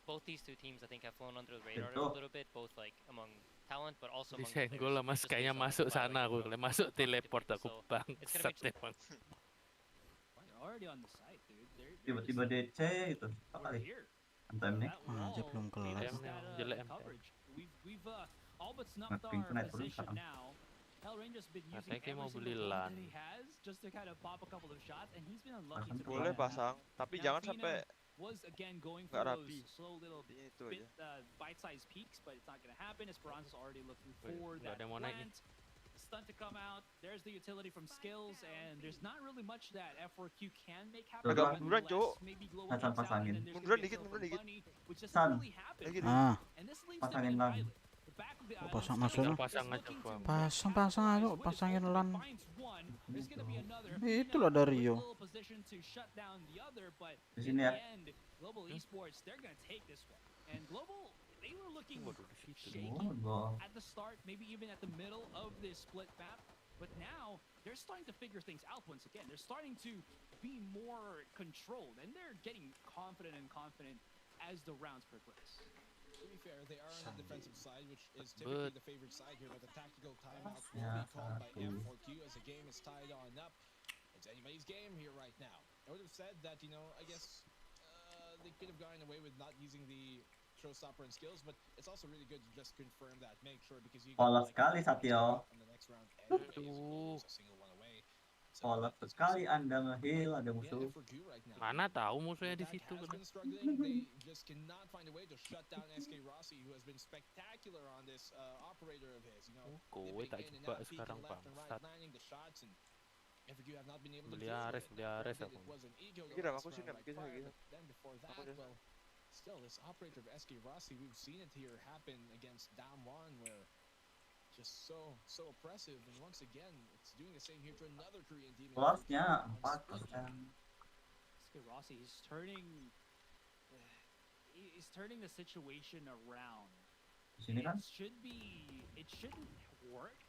Both these two teams, I think, have flown under the radar a little bit, both like among talent, but also among the Disenggol sama Sky-nya masuk sana aku, masuk teleport aku bangsat emang. Already on the site, dude. Tiba-tiba DC itu apa kali? Anthem nih. Aja belum kelar. Jelek. We've all but snuffed our position now. Hellranger's been using every single tool that he has just to kind of pop a couple of shots, and he's been unlucky to boleh pasang, tapi jangan sampai was again going for those slow little bite-sized peaks, but it's not going to happen. Esperanza's already looking for that plant. Stunt to come out. There's the utility from skills, and there's not really much that F4Q can make happen. Maybe global pasangin. Munduran dikit. Which doesn't really happen. And this leaves them in pilot. The back Pasang masuknya. Pasang aja gua. Pasang aja, pasangin LAN. Itulah dari Rio. Di sini ya. Global Esports, they're gonna take this one. And Global, they were looking shaky at the start, maybe even at the middle of this split map. But now, they're starting to figure things out once again. They're starting to be more controlled, and they're getting confident as the rounds progress. To be fair, they are on the defensive side, which is typically the favored side here, but the tactical timeout will be called by F4Q as the game is tied on up. It's anybody's game here right now. I would have said that, you know, I guess they could have gotten away with not using the showstopper and skills, but it's also really good to just confirm that, make sure, because you Polos sekali Satyo. on the next round anyways, a single one away. Polos sekali Anda nge-heal, ada musuh. Mana tahu musuhnya di situ kan. They just cannot find a way to shut down SK Rossi, who has been spectacular on this operator of his. You know, Kowe tak jebak sekarang bangsat. FQ have not been able to Beli Ares aku. Kira aku sih nggak bisa gitu. Then before that, well, still this operator of SK Rossi, we've seen it here happen against Damwon, where just so oppressive, and once again, it's doing the same here to another Korean team. Lossnya 4%. SK Rossi is turning the situation around. Di sini kan? It shouldn't work,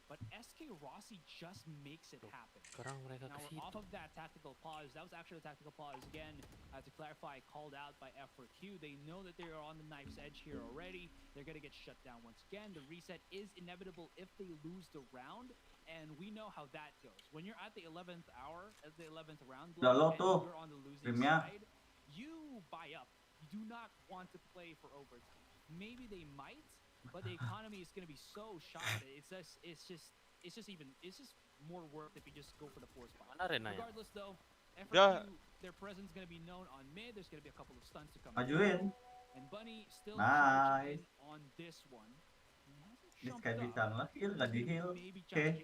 but SK Rossi just makes it happen. Sekarang mereka Now ke we're off situ. of that tactical pause. That was actually a tactical pause again. To clarify, called out by F4Q. They know that they are on the knife's edge here already. They're gonna get shut down once again. The reset is inevitable if they lose the round, and we know how that goes. When you're at the 11th hour, at the 11th round, and you're on the losing side, you buy up. You do not want to play for overtime. Maybe they might, but the economy is going to be so shot. It's just more work if you just go for the force spot. Regardless, though, FRQ, their presence is going to be known on mid. There's going to be a couple of stunts to come. Majuin. And Bunny still Nice. on this one. This guy bisa nge-heal, nggak di-heal. Oke.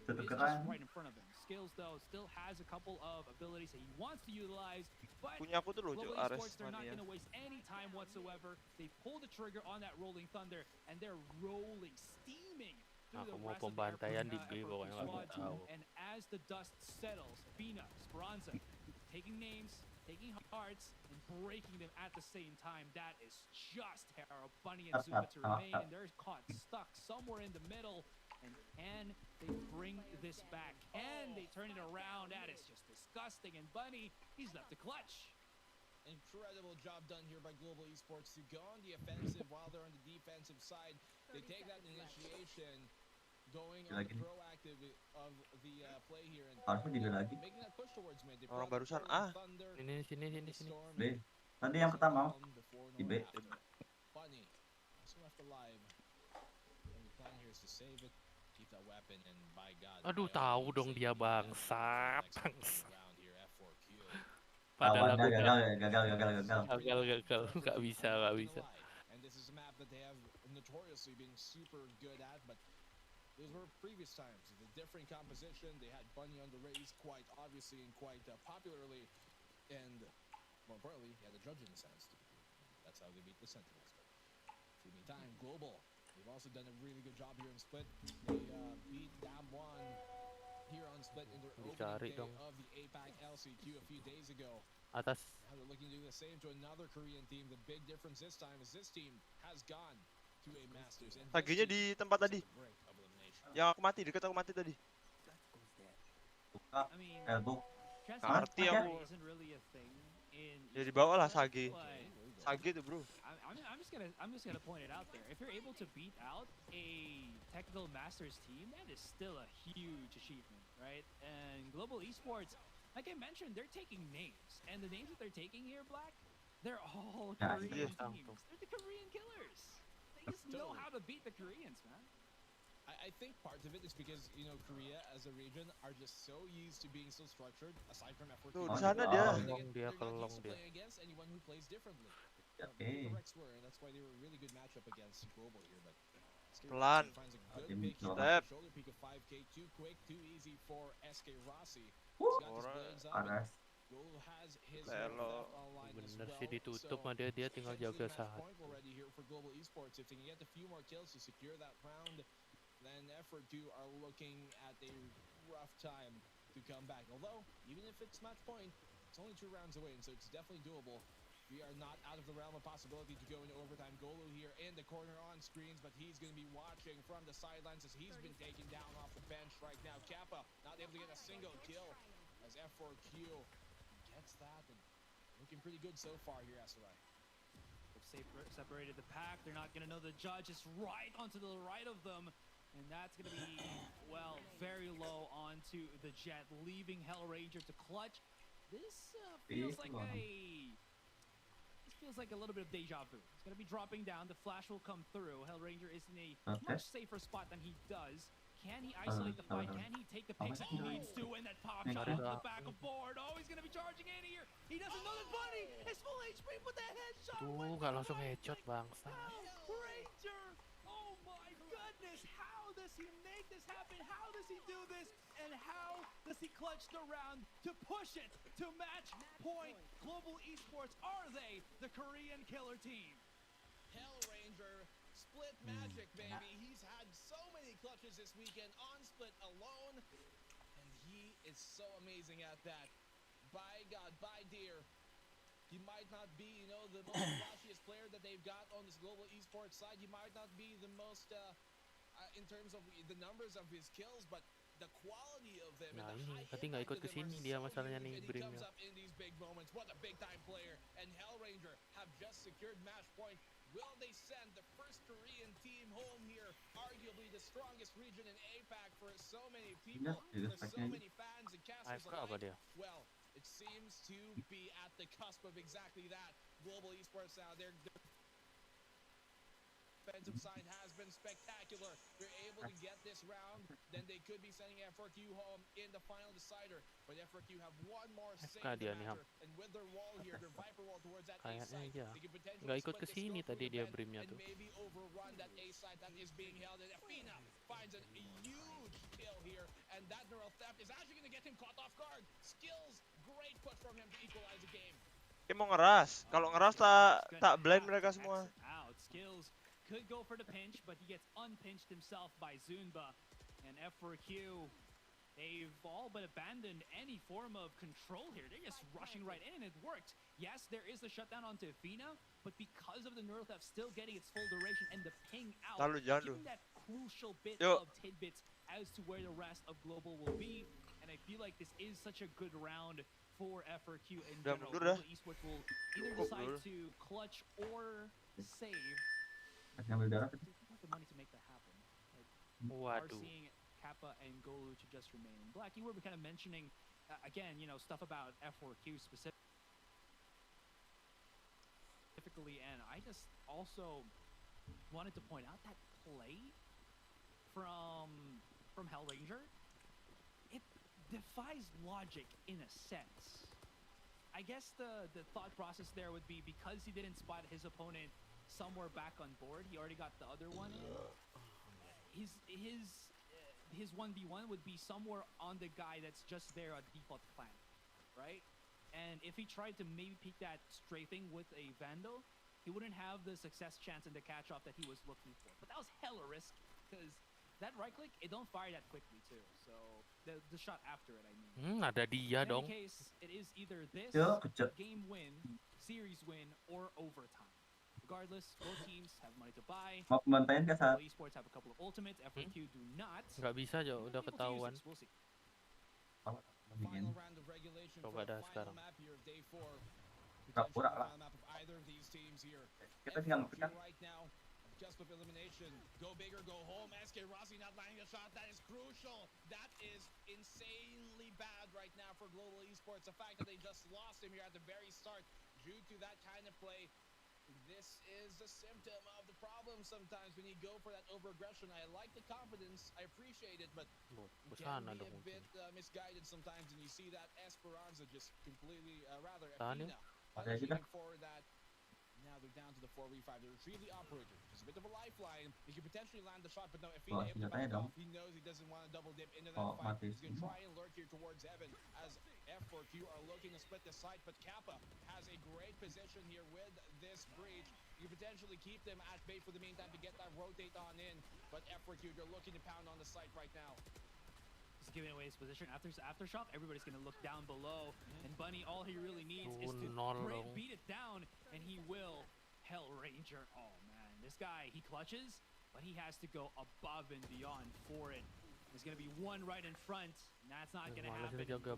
Tutukeran. Right in front of him. Skills, though, still has a couple of abilities that he wants to utilize, but Punya aku tuh loh, Global Ares Esports, they're not mania. going to waste any time whatsoever. They pull the trigger on that Rolling Thunder, and they're rolling, steaming through Aku the mau rest of the pembantaian di B FRQ pokoknya nggak squad. tahu. And as the dust settles, Bina, Speranza, taking names, taking hearts, and breaking them at the same time. That is just terrible. Bunny and Zuma to remain, and they're caught stuck somewhere in the middle. And can they bring this back? Can they turn it around? That is just disgusting. And Bunny, he's left the clutch. Incredible job done here by Global Esports to go on the offensive while they're on the defensive side. They take that initiation, going on the proactive of the play here, and making that push towards mid. They Orang brought barusan the A. Thunder, Sini. B. Tadi yang pertama di B. Bunny also left alive. And the plan here is to save it, keep that weapon, and by God. Aduh, tahu dong dia bangsat. Padahal Padahal aku gagal. Nggak bisa. And this is a map that they have notoriously been super good at, but those were previous times. The different composition, they had Bunny on the race quite obviously and quite popularly, and more importantly, he had a judge in his hands too. That's how they beat the Sentinels. But in the meantime, Global, they've also done a really good job here in Split. They beat Damwon here on Split in their opening day of the APAC LCQ a few days ago. Atas. Now they're looking to do the same to another Korean team. The big difference this time is this team has gone to a Masters. And Saginya di tempat tadi. Yang aku mati, dekat aku mati tadi. Elbow. Ngerti aku. Ya di bawah lah Sagi. Sagi tuh bro. I'm just gonna point it out there. If you're able to beat out a technical Masters team, that is still a huge achievement, right? And Global Esports, like I mentioned, they're taking names, and the names that they're taking here, Black, they're all Korean teams. They're the Korean killers. They just know how to beat the Koreans, man. I think part of it is because, you know, Korea as a region are just so used to being so structured, aside from effort. Tuh, di sana dia. They're not used to playing against anyone who plays differently. Correct were, and that's why they were a really good matchup against Global here, but pelan. finds a good pick here. Step. Shoulder peek of 5K, too quick, too easy for SK Rossi. Panas. Golo has his online as Bener well. sih ditutup So mah dia tinggal jaga match satu. point already here for Global Esports. If they can get a few more kills to secure that round, then F4Q are looking at a rough time to come back. Although, even if it's match point, it's only 2 rounds away, and so it's definitely doable. We are not out of the realm of possibility to go into overtime. Golo here in the corner on screens, but he's going to be watching from the sidelines as he's been taken down off the bench right now. Kappa not able to get a single kill as F4Q gets that, and looking pretty good so far here, SRI. They've separated the pack. They're not going to know the judge is right onto the right of them. And that's going to be, well, very low onto the Jet, leaving Hellranger to clutch. This feels like a little bit of deja vu. It's going to be dropping down. The flash will come through. Hellranger is in a much safer spot than he does. Can he isolate the fight? Can he take the picks that he needs to? And that pop shot onto the back of board. Oh, he's going to be charging in here. He doesn't know that Bunny is full HP, but that headshot went Gak langsung headshot bangsa. Hellranger! Oh my goodness! How does he make this happen? How does he do this? And how does he clutch the round to push it to match point? Global Esports, are they the Korean killer team? Hellranger, split magic, baby. He's had so many clutches this weekend on split alone, and he is so amazing at that. By God, by dear, he might not be, the most flashiest player that they've got on this Global Esports side. He might not be the most, in terms of the numbers of his kills, but the quality of them Nah and the ini, high tadi nggak ikut ke sini dia masalahnya nih he Brimnya. comes up in these big moments. What a big time player. And Hellranger have just secured match point. Will they send the first Korean team home here? Arguably the strongest region in APAC for so many people. There's so many fans and casters alike. Well, it seems to be at the cusp of exactly that. Global Esports now, their defensive side has been spectacular. They're able to get this round, then they could be sending F4Q home in the final decider. But F4Q have one more save to matter, and with their wall here, their Viper wall towards that A site, they can potentially Nggak ikut split ke this sini scope tadi through dia the vent Brimnya and tuh. maybe overrun that A site that is being held. And Afina finds a huge kill here, and that neural theft is actually going to get him caught off guard. Skills, great push from him to equalize the game. Dia mau ngeras. Kalau ngeras tak blind mereka semua. Out. Skills could go for the pinch, but he gets unpinched himself by Zunba. And F4Q, they've all but abandoned any form of control here. They're just rushing right in, and it worked. Yes, there is the shutdown onto Afina, but because of the neural theft still getting its full duration and the ping out, giving that crucial bit of tidbits as to where the rest of Global will be. And I feel like this is such a good round for F4Q in general. Global Esports will either decide to clutch or save. They have the money to make that happen. Are seeing Kappa and Golu to just remain. Black, you were kind of mentioning, again, stuff about F4Q specifically, and I just also wanted to point out that play from Hellranger, it defies logic in a sense. I guess the thought process there would be because he didn't spot his opponent somewhere back on board, he already got the other one in. His 1v1 would be somewhere on the guy that's just there at default clan, right? And if he tried to maybe peek that strafing with a Vandal, he wouldn't have the success chance and the catch off that he was looking for. But that was hella risky because that right click, it don't fire that quickly too. So the shot after it, I mean. Ada dia dong. In any case, it is either this game win, series win, or overtime. Regardless, both teams have money to buy. Esports have a couple of ultimates. F4Q do not. Nggak bisa aja, udah ketahuan. We'll see. Final round of regulation for Coba dah final sekarang. map here of day 4. Potentially the final map of either of these teams here. F4Q right now, cusp of elimination. Go big or go home. SK Rossi not landing a shot. That is crucial. That is insanely bad right now for Global Esports. The fact that they just lost him here at the very start due to that kind of play. This is a symptom of the problem sometimes when you go for that over-aggression. I like the confidence, I appreciate it, but it can be a bit misguided sometimes, and you see that Esperanza just completely, rather, Afina, punishing for that. Now they're down to the 4v5. They retrieve the operator. There's a bit of a lifeline. He could potentially land the shot, but no, Afina able to back off. He knows he doesn't want to double dip into that fight. He's going to try and lurk here towards Heaven as F4Q are looking to split the site, but Kappa has a great position here with this breach. You potentially keep them at bay for the meantime to get that rotate on in, but F4Q, they're looking to pound on the site right now. He's giving away his position. After Aftershock, everybody's going to look down below, and Bunny, all he really needs is to beat it down, and he will. Hell Ranger, oh man, this guy, he clutches, but he has to go above and beyond for it. There's going to be one right in front, and that's not going to happen. We go to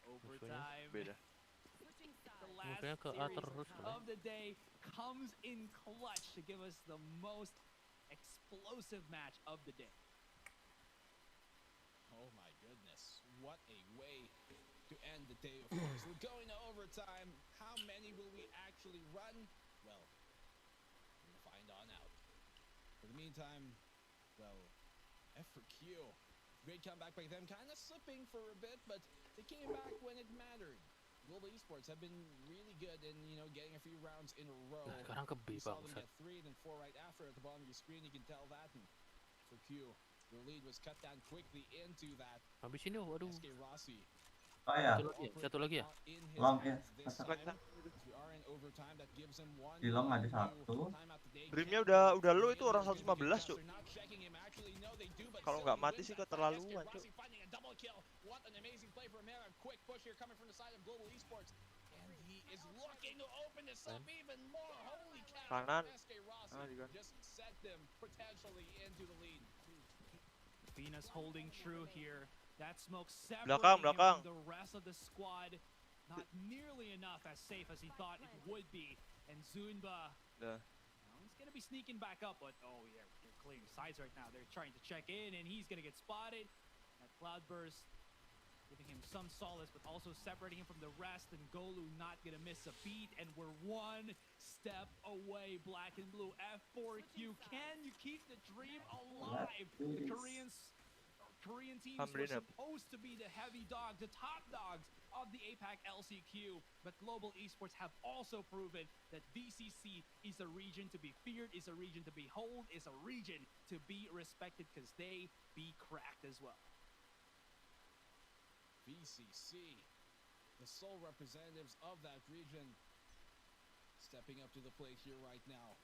overtime. The last series of the day comes in clutch to give us the most explosive match of the day. Oh my goodness, what a way to end the day, of course. We're going to overtime. How many will we actually run? Well, we'll find on out. For the meantime, well, F4Q, great comeback by them, kind of slipping for a bit, but they came back when it mattered. Global Esports have been really good in, you know, getting a few rounds in a row. You saw them get 3 and then 4 right after at the bottom of your screen. You can tell that. And F4Q, their lead was cut down quickly into that. Habis ini, waduh. SK Rossi. Oh ya. Satu lagi ya. Long ya. Di long ada satu. Dreamnya udah low itu orang 115 cuk. Kalau nggak mati sih keterlaluan cuk. What an amazing play from him. A quick push here coming from the side of Global Esports. And he is looking to open this up even more. Holy cow. Kanan. SK Rossi just set them potentially into the lead. Venus holding true here. That smoke separating him from the rest of the squad. Not nearly enough as safe as he thought it would be. And Zunba, he's going to be sneaking back up, but oh yeah, they're clearing sides right now. They're trying to check in, and he's going to get spotted. That Cloudburst giving him some solace, but also separating him from the rest, and Golu not going to miss a beat, and we're one step away, black and blue. F4Q, can you keep the dream alive? The Korean teams were supposed to be the heavy dogs, the top dogs of the APAC LCQ, but Global Esports have also proven that VCC is a region to be feared, is a region to behold, is a region to be respected, because they be cracked as well. VCC, the sole representatives of that region, stepping up to the plate here right now.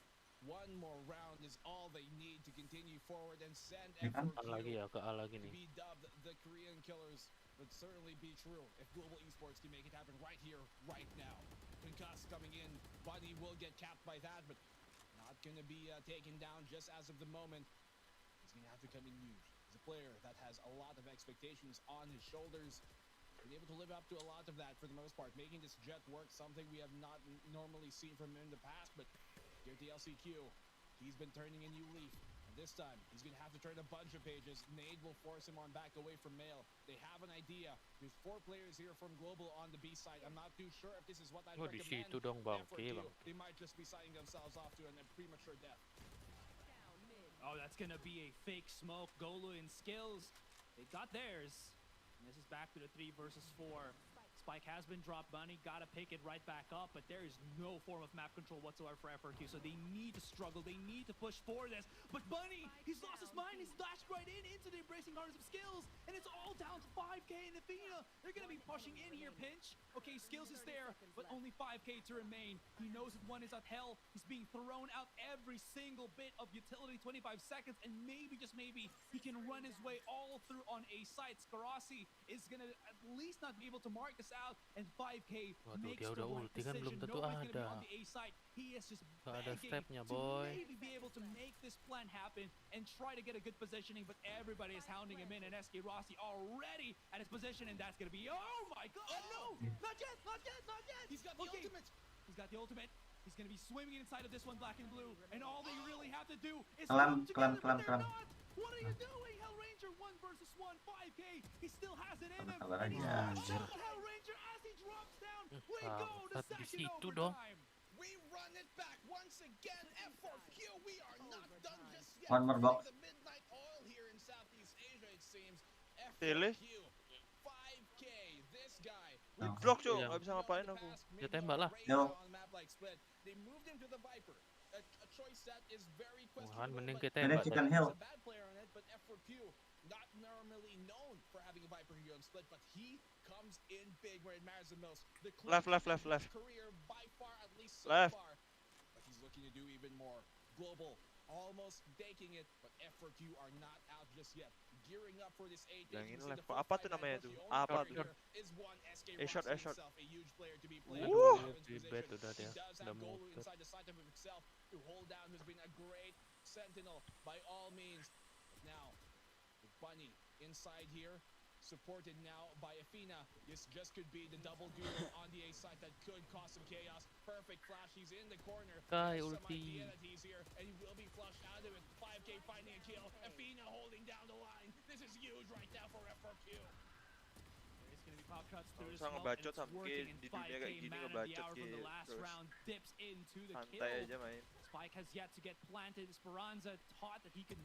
One more round is all they need to continue forward and send F4Q to be dubbed the Korean Killers. Would certainly be true if Global Esports can make it happen right here, right now. Concuss coming in, Bunny will get capped by that, but not going to be taken down just as of the moment. He's going to have to come in huge. He's a player that has a lot of expectations on his shoulders. Been able to live up to a lot of that for the most part, making this jet work, something we have not normally seen from him in the past, but here at the LCQ, he's been turning a new leaf. And this time, he's going to have to turn a bunch of pages. Nade will force him on back away from Male. They have an idea. There's 4 players here from Global on the B side. I'm not too sure if this is what I'd recommend. They might just be signing themselves off to a premature death. Oh, that's going to be a fake smoke. Golu and Skills, they got theirs. And this is back to the 3 versus 4. Spike has been dropped, Bunny, gotta pick it right back up, but there is no form of map control whatsoever for F4Q, so they need to struggle, they need to push for this. But Bunny, he's lost his mind, he's dashed right into the Embracing Harness of Skills, and it's all down to 5k in Athena. They're gonna be pushing in here, Pinch. Okay, Skills is there, but only 5k to remain. He knows that one is at hell. He's being thrown out every single bit of utility, 25 seconds, and maybe, just maybe, he can run his way all through on A site. Skarasi is gonna at least not be able to mark this out, and 5k makes the right decision. Nobody's gonna be on the A side. He is just begging to maybe be able to make this plan happen and try to get a good positioning, but everybody is hounding him in, and SK Rossi already at his position, and that's gonna be, oh my god, no! Not yet, not yet, not yet! He's got the ultimate! He's got the ultimate. He's gonna be swimming inside of this one, black and blue, and all they really have to do is come together, but they're not! What are you doing, Hell Ranger? 1 versus 1, 5k. He still has it in him. And he's Hell Ranger as he drops down. We go to second overtime. We run it back once again. F4Q, we are not done just yet. One more box. The midnight oil here in Southeast Asia, it seems. F4Q, 5k. This guy. Blok cuy, nggak bisa ngapain aku. Ya tembak lah. They moved him to the Viper. A choice that is very mending questionable. kita tembak. He's a bad player on it, but F4Q not normally known for having a Viper here on split, but he comes in big where it matters the most. The Left. career by far, at least so far. But he's looking to do even more. Global almost baking it, but F4Q are not out just yet. Gearing up for this 8. Apa tuh namanya tuh? Apa tuh? A-shot. A huge player to be playing. Bet udah dia. Udah muter. Inside the side of himself to hold down who's been a great sentinel by all means. Now, with Bunny inside here, supported now by Athena. This just could be the double duo on the A side that could cause some chaos. Perfect flash, he's in the corner. Some idealities here, and he will be flushed out of it. 5K finding a kill. Athena holding down the line. This is huge right now for F4Q. There's gonna be pop shots through the smoke, and it's working in 5K mana. The hour from the last round dips into the kill. Spike has yet to get planted. Esperanza thought that he could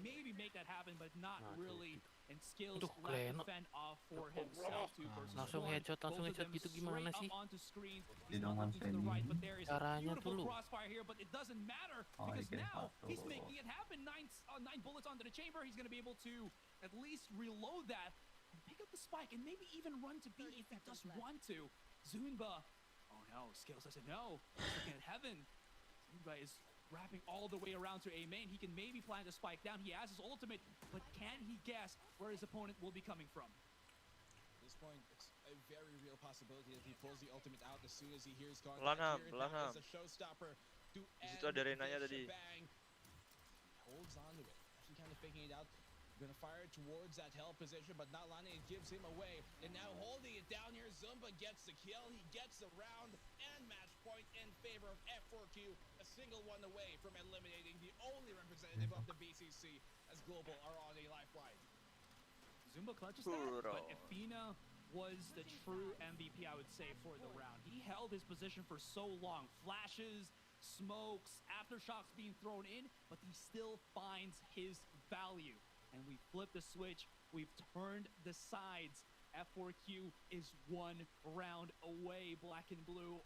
maybe make that happen, but not really. And skills left to fend off for himself. Langsung headshot gitu gimana sih? Caranya dulu. Crossfire here, but it doesn't matter because now he's making it happen. 9 bullets onto the chamber. He's going to be able to at least reload that and pick up the spike and maybe even run to B if he does want to. Zunba. Oh no, Skills doesn't know. He's looking at heaven. Zunba is wrapping all the way around to A main. He can maybe plant a spike down. He has his ultimate, but can he guess where his opponent will be coming from? At this point, it's a very real possibility that he pulls the ultimate out as soon as he hears contact. Belakang. It's a showstopper to end ada Renanya the tadi. shebang. He holds on to it, actually kind of faking it out. Gonna fire towards that hell position, but not landing. It gives him away. And now holding it down here, Zumba gets the kill. He gets the round and match point in favor of F4Q. A single one away from eliminating the only representative of the BCC as Global are on a lifeline. Zumba clutches that, but Athena was the true MVP, I would say, for the round. He held his position for so long. Flashes, smokes, aftershocks being thrown in, but he still finds his value. And we flip the switch. We've turned the sides. F4Q is 1 round away, black and blue.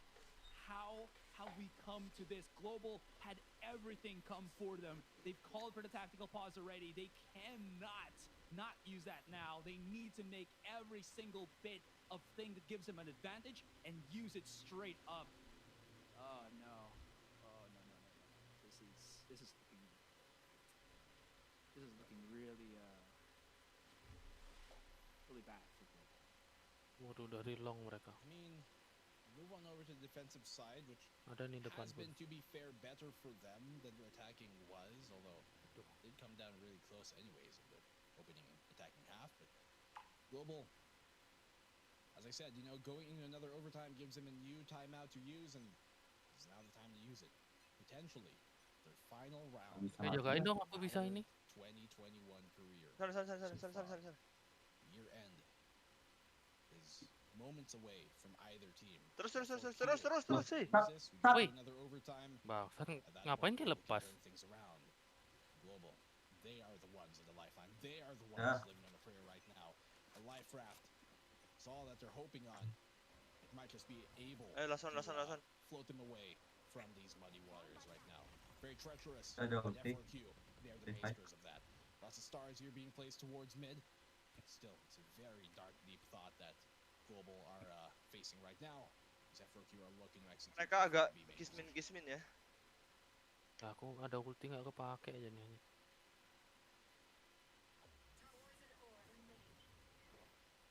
How have we come to this? Global had everything come for them. They've called for the tactical pause already. They cannot not use that now. They need to make every single bit of thing that gives them an advantage and use it straight up. Oh no. Oh no. This is looking really bad for Global. Waduh, dari long mereka. I mean, move on over to the defensive side, which Ada nih depan has been, to be fair, better for them than their attacking was, although it did come down really close anyways in the opening attacking half. But Global, as I said, going into another overtime gives them a new timeout to use, and it's now the time to use it. Potentially, their final round. Jagain dong, aku bisa ini. 2021 career. Sana. Year end is moments away from either team. Terus sih. Woi. Bangsat, ngapain dia lepas? Global, they are the ones in the lifeline. They are the ones living on a prayer right now. A life raft. It's all that they're hoping on. It might just be able to float them away from these muddy waters right now. Very treacherous. F4Q, they are the masters of that. Lots of stars here being placed towards mid. Still, it's a very dark, deep thought that Global are facing right now. As F4Q are looking to execute. Mereka agak gismin ya. Aku ada ulti nggak kepake aja nih.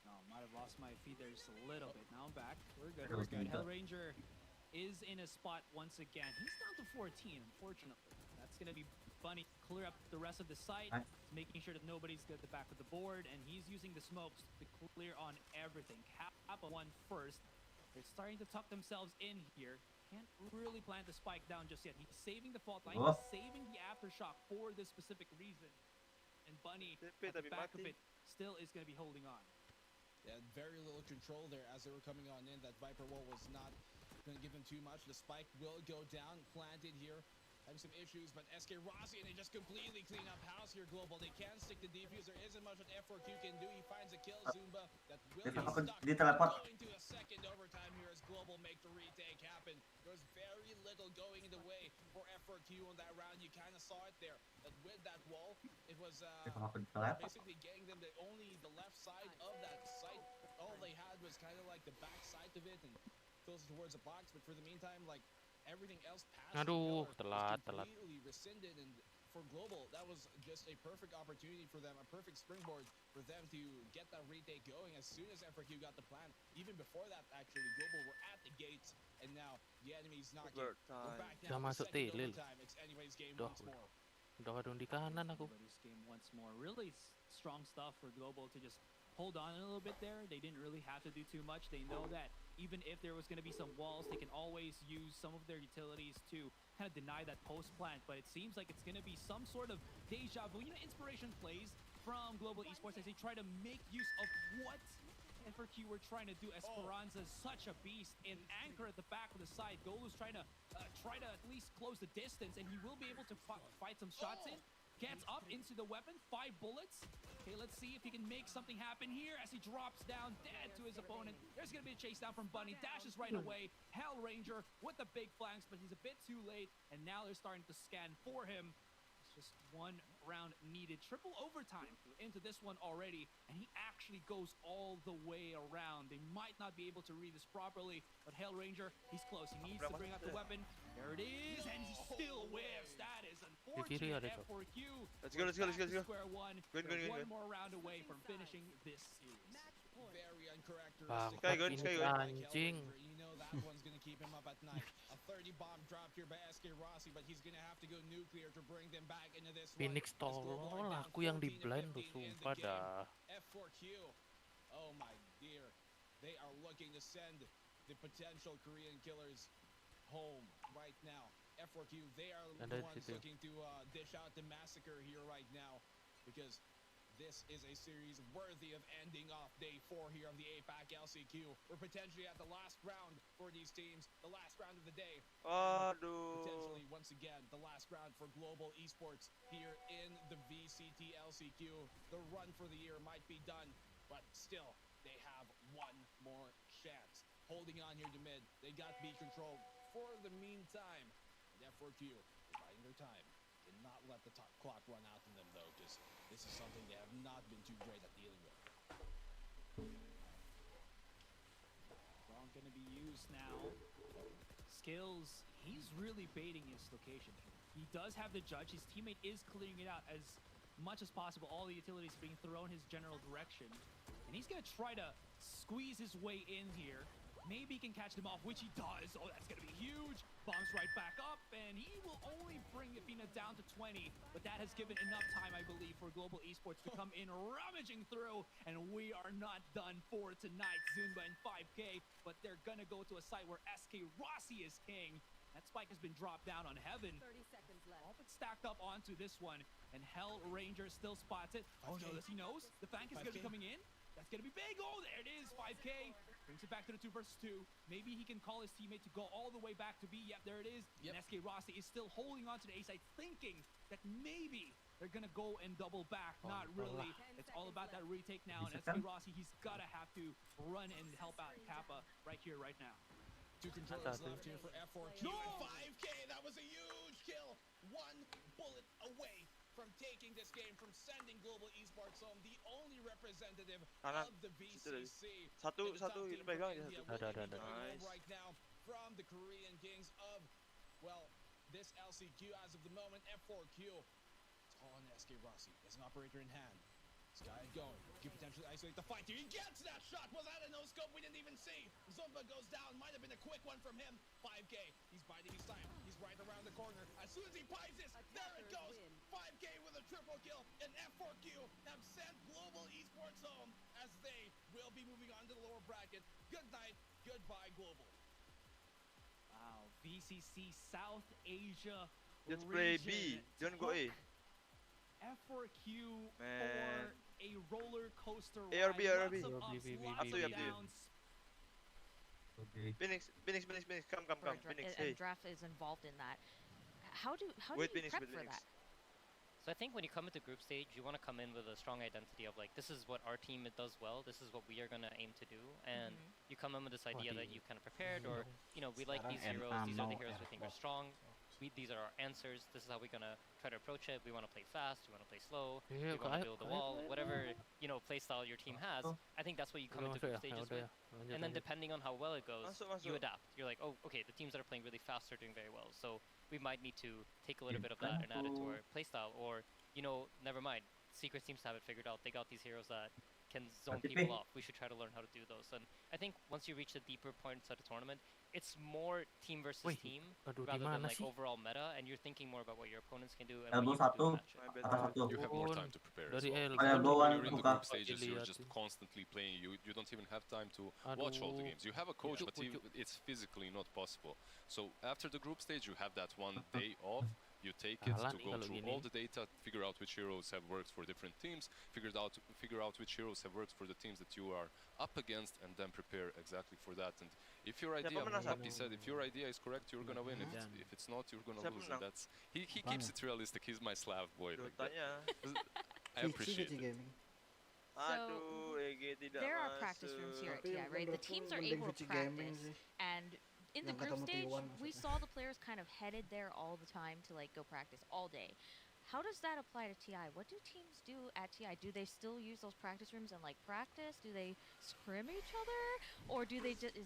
No, might have lost my feet there just a little bit. Now I'm back. We're good. We're good. Hell Ranger is in a spot once again. He's down to 14, unfortunately. That's gonna be funny. Clear up the rest of the site, making sure that nobody's at the back of the board, and he's using the smokes to clear on everything. Kappa one first. They're starting to tuck themselves in here. Can't really plant the spike down just yet. He's saving the fault line. He's saving the aftershock for this specific reason. And Bunny, at the back of it, still is going to be holding on. Yeah, very little control there as they were coming on in. That Viper wall was not going to give them too much. The spike will go down, planted here. Having some issues, but SK Rossi, and they just completely clean up house here, Global. They can stick the defuse. There isn't much that F4Q can do. He finds a kill, Zumba. That will be stuck. Going to a second overtime here as Global make the retake happen. There was very little going in the way for F4Q on that round. You kind of saw it there. That with that wall, it was basically getting them the left side of that site. All they had was kind of like the back side of it and closer towards the box. But for the meantime, like everything else past Aduh, was telat. completely rescinded. And for Global, that was just a perfect opportunity for them, a perfect springboard for them to get that retake going as soon as F4Q got the plan. Even before that, actually, Global were at the gates, and now the enemy's knocking. We're back now. Udah masuk tilil. It's anybody's game Udah, once more. udah kadung di kanan aku. Anybody's game once more. Really strong stuff for Global to just hold on a little bit there. They didn't really have to do too much. They know that even if there was going to be some walls, they can always use some of their utilities to kind of deny that post plant. But it seems like it's going to be some sort of deja vu. You know, inspiration plays from Global Esports as they try to make use of what F4Q were trying to do. Esperanza is such a beast. And Anchor at the back of the side. Golu's trying to at least close the distance, and he will be able to fight some shots in. Gets up into the weapon, 5 bullets. Okay, let's see if he can make something happen here as he drops down dead to his opponent. There's going to be a chase down from Bunny. Dashes right away. Hell Ranger with the big flanks, but he's a bit too late. And now they're starting to scan for him. It's just one round needed. Triple overtime into this one already. And he actually goes all the way around. They might not be able to read this properly, but Hell Ranger, he's close. He needs to bring out the weapon. There it is, and he still whiffs. That is unfortunate. F4Q. Let's go. Square one. One more round away from finishing this series. Very uncharacteristic. Anjing. You know that one's gonna keep him up at night. A 30 bomb drop here by SK Rossi, but he's gonna have to go nuclear to bring them back into this one. Phoenix tolol, aku yang di blind tuh sumpah dah. F4Q. Oh my dear. They are looking to send the potential Korean killers home right now. F4Q, they are the ones looking to dish out the massacre here right now, because this is a series worthy of ending off day 4 here of the APAC LCQ. We're potentially at the last round for these teams, the last round of the day. Potentially, once again, the last round for Global Esports here in the VCT LCQ. The run for the year might be done, but still, they have one more chance. Holding on here to mid, they got B control for the meantime. And F4Q, biding their time. Cannot let the clock run out on them, though, because this is something they have not been too great at dealing with. Wrong going to be used now. Skills, he's really baiting his location. He does have the judge. His teammate is clearing it out as much as possible. All the utilities being thrown his general direction. And he's going to try to squeeze his way in here. Maybe he can catch them off, which he does. Oh, that's going to be huge. Bombs right back up, and he will only bring Athena down to 20. But that has given enough time, I believe, for Global Esports to come in rummaging through. And we are not done for tonight. Zumba and 5K, but they're going to go to a site where SK Rossi is king. That spike has been dropped down on Heaven. 30 seconds left. All but stacked up onto this one. And Hell Ranger still spots it. Oh, no, he knows. The Fank is going to be coming in. That's going to be big. Oh, there it is. 5K. Brings it back to the 2 versus 2. Maybe he can call his teammate to go all the way back to B. Yep, there it is. And SK Rossi is still holding on to the A side, thinking that maybe they're going to go and double back. Not really. It's all about that retake now. And SK Rossi, he's got to have to run and help out Kappa right here, right now. 2 controllers left here for F4Q. And 5K, that was a huge kill. 1 bullet away from taking this game, from sending Global Esports home, the only representative of the VCC. Satu ini pegang ya satu. Ada. Right now from the Korean Kings of, well, this LCQ as of the moment. F4Q. It's all on SK Rossi. There's an operator in hand. This guy going. Could potentially isolate the fight here. He gets that shot. Was that a no-scope? We didn't even see. Zumba goes down. Might have been a quick one from him. 5K. He's biding his time. He's right around the corner. As soon as he pies this, there it goes. 5K with a triple kill. And F4Q have sent Global Esports home as they will be moving on to the lower bracket. Good night. Goodbye, Global. Wow. VCC South Asia Let's play B. Don't go A. F4Q for a roller coaster ride. ARB. Up to you. Phoenix, come. Phoenix, and Draft is involved in that. How do you prep for that? So I think when you come into group stage, you want to come in with a strong identity of like, this is what our team does well, this is what we are going to aim to do, and you come in with this idea that you kind of prepared, or, you know, we like these heroes, these are the heroes we think are strong, these are our answers, this is how we're going to try to approach it, we want to play fast, we want to play slow, we want to build a wall, whatever, you know, play style your team has, I think that's what you come into group stages with. And then depending on how well it goes, you adapt. You're like, oh, okay, the teams that are playing really fast are doing very well, so we might need to take a little bit of that and add it to our playstyle, or, you know, never mind. Secret seems to have it figured out. They got these heroes that can zone people off. We should try to learn how to do those. And I think once you reach the deeper points of the tournament, it's more team versus team rather than like overall meta, and you're thinking more about what your opponents can do and what you can do to match it. You have more time to prepare as well. When you're in the group stages, you're just constantly playing. You don't even have time to watch all the games. You have a coach, but it's physically not possible. So after the group stage, you have that one day off. You take it to go through all the data, figure out which heroes have worked for different teams, figure out which heroes have worked for the teams that you are up against, and then prepare exactly for that. And if your idea, Happy said, if your idea is correct, you're gonna win. If it's not, you're gonna lose. And that's he keeps it realistic. He's my Slav boy. Like that. I appreciate it. So, there are practice rooms here at TI, right? The teams are able to practice, and in the group stage, we saw the players kind of headed there all the time to like go practice all day. How does that apply to TI? What do teams do at TI? Do they still use those practice rooms and like practice? Do they scrim each other, or do they just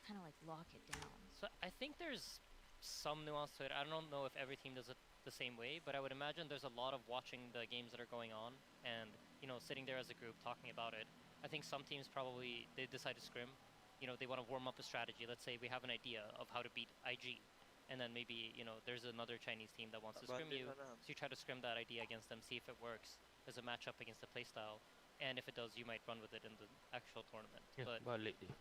kind of like lock it down? So I think there's some nuance to it. I don't know if every team does it the same way, but I would imagine there's a lot of watching the games that are going on and, you know, sitting there as a group talking about it. I think some teams probably they decide to scrim. You know, they want to warm up a strategy. Let's say we have an idea of how to beat IG, and then maybe, you know, there's another Chinese team that wants to scrim you, so you try to scrim that idea against them, see if it works. There's a matchup against the playstyle, and if it does, you might run with it in the actual tournament. But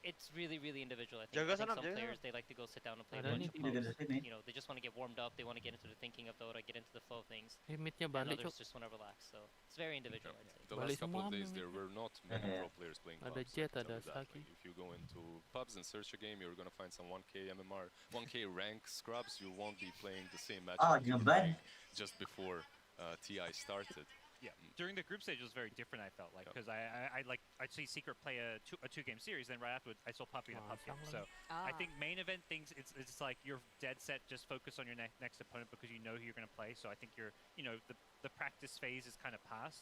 it's really, really individual. I think some players, they like to go sit down and play a bunch of pubs. You know, they just want to get warmed up. They want to get into the thinking of Dota, get into the flow of things. And others just want to relax. So it's very individual, I'd say. The last couple of days, there were not many pro players playing pubs. Like, if you go into pubs and search a game, you're going to find some 1K MMR, 1K rank scrubs. You won't be playing the same match just before TI started. Yeah, during the group stage it was very different. I felt like because I'd see Secret play a two-game series, then right afterwards I saw Puppy in a pub game. So I think main event things it's like you're dead set, just focus on your next opponent because you know who you're going to play. So I think the practice phase is kind of past.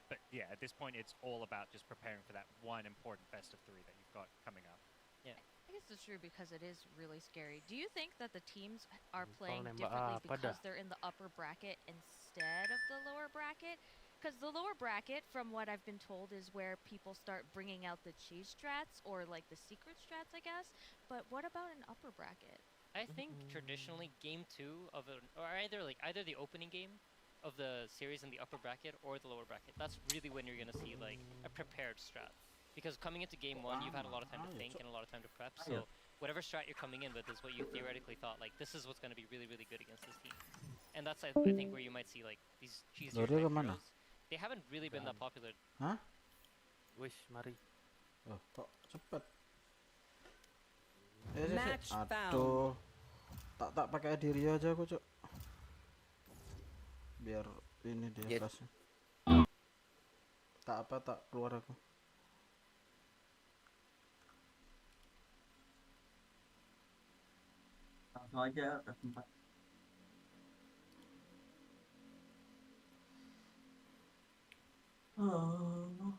But yeah, at this point it's all about just preparing for that one important best of 3 that you've got coming up. Yeah. I guess it's true because it is really scary. Do you think that the teams are playing differently because they're in the upper bracket instead of the lower bracket? Because the lower bracket, from what I've been told, is where people start bringing out the cheese strats or like the secret strats, I guess. But what about an upper bracket? I think traditionally game 2 of either the opening game of the series in the upper bracket or the lower bracket. That's really when you're gonna see like a prepared strat. Because coming into game 1, you've had a lot of time to think and a lot of time to prep, so whatever strat you're coming in with is what you theoretically thought, like, this is what's going to be really, really good against this team. And that's, I think, where you might see, like, these cheesier type heroes. They haven't really been that popular. Hah? Wish, mari. Oh, kok cepet? Aduh. Tak pakai diri aja aku, Cok. Biar ini dia flashnya. Tak keluar aku. Langsung aja ke tempat. Oh.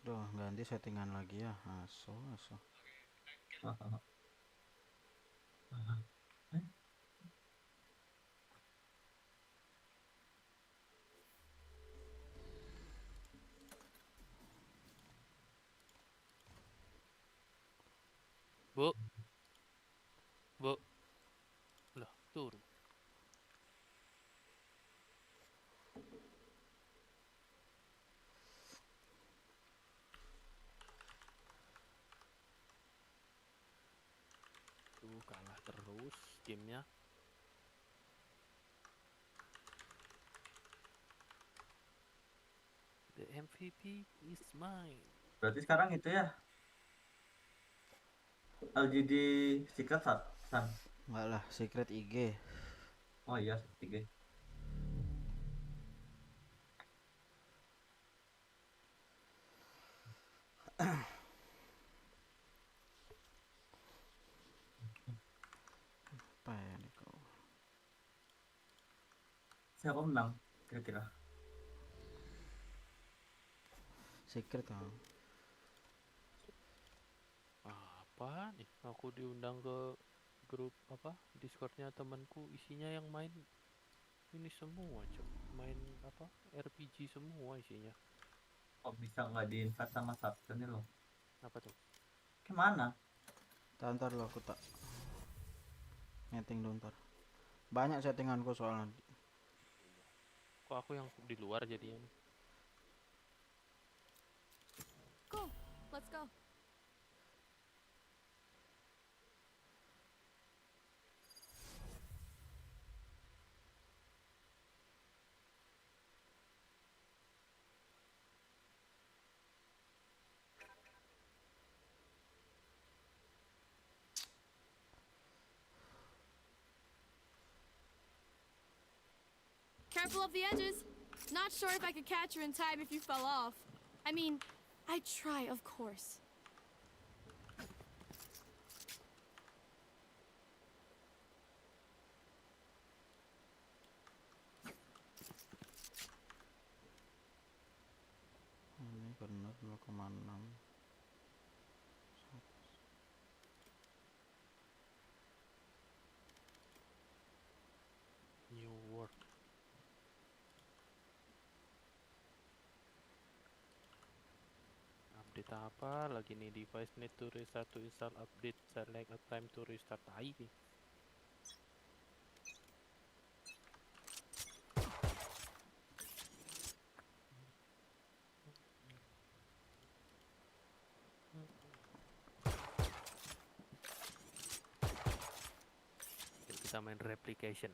Duh, ganti settingan lagi ya. Aso. Bu. Bu. Lah, turun. Tuh, kalah terus gamenya. The MVP is mine. Berarti sekarang itu ya LGD Secret San. Enggak lah, Secret IG. Oh iya, IG. Apa ya nih kau? Siapa menang kira-kira? Secret kan? Apa nih? Aku diundang ke grup apa? Discordnya temanku, isinya yang main ini semua, cok. Main apa? RPG semua isinya. Kok bisa nggak di-invite sama Sabtu nih loh? Apa tuh? Gimana? Ntar lo aku tak setting dulu ntar. Banyak settinganku soalnya. Kok aku yang di luar jadinya? Go, let's go. Careful of the edges. Not sure if I could catch you in time if you fell off. I mean, I'd try, of course. Ini benar 0,6. New work. Update apa lagi nih? Device need to restart to install update, select a time to restart lagi. Kita main replication.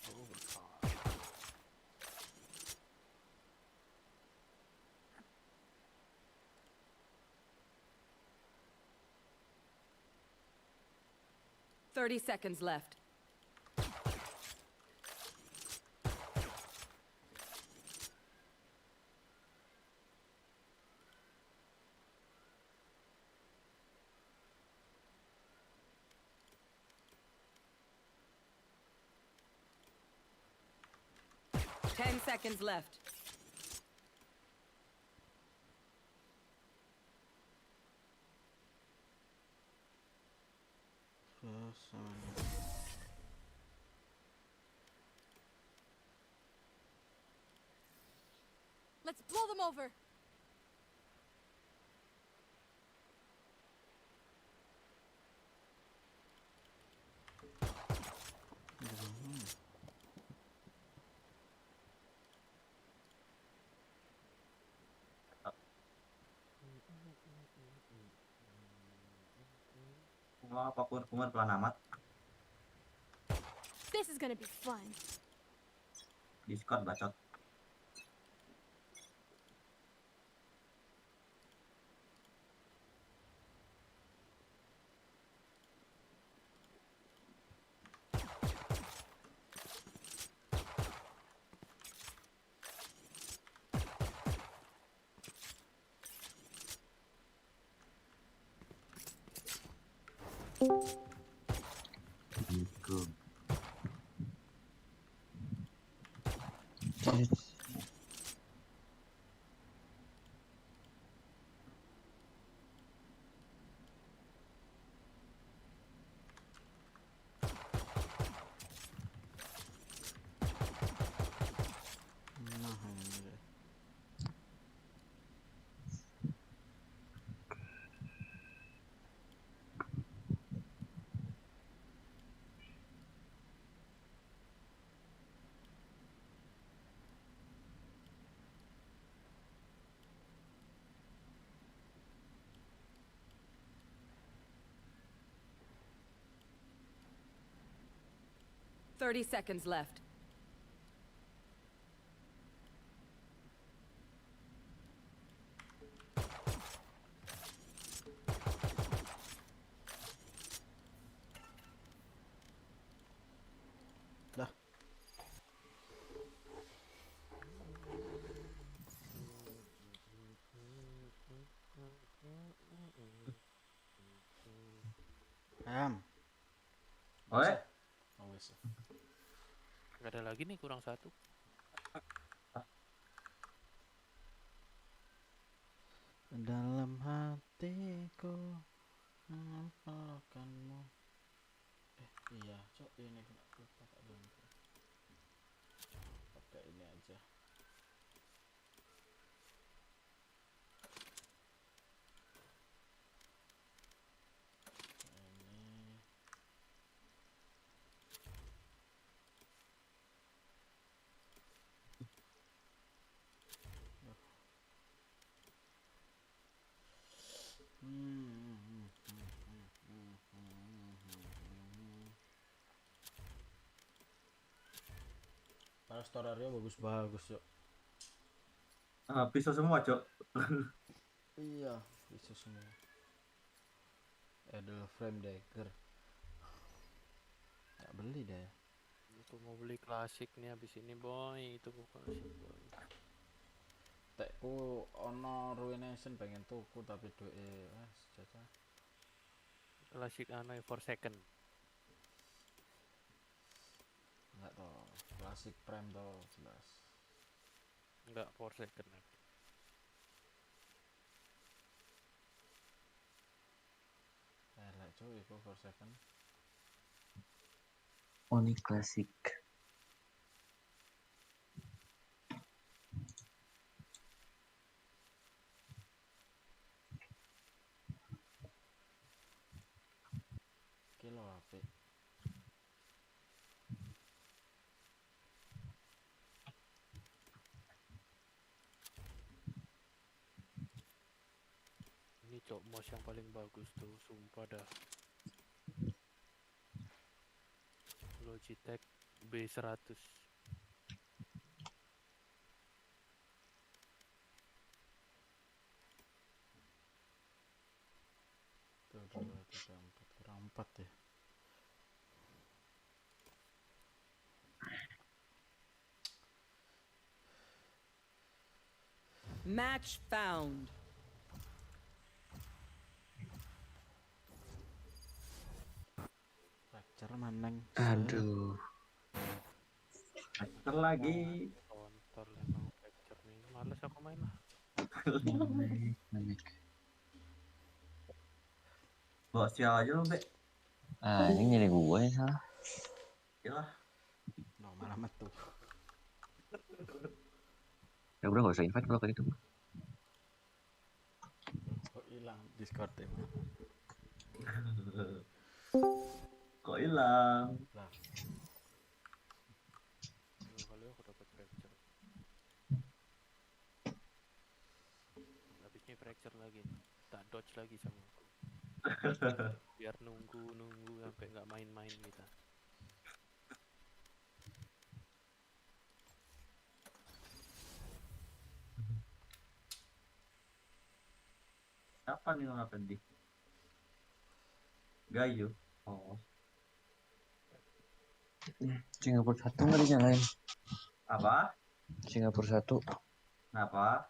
Overcast. 30 seconds left. Ten seconds left. Let's blow them over. Wah, Kumar pelan amat. This is gonna be fun. Discord bacot. Gitu. Thirty seconds left. Dah. Oke. Gak ada lagi nih, kurang 1. Dalam hatiku melupakanmu. Iya, cok, ini lupa tak ganti. Pakai ini aja. Ini. Storarnya bagus-bagus, Cok. Pisau semua, Cok. Iya, pisau semua. Edel frame dagger. Gak beli deh. Itu mau beli klasik nih habis ini, boy. Itu klasik, boy. Tekku ono Ruination pengen tuku tapi duit jajah. Klasik aneh 4 second. Enggak toh, klasik prime toh jelas. Enggak 4 second. Lah cuy, itu 4 second. Oni klasik. Kilo HP. Ini cok mouse yang paling bagus tuh, sumpah dah. Logitech B100. Tuh 2, 3, 4, kurang 4 ya. Match found. Fracture maneng. Aduh. Fracture lagi. Kontol emang fracture nih. Males aku main lah. Bawa sial aja lu, Be. Ini jadi gue yang salah. Iyalah. No, malah metu. Ya udah gak usah invite gue kayak gitu. Kok hilang Discord ini? Kok hilang? Lah. Kali aku dapat fracture. Habis ini fracture lagi nih. Tak dodge lagi sama aku. Biar nunggu sampai nggak main-main kita. Apa nih yang apa di? Gayu. Oh. Singapura 1 nggak dinyalain. Apa? Singapura 1. Kenapa?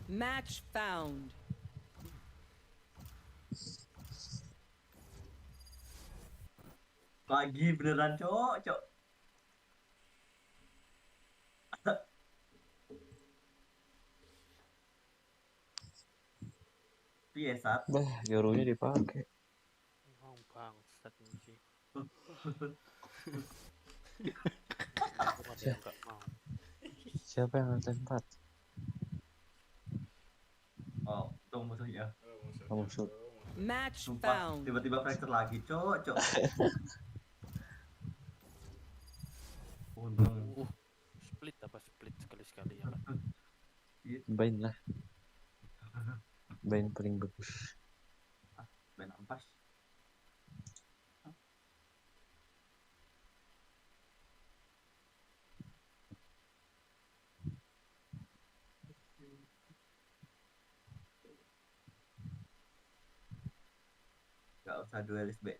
Match found. Lagi beneran, Cok. Piesat. Bah, Yorunya dipakai. Oh, bangsat ini sih. Siapa yang nonton 4? Oh, itu musuhnya. Musuh. Match Sumpah, found. tiba-tiba fracture lagi, Cok. Untung. Split sekali-sekali ya kan. Bain lah. Bain paling bagus. Bain ampas. Gak usah duelis, Be.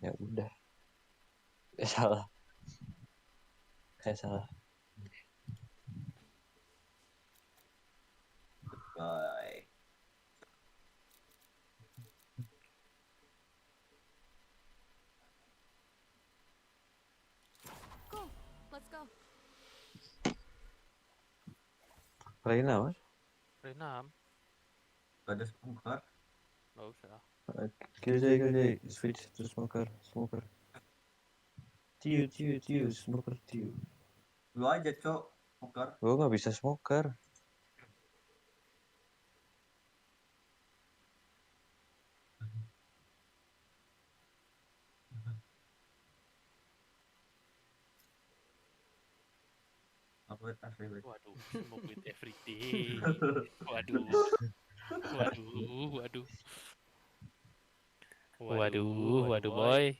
Ya udah. Salah. Saya salah. Bye. Go. Let's go. Reina apa? Reina. Ada smoker. Nggak usah. Kill switch to smoker. Tiu, smoker tiu. Lu aja, Cok, smoker. Gua nggak bisa smoker. Waduh, smoke with everyday. Waduh, boy.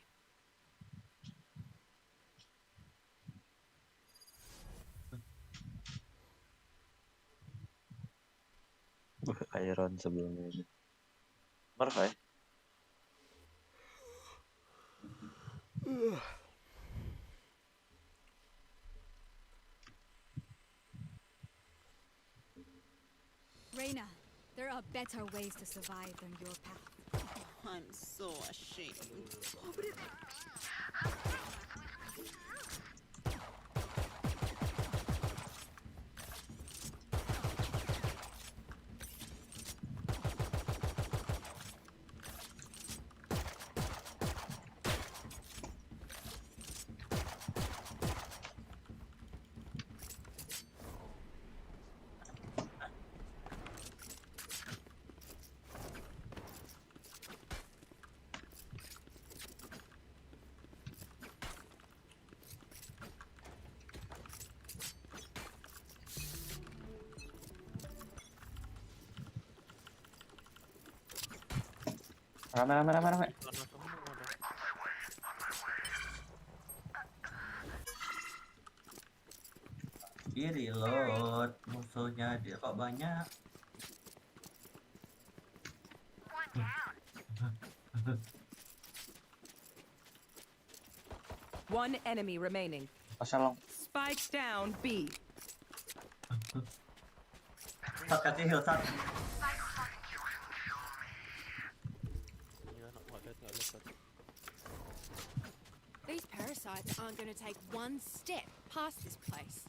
Iron sebelumnya ini. Marah ya? Reina, there are better ways to survive than your path. I'm so ashamed. Rame. Dia reload, musuhnya dia kok banyak. One enemy remaining. Asal Spike down B. Kasih heal sat. These parasites aren't going to take one step past this place.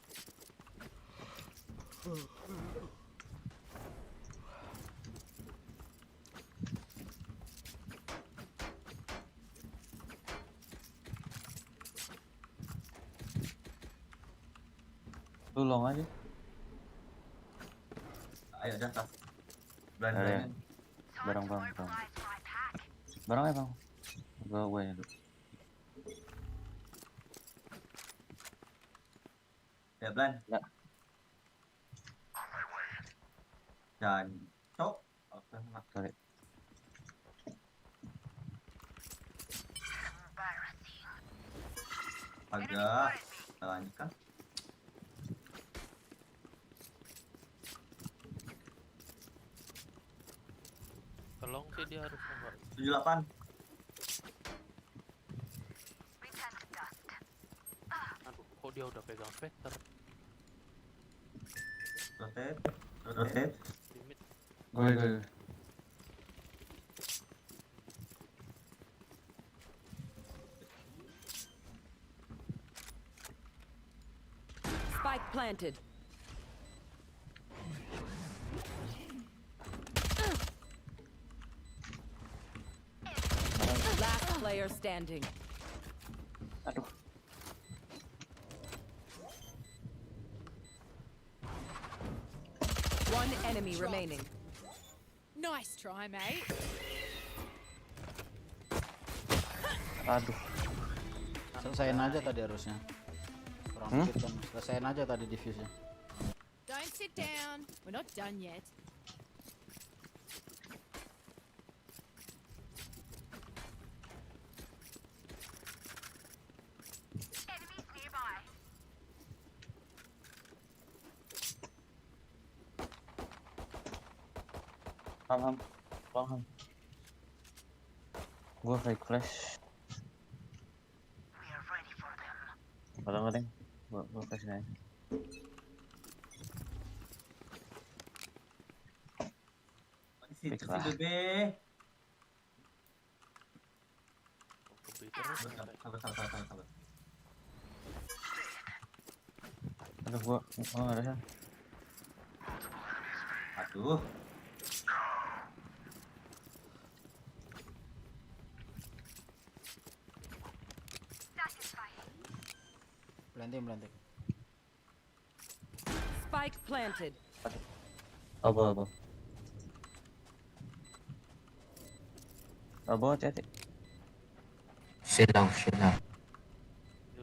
Tolong aja. Ayo dah tas. Barang. Barangnya bang. Gue ya dulu. Ya Blan. Ya. Dan cok. Oke, sorry. Agak lanjutkan. Tolong sih dia harus nomor 78. Aduh, kok dia udah pegang vector? Rotate. Go. Spike planted. Last player standing. Aduh. One enemy remaining. Nice try, mate. Aduh. Selesaiin aja tadi harusnya. Kurang dikit kan. Selesaiin aja tadi diffuse-nya. Don't sit down. We're not done yet. Ham. Gua fake flash. Kalau nggak deng, gua flash aja. Situ bebe. Sabar. Aduh, gua nggak ada. Aduh. Planting. Spike planted. Abo. Hati-hati. Silang.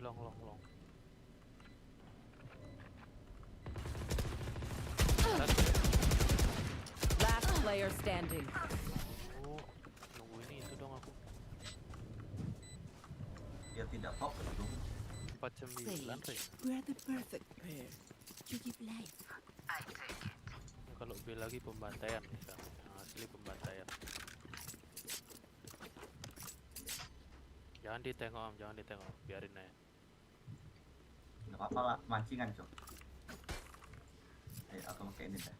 Long. Last player standing. Oh, nunggu itu dong aku. Dia tidak fokus dong. 49 Ray. We're the perfect pair to give life. Kalau B lagi pembantaian bisa. Yang asli pembantaian. Jangan ditengok, biarin aja. Nggak apa-apa lah, mancingan cok. Ayo aku pakai ini dah.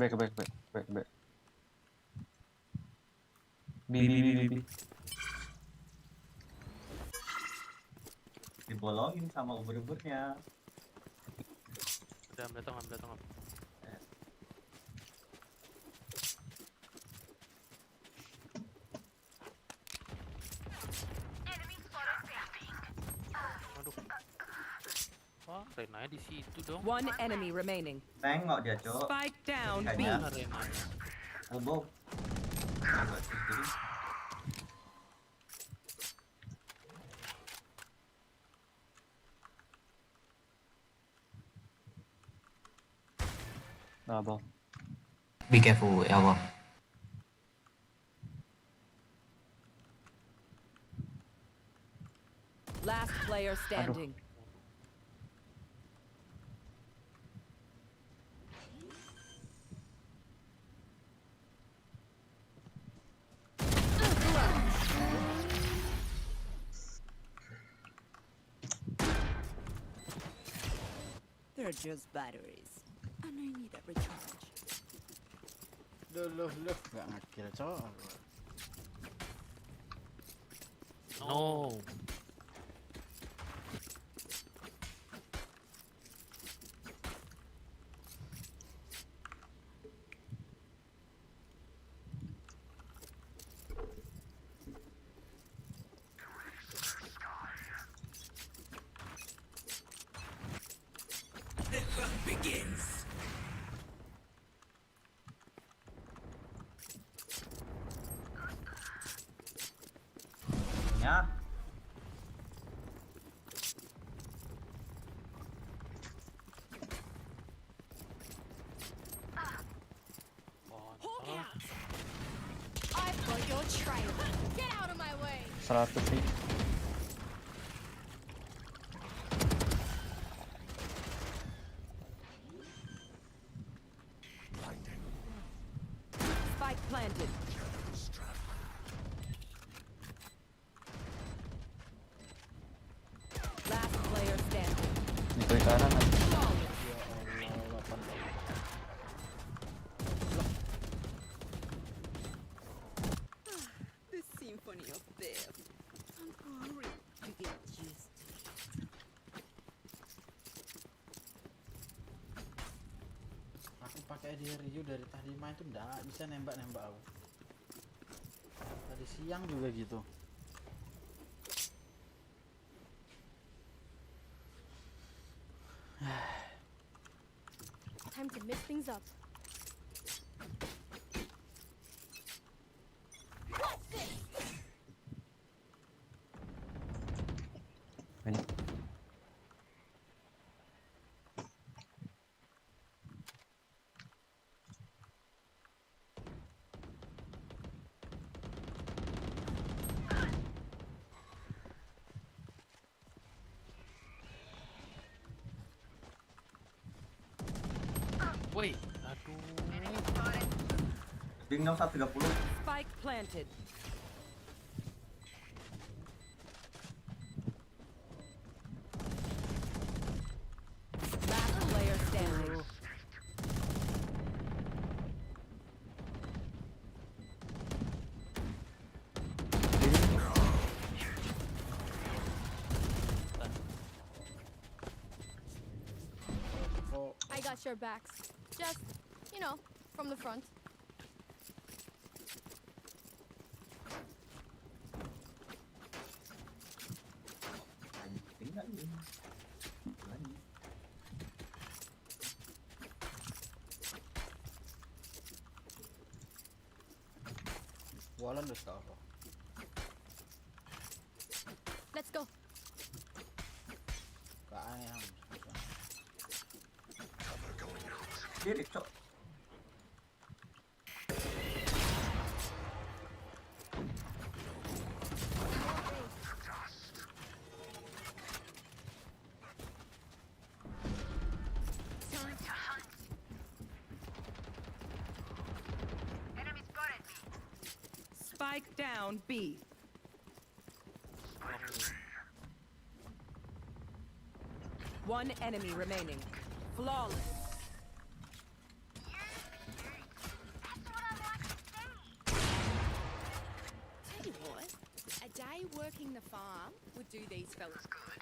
Back. B. Dibolongin sama ubur-uburnya. Udah ambil tengah. Aduh. Wah, Renanya di situ dong. One enemy remaining. Tengok dia cok. Spike down B. Elbow. Abo. Be careful, elbow. Last player standing. They're just batteries, and I need a recharge. Loh, gak ngekill cowok. No. Begins. Ya. Hawk out. I've got your trail. Get out of my way. 100 sih. Spike planted. kanan. The symphony of death. Don't worry, you get used to it. Aku pakai di Ryu dari tadi main tuh nggak bisa nembak aku. Tadi siang juga gitu. Time to mix things up. Woi, aduh. Bintang 130. Spike planted. Last player standing. I got your backs. Just, you know, from the front. Walan udah tahu. Let's go. Kaayang. Kiri, cok. Spike down B. One enemy remaining. Flawless. Tell you what, a day working the farm would do these fellas good.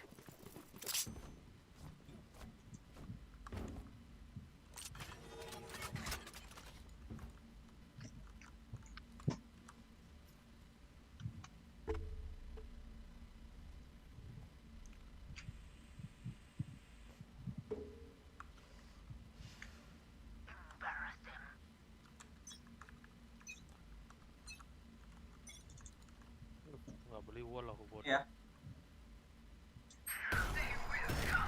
Nggak beli wall aku bodoh. Ya.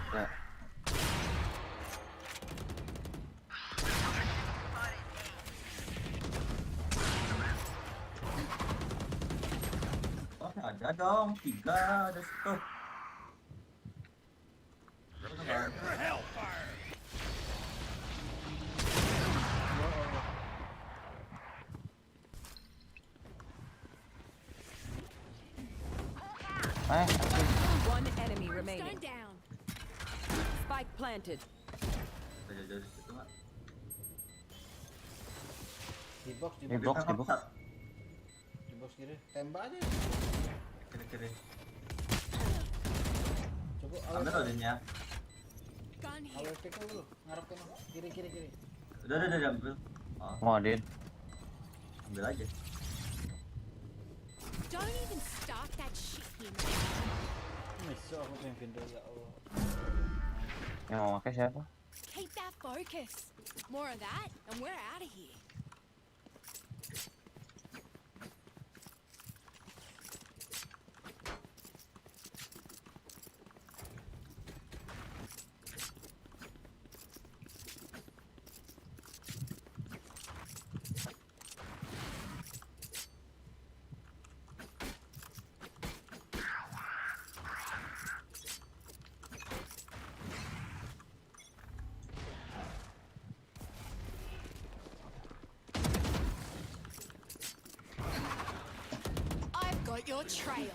Ya. Oh, ada dong, 3 ada situ. One enemy remaining. Down. Spike planted. Dari situ nggak? Di box, Di box. Di box kiri. Tembak aja. Kiri. Coba Ambil audinnya. Awal pick dulu. Ngarep ke kiri. Udah diambil. Oh, Mau Adin. ambil aja. Don't even start that shit here, man. Miso aku pengen pindah ya Allah. Yang mau pakai siapa? Keep that focus. More of that, and we're out of here. Got your trail.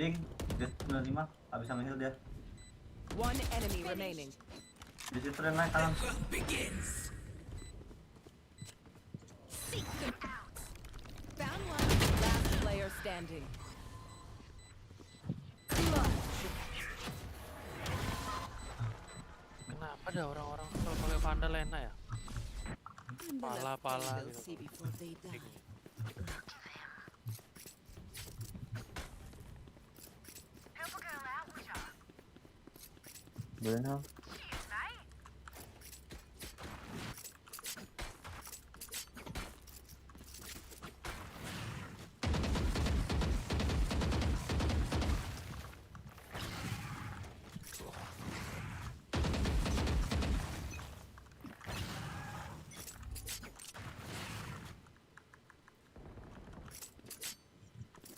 Ding, dia 95, habis sama heal dia. One enemy remaining. Di situ naik kanan. Found one. Last player standing. Kenapa ada orang-orang kalau pakai Vandal enak ya? Pala-pala gitu. Benar.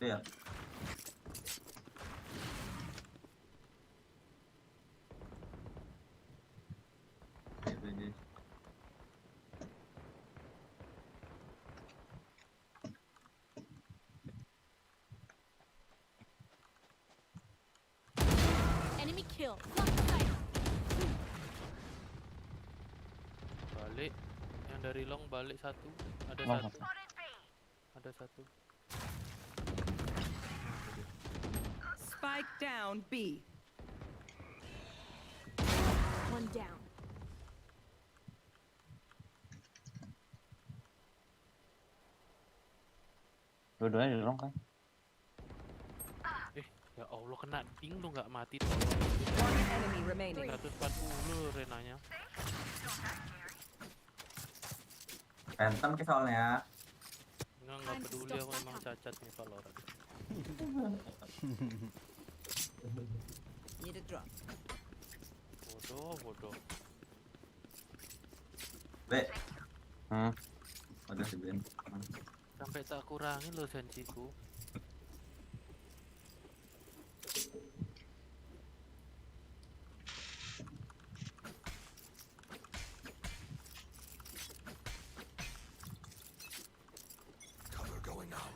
Ya. Enemy kill. Balik. Yang dari long balik satu. Ada Long satu. Ada satu. Spike down B. One down. Dua-duanya di long kan? Ya Allah, kena ding lu nggak mati. One enemy remaining. 140 renanya. Phantom ke soalnya. Nggak peduli, aku emang cacat nih Valorant. Need a drop. Bodoh. Ada si Ben. Sampai tak kurangin lo sensiku. Cover going out.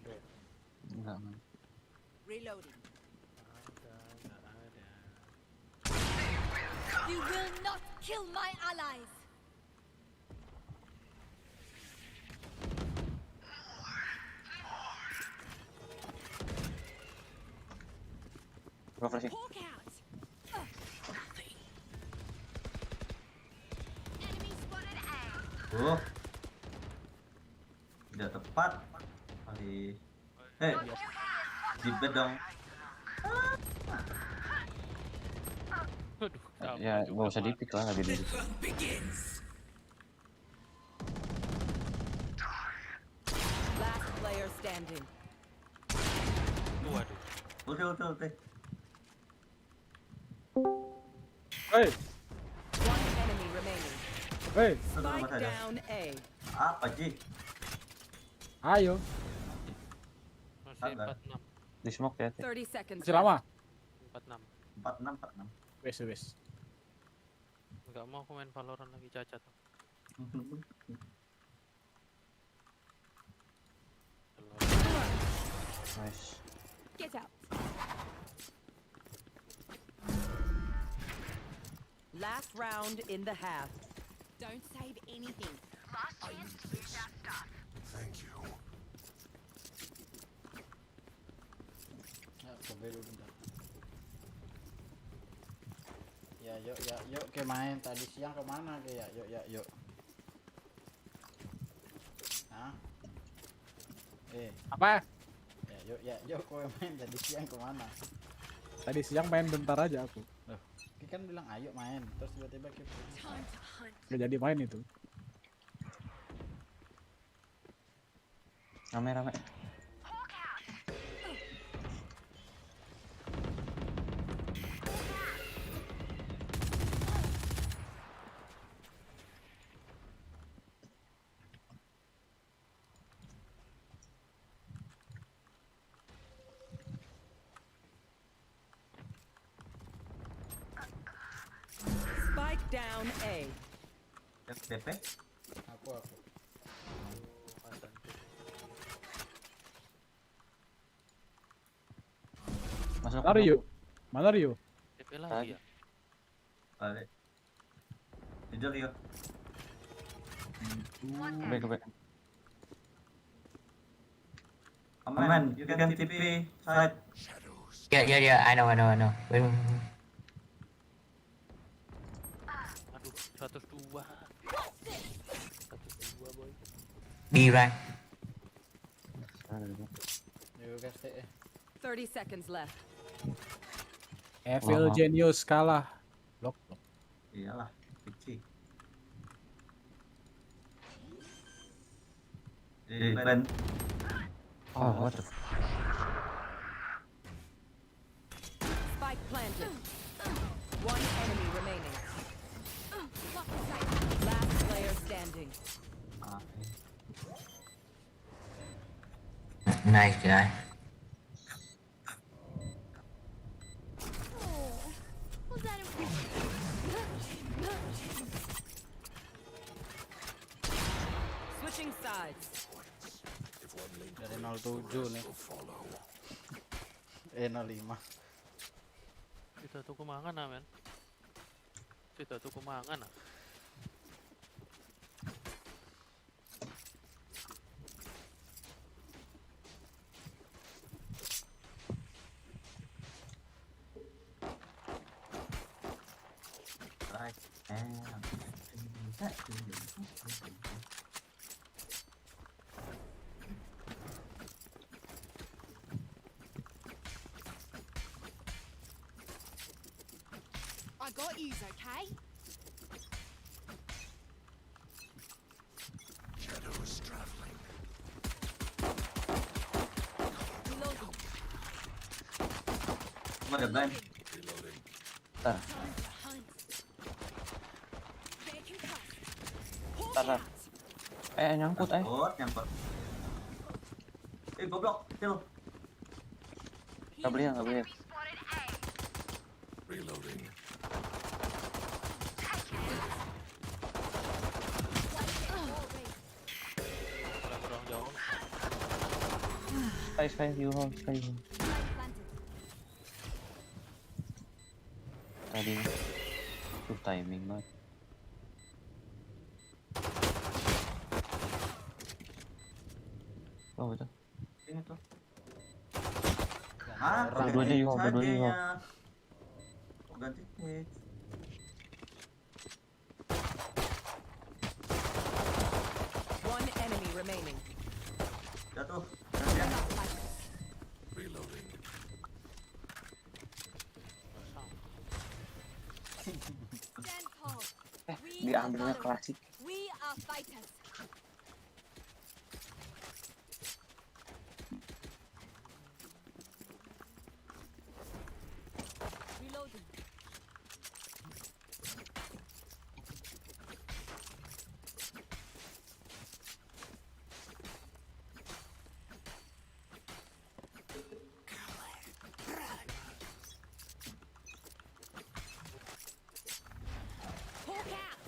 Ada ya? Enggak, man. Reloading. Nggak ada. You will not kill my allies. Gua flashing. Hawk out. Enemy spotted A. Tidak tepat. Kali. Di bed dong. Aduh, Ya, nggak usah dipik lah lagi di situ. Last player standing. Waduh. Ulti. One enemy remaining. Spike down A. Apa sih? Ayo. Masih 46. Di smoke ya. 30 seconds. Masih lama. 46. Wes. Nggak mau aku main Valorant lagi cacat. Nice. Get out. Last round in the half. Don't save anything. Thank you. Ya, coba dulu bentar. Ya, yuk ke main. Tadi siang kemana ke ya? Yuk. Hah? Apa? Ya, yuk kowe main. Tadi siang kemana? Tadi siang main bentar aja aku. Loh, Ki kan bilang ayo main, terus tiba-tiba Ki Gak jadi main itu. Rame. Spike down A. TP? Aku. Masuk. Mana Rio? Mana Rio? TP lagi ya? Balik. Tidur yuk. Baik. Aman, you can TP side. Yeah, I know. Wait. Aduh, 102. 102 boy. B rank. Yuk guys, 30 seconds left. Evil Genius kalah. Blok. Iyalah, kecil. Di plan. Oh, what the Spike planted. One enemy remaining. Last player standing. Nice guy. Was that Switching sides. Dari 07 nih. 05. Kita tuh kumangan men. Kita tuh kumangan. I got yous, okay? Shadows traveling. Reloading. Ada ban. Tar. Nyangkut. Nyangkut. Goblok, kill. Gak boleh. Reloading. Kurang jauh. Sky you hold. Tadi tuh timing banget. Oh betul. Ini tuh. Berdua juga. Ganti hit. One enemy remaining. Jatuh. Reloading. Stand tall. Diambilnya klasik. We are fighters. Reloading. Hawk out.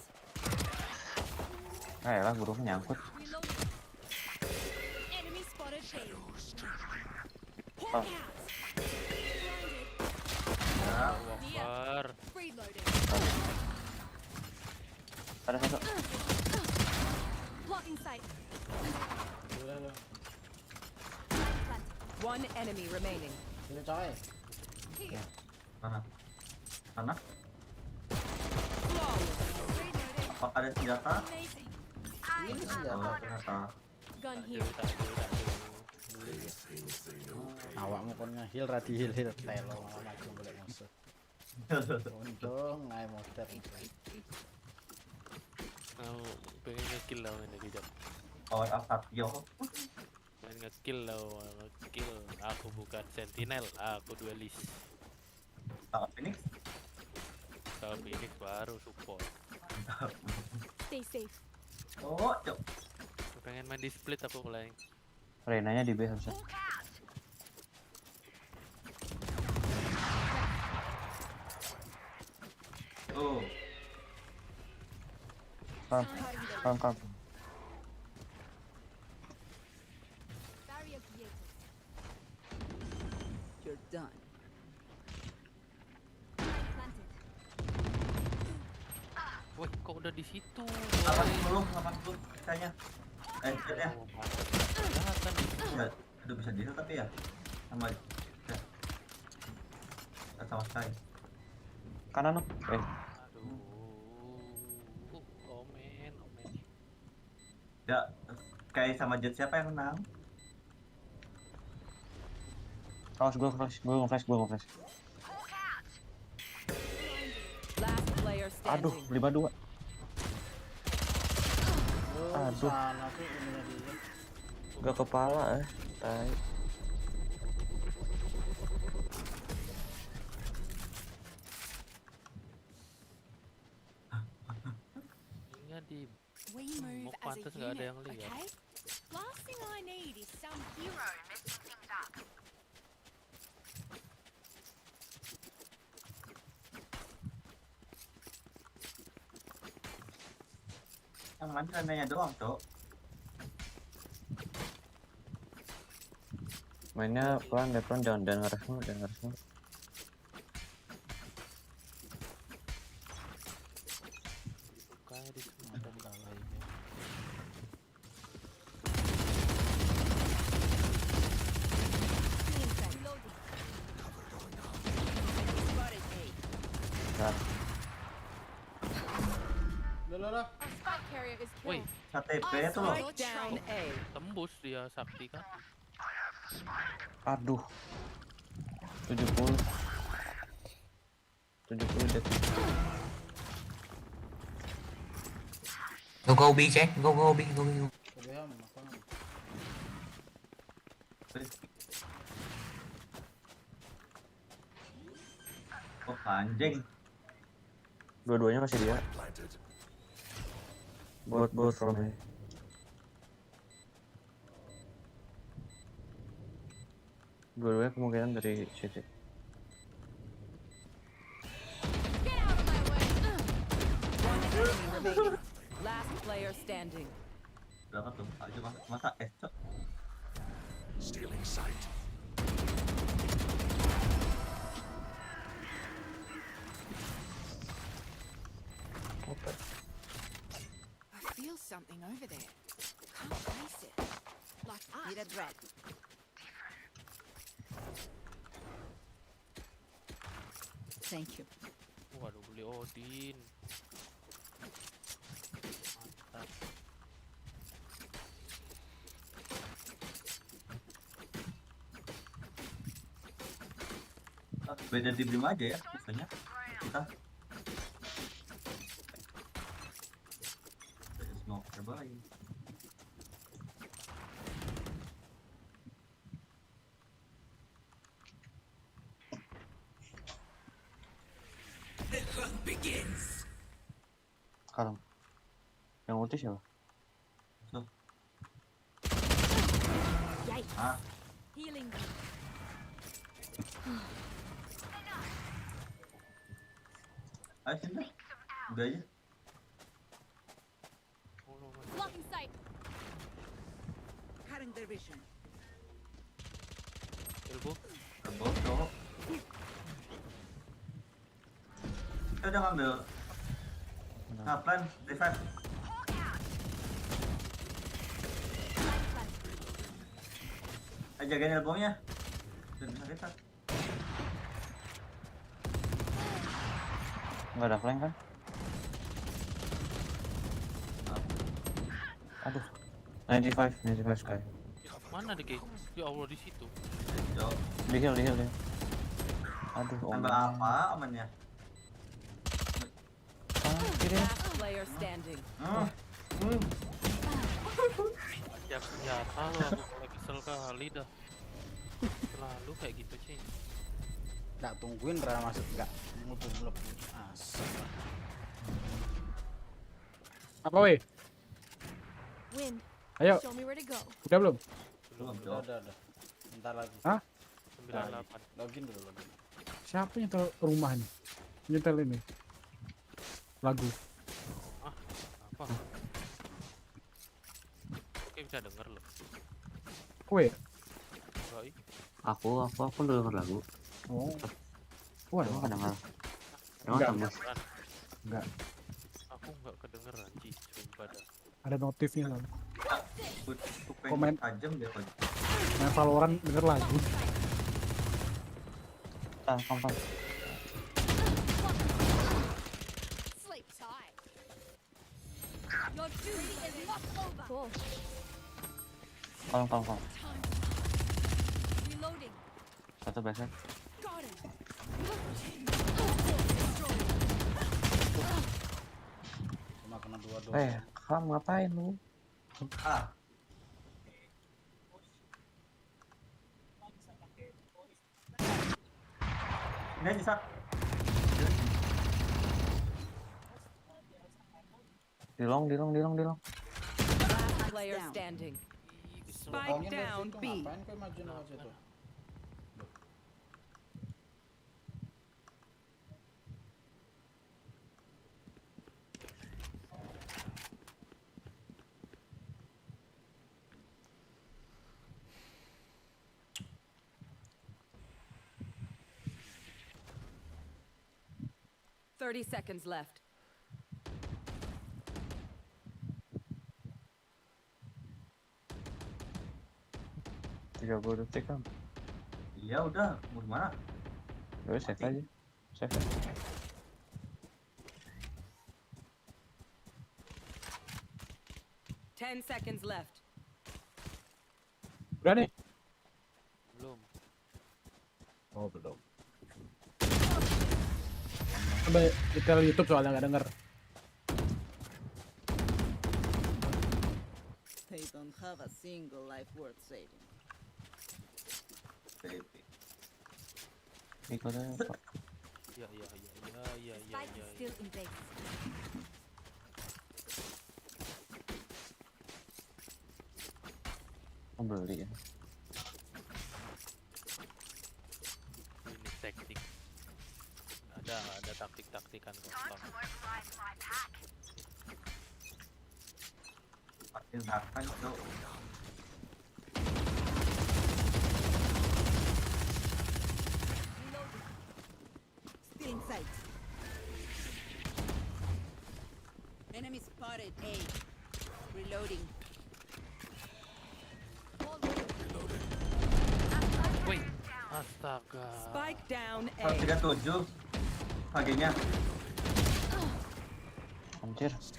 Lah burungnya nyangkut. Reloading. Enemy spotted. Hawk Oh. out. War. Reloading. Ada satu. Blocking sight. One enemy remaining. Ini coy. Here. Mana? Apakah ada senjata? Amazing. Ini senjata. Ternyata. Gun here. Awakmu kon nge-heal ra di heal telo malah maju golek musuh. Untung ngai monster. Pengen nge-kill lah ini kejap. Oh, apa yo? Pengen nge-kill lah, nge-kill. Aku bukan sentinel, aku duelis. Phoenix? Kalau Phoenix baru support. Stay safe. Oh, cok. Pengen main di split aku mulai. Renanya di B harusnya. Oh. Kam. Barrier created. You're done. Aduh. 80 kitanya. Jetnya. Kelihatan itu. Udah bisa deal tapi ya sama ya. Sama sekali. Kanan no. Aduh. Omen. Ya, kayak sama jet siapa yang menang? Gue nge-flash. Last player standing. Aduh, 52. Aduh. Salah tuh ininya dia. Gak kepala tai. Ininya di We move as a pantas nggak ada unit, yang lihat. okay? Last thing I need is some hero messing things up. Yang mati renanya doang, Cok. Mainnya pelan jangan ngeres mulu. Bukannya di semua dan lainnya. Loh. Spike carrier is Woi, killed. KTP tuh loh. Spike down A. tembus dia sakti kan. Aduh. 70 dead. Go B, check. Go B. Dia makan. Oh, anjing. Dua-duanya kasih dia. Both from me. Dua-duanya kemungkinan dari CT. Last player standing. Berapa tuh? Aja masa Cok. Stealing sight. I feel something over there. Can't place it. Like us. Need a drop. Thank you. Waduh, beli Odin. Mantap. Beda tim 5 aja ya biasanya kita. Smoke terbaik. The hunt begins. Kalem. Yang ulti siapa? Yikes. Ah. Healing. Ayo sini. Udah aja. Blocking sight. Cutting their vision. Elbow. Cowok. Kita udah ngambil. Nah, plan revive. Jagain elbownya. Udah bisa revive. Nggak ada flank kan? Aduh. 95 Sky. Mana deh, ya Allah di situ. Di heal. Aduh, Tambah apa omennya? Last player standing. Ya senjata lo, aku mulai kesel kali dah. Selalu kayak gitu sih. Nggak tungguin Rara masuk, nggak muter-muter. Asal. Apa weh? Wind. Ayo. Show me where to go. Udah belum? Udah. Bentar lagi. Hah? 98. Login dulu. Siapa yang nyetel rumah nih? Nyetel ini lagu. Apa? Oke, bisa denger loh. Kue? Aku denger lagu. Oh. Wah, emang kedengar. Enggak. Tembus. Enggak. Aku nggak kedengeran sih. Ada notifnya kan. Komen tajam dia kok. Main Valorant denger lagu. Kompas. Sleep tight. Your duty is not over. Cool. Kolong. Reloading. Satu besek. Got it. Cuma kena 2 doang. Kamu ngapain lu? Ini aja sak. Dilong. Last player standing. Spike down B. Ngapain kau maju aja tuh? Thirty seconds left. detik kan? Iya udah, mau gimana? Udah save aja. Save. 10 seconds left. Udah nih. Belum. Oh belum. Coba detail YouTube soalnya nggak denger. They don't have a single life worth saving. Ikut aja Pak. Ya. Still in place. Beli ya. Ini taktik. Ada taktik-taktikan kok. Tindakan Cok. Still in sight. Enemy spotted A. Reloading. Wait. Astaga. Spike down A. 137 HG-nya. Anjir. Last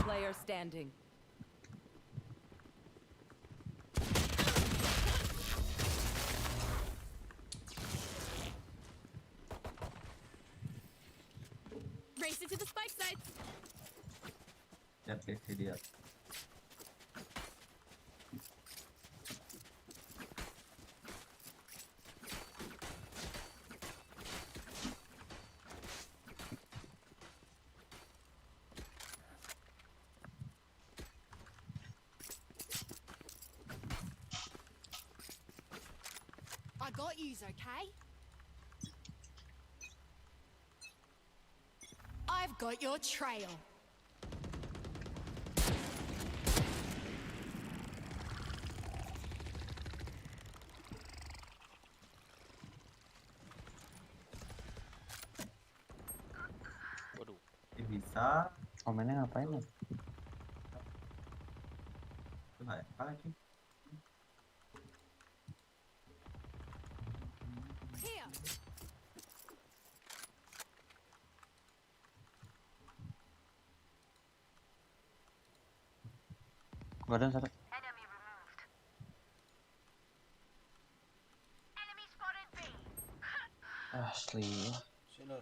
player standing. Race it to the spike sites. Lihat PC dia. I got yous, okay? I've got your trail. Waduh. Bisa. Komennya ngapain ya? Coba apa lagi? Here. Badan satu. Asli. Silo.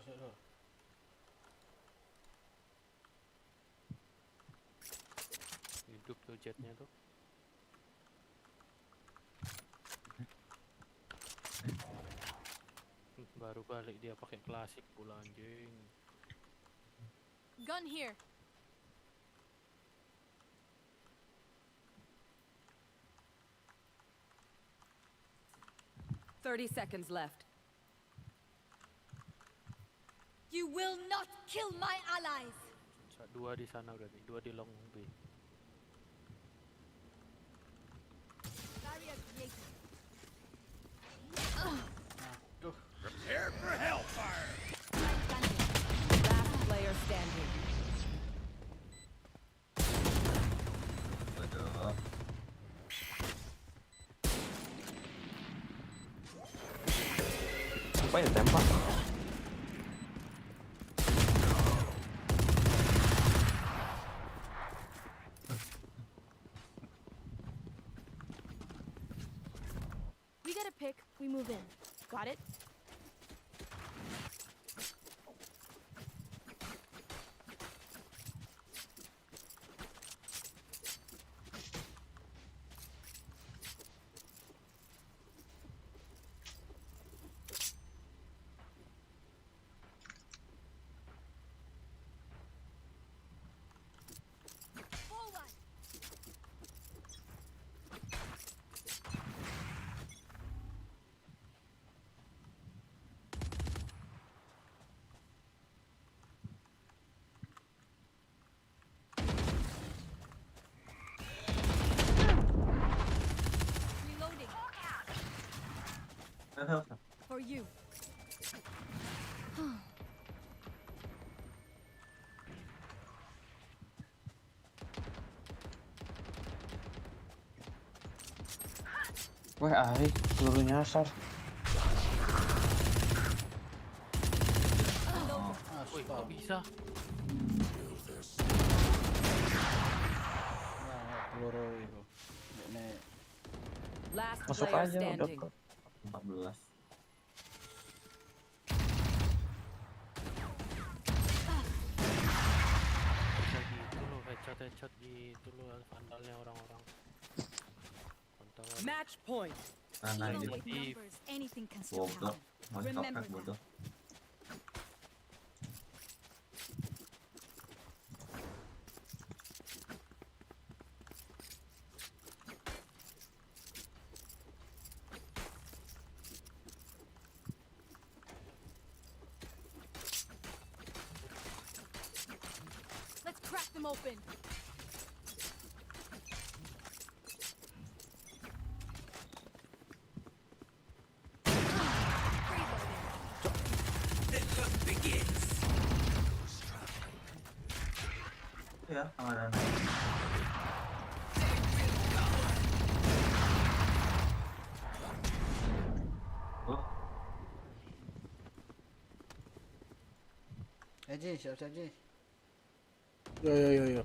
Hidup tuh jetnya tuh. Baru balik dia pakai klasik pula anjing. Gun here. $30 seconds left. You will not kill my allies. Dua di sana berarti, dua di long B. Barrier created. Prepare for hellfire. Last player standing. Apa ya tembak? We get a pick, we move in. Got it? Forward. Reloading. For you. Wah, Ari, peluru nyasar. Woi, kok bisa? Peluru itu. Ini Last Masuk player aja, udah standing. kok. 14. Bisa gitu loh, headshot gitu loh, vandalnya orang-orang. Kontol. Match point. Even with numbers, anything can still Bodoh, happen. mau Remember stopek bodoh. Let's crack them open. The hunt begins. Ya, sama Ji, siap-siap Ji. Yo.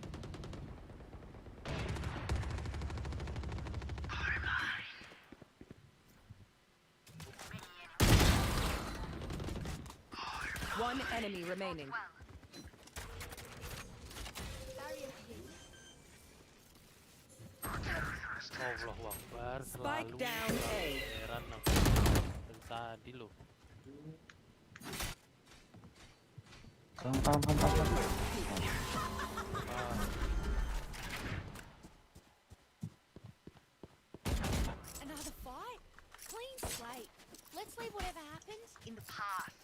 One enemy remaining. Allahu Akbar, Spike selalu down A. heran aku. Dari tadi loh. Paham. Another fight? Clean slate. Let's leave whatever happened in the past.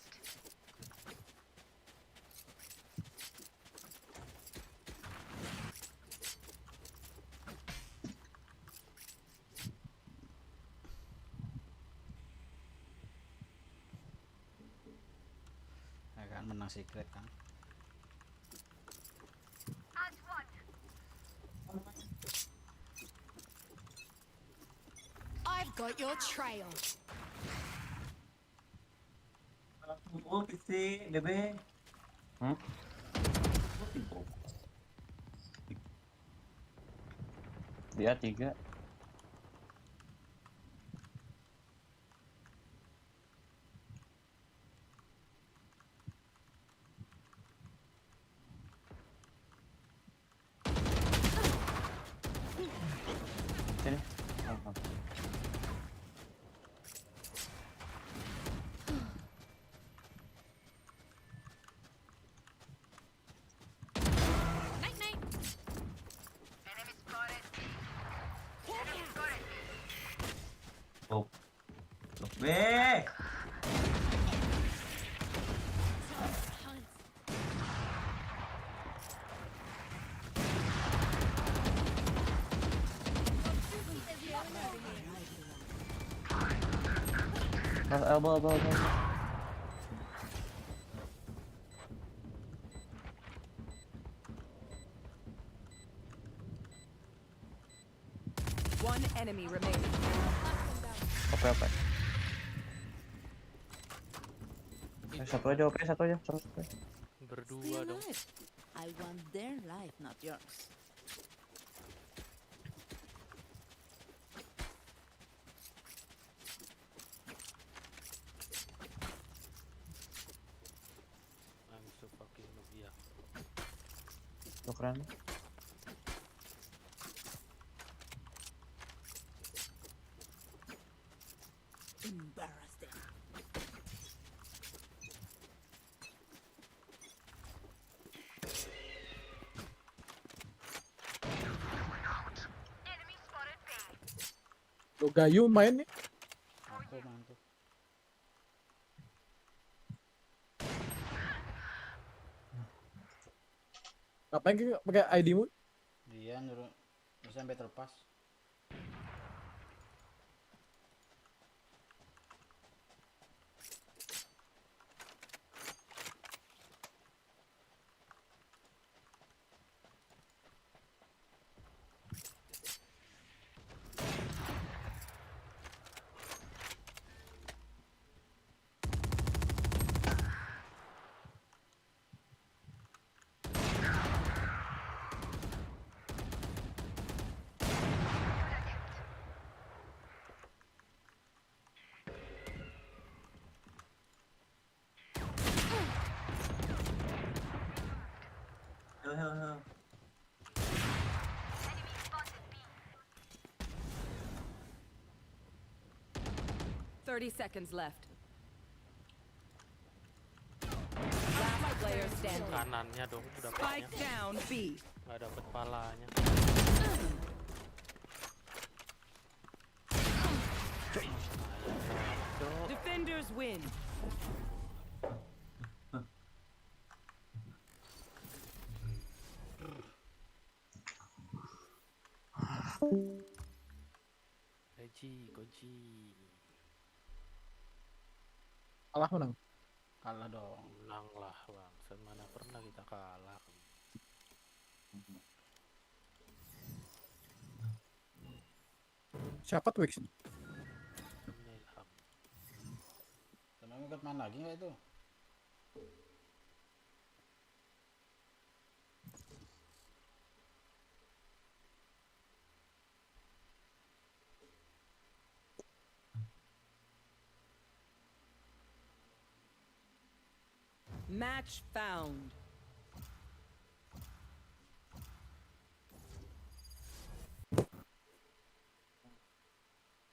Ya kan menang secret kan. I've got your trail. Oh, PC, DB. Dia 3. Sini. Night night. Oh. B. Elbow. One enemy remaining. Oke. Satu aja. Stay Berdua dong. alive. I want their life, not yours. I'm so fucking noob ya. Keren. Embarrass them. Lo Gayu main nih. Aku mantap. Ngapain kita pakai ID-mu? Dia nyuruh sampai terlepas. Hell. 30 seconds left. Last player standing. Kanannya dong udah Spike down B. Nggak dapet palanya. Defenders win. Koji. Kalah menang. Kalah dong. Menang lah bang. Mana pernah kita kalah. Siapa Twix? Tenang, ikut main lagi nggak itu? Match found.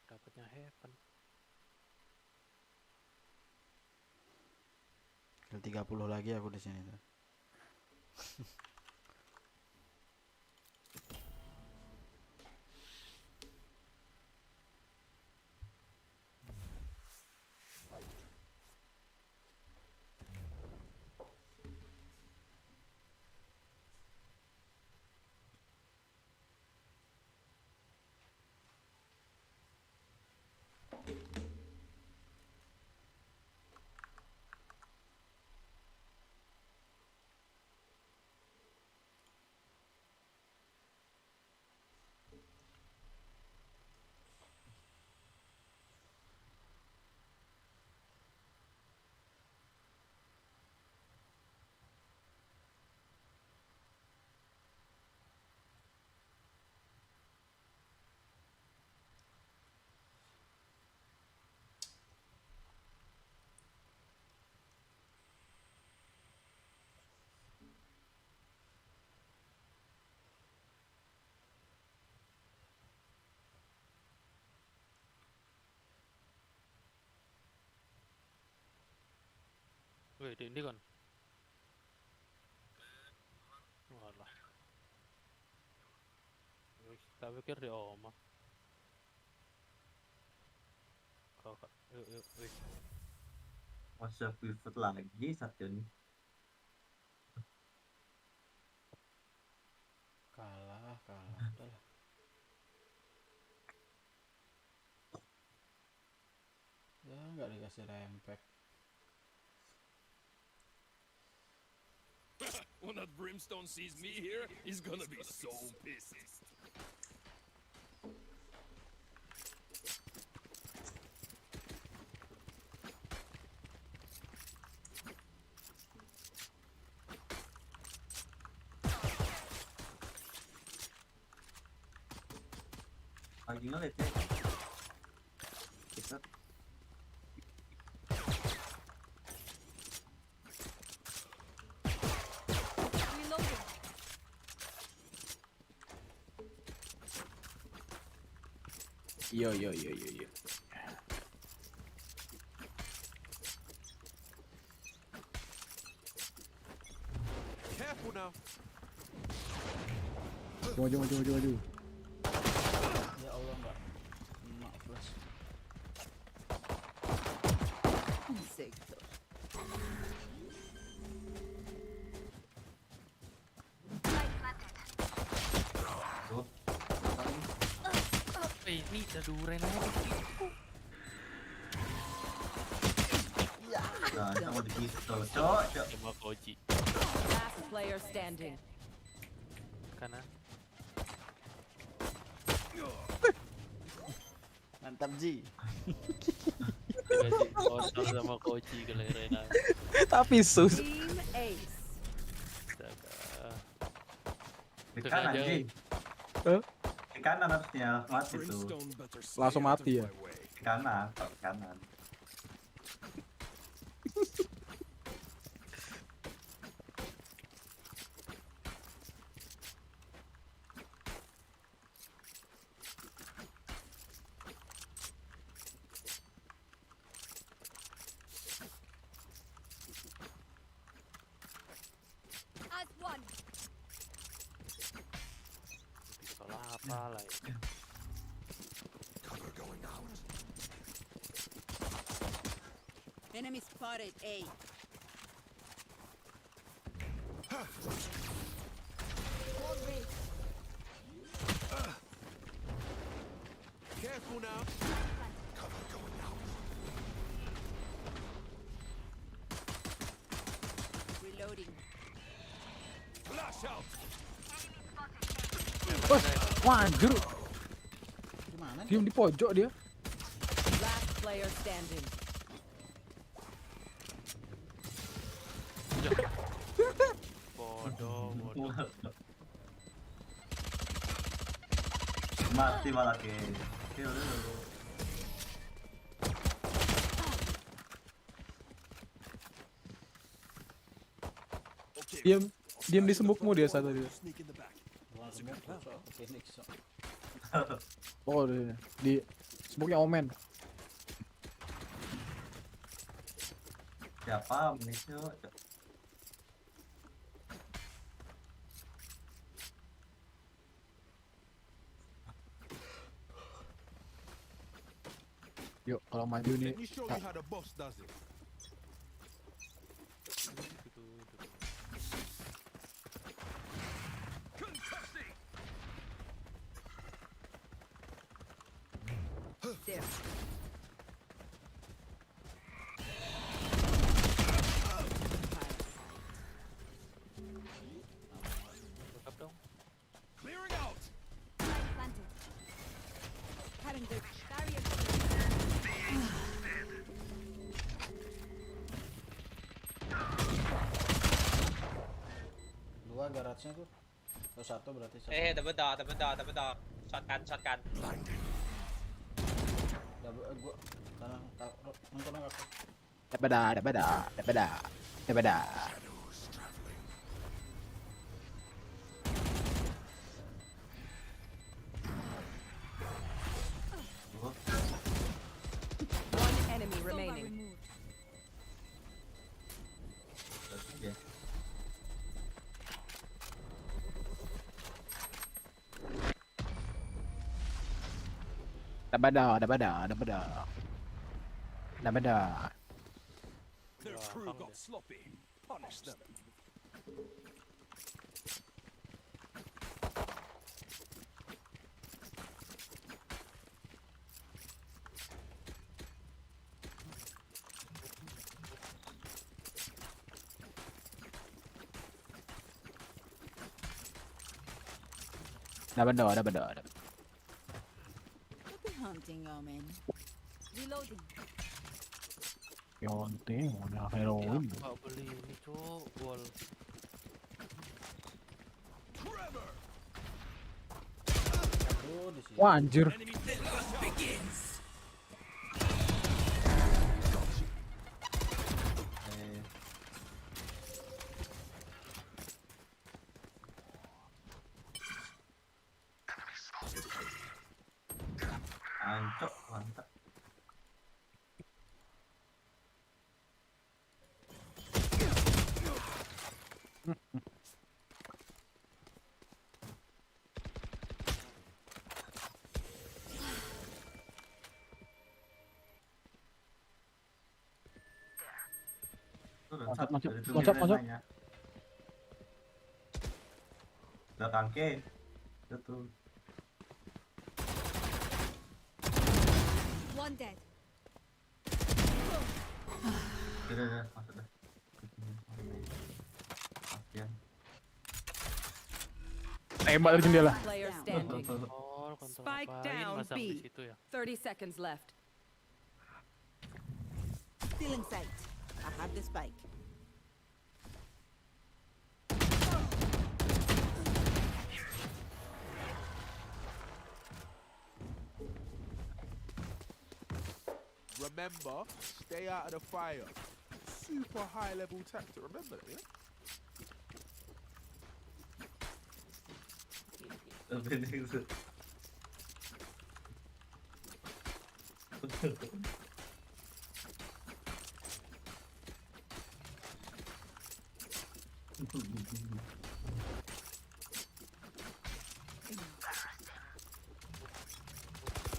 Dapatnya heaven. 30 lagi aku di sini tuh. Wih, ini kan. Walah. Wih, tak pikir di Oma. Kakak, yuk, wih. Masa pivot lagi satu nih. Kalah. Udah lah. Ya nggak dikasih rempek. When that brimstone sees me here, he's gonna be so pissed. Lagi ngelit ya. Bisa. Yo. Careful now. Maju. Ya Allah enggak. Emak flash. Insecto. Ini aduh Rena. Nah, kita mau dipistol, cok. Sama Koji. Last player standing. Kanan. Mantap Ji. Dikasih kotor sama Koji ke Rena. Tapi sus. Team Ace. Di kanan, Ji. Di kanan harusnya mati tuh. Langsung mati ya. Di kanan, di kanan. As one. Salah apa lah ya? Cover going out. Enemy spotted A. Careful now. Cover going out. Reloading. Flash out. Wah, anjir. Di mana? Diem di pojok dia. Last player standing. Bodoh. Mati malah ke. Kill dulu. Diam di sembukmu dia satu dia. Oh, di sembuknya Omen. Siapa Manisio? Yuk, kalau maju nih. Let me show you how the boss does it. There. Clearing out. Planted. Having the barrier. Dua garage-nya tuh. Terus satu berarti satu. Double door. Shotgun. Gua karena nonton aku. Daripada. One enemy remaining. Daripada. Their crew got sloppy. Punish them. Dapat dua. I'll be hunting your men. Reloading. Yonting, udah heroin. Nggak beli ini cok, gol. Wah anjir. Ancok, mantap. Masuk. Belakang ke. Betul. One dead. Udah, masuk dah. Kasihan. Tembak dari jendela. Player standing. Oh, Spike ngapain down masang di B. situ ya? 30 seconds left. Still in sight. I have the spike. Remember, stay out of the fire. Super high level tactic. Remember that, yeah?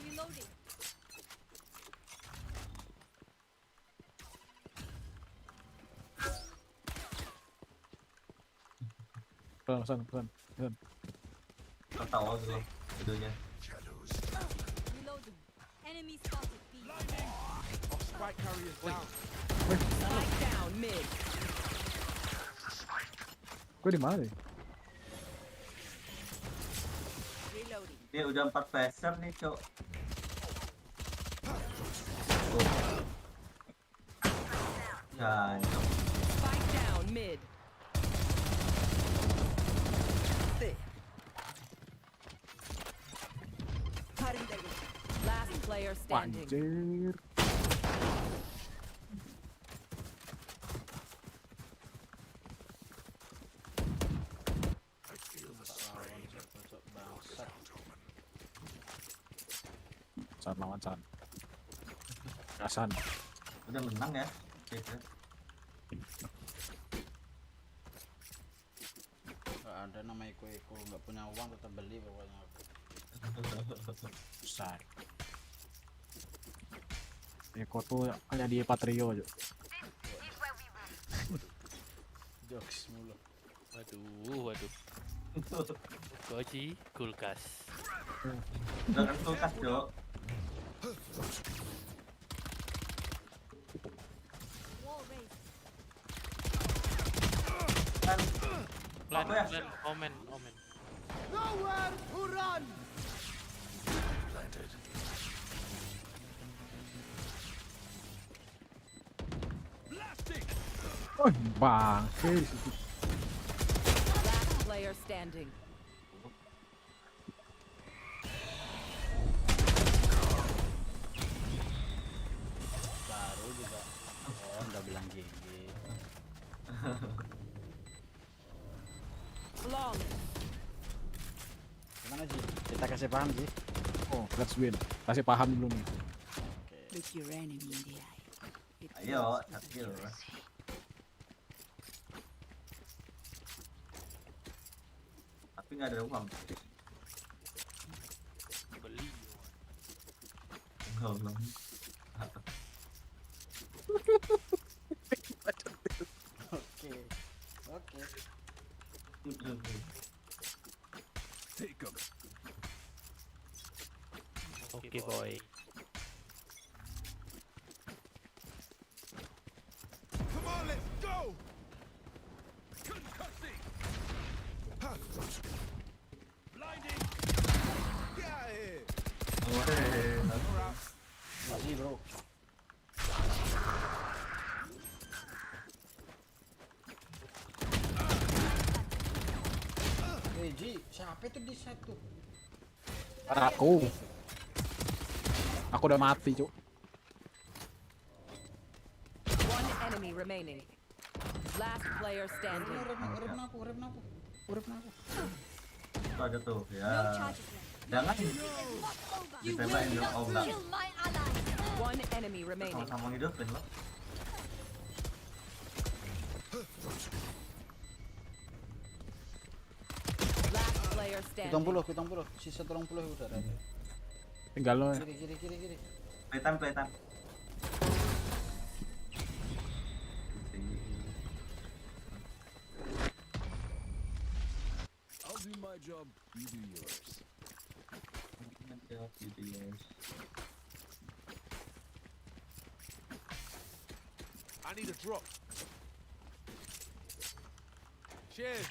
Reloading. Pesan. Ketawa dulu videonya. Reloading. Enemy spotted. B. Our spike carriers down. Spike down mid. Gue di mana? Reloading. Ini udah 4 phaser nih, Cok. Jancok. Spike down mid. Last player standing. Anjir. Saat lawan San. Gasan. Udah menang ya. Gak ada nama Eko, nggak punya uang tetap beli pokoknya aku. Besar. Eko tuh hanya di Patrio aja. Jokes mulu. Waduh. Koji kulkas. Jangan kulkas, Cok. Wall raised. Plan, Apa ya? omen. Nowhere to run! Blasting! Oh, bangke di situ. Last player standing. Baru juga. Oh, udah bilang GG. Long. Gimana Ji? Kita kasih paham Ji? Oh, let's win. Kasih paham dulu nih. Look your enemy in the eye. Ayo, skill. Tapi nggak ada uang. Beli. Belum. Oke. Take 'em. Oke, boy. Come on, let's go! Concussing! Blinding! Ji, siapa itu di satu? Aku udah mati, Cuk. One enemy remaining. Last player standing. Urip aku. Itu ada tuh, ya. Jangan ditembakin dong, ombak. One enemy remaining. Sama-sama hidupin lo. Last player standing. Pitong puluh. Sisa 30 udah ada. Tinggal lo. Kiri. Playtime. I'll do my job, you do yours. I need a drop. Cheers.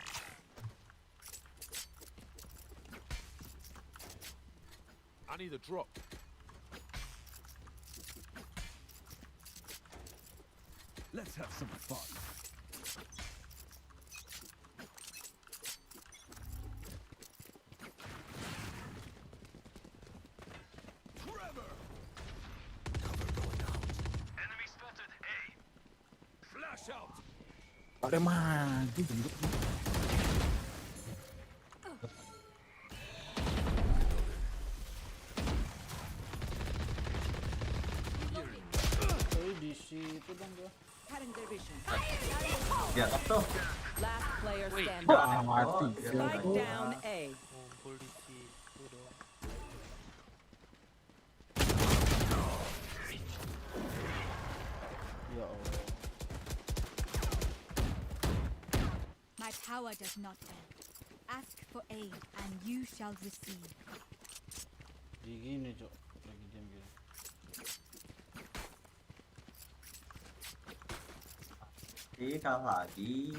I need a drop. Let's have some fun. Ada maju jemput. Di situ dong gua. Ya, tuh. Last player standing. Mati. Spike down A. Ngumpul di situ dong. Ya Allah. My power does not end. Ask for aid and you shall receive. Gini, Cok. Lagi diam gini. Kalah lagi.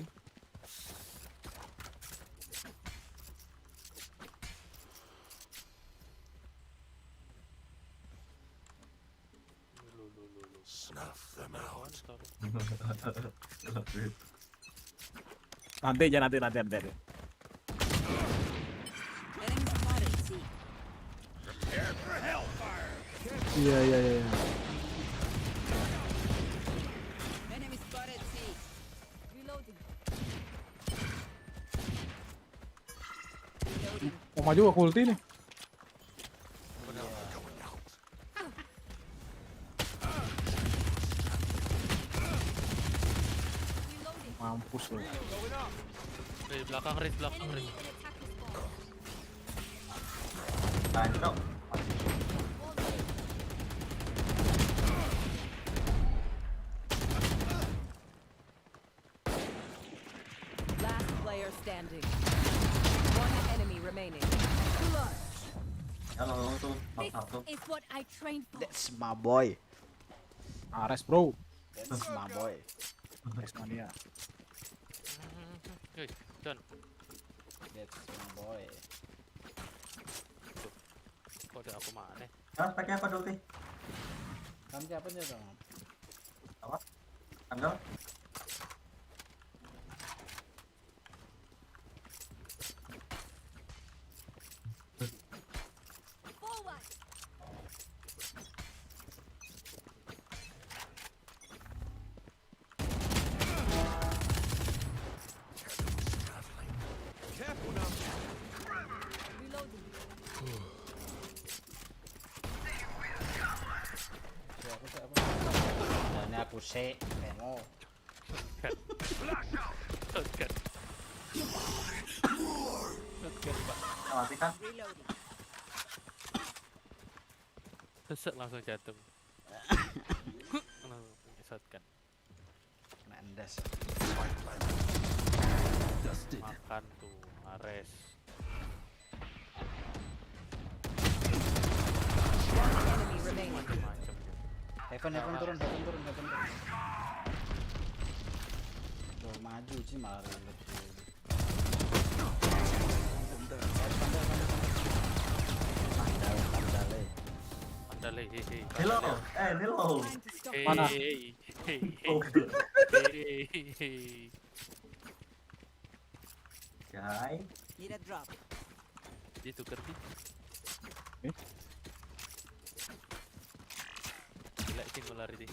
Snuff them out. Nanti. Iya. Enemy spotted C. Reloading. Mau maju aku ulti nih. Mampus loh. Belakang Riz. Lanjut. Last player standing. One enemy remaining. Halo tuh, satu. Is what I trained for. That's my boy. Ares, bro. That's my boy. Ares mania. John. That's my boy. Kode aku mana? Pakai apa dulu, Tih? Kamu siapa aja dong? Apa? Andal? Aku se, demo. Mati kan? Set langsung jatuh. Langsung shotgun. Kena endas. Makan tuh, Ares. Enemy remaining. Macam-macam. Heaven turun. Tuh maju sih malah reload. Pandai, hehe. Nilo. Mana? Guys. Need a drop. Dia tuker di. Gila singularity.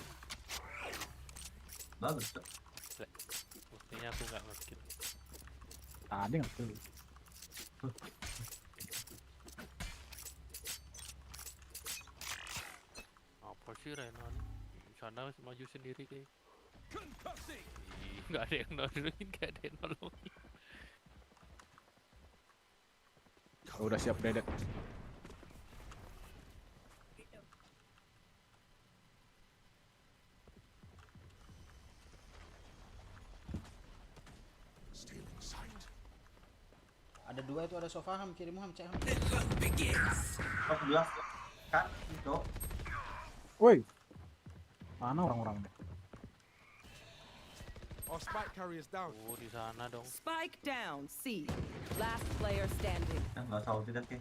Bagus tuh. Buktinya aku nggak nge-kill. Tadi nge-kill. Apa sih Renan? Sana maju sendiri kayak. Nggak ada yang nolongin, nggak ada yang nolongin. Udah siap dedet. Ada dua itu, ada sofa ham, kiri Ham, cek ham. Oh, sebelah kan itu. Woi, mana orang-orangnya? Our spike carrier is down. Oh, di sana dong. Spike down, C. Last player standing. Nggak tahu tidak sih.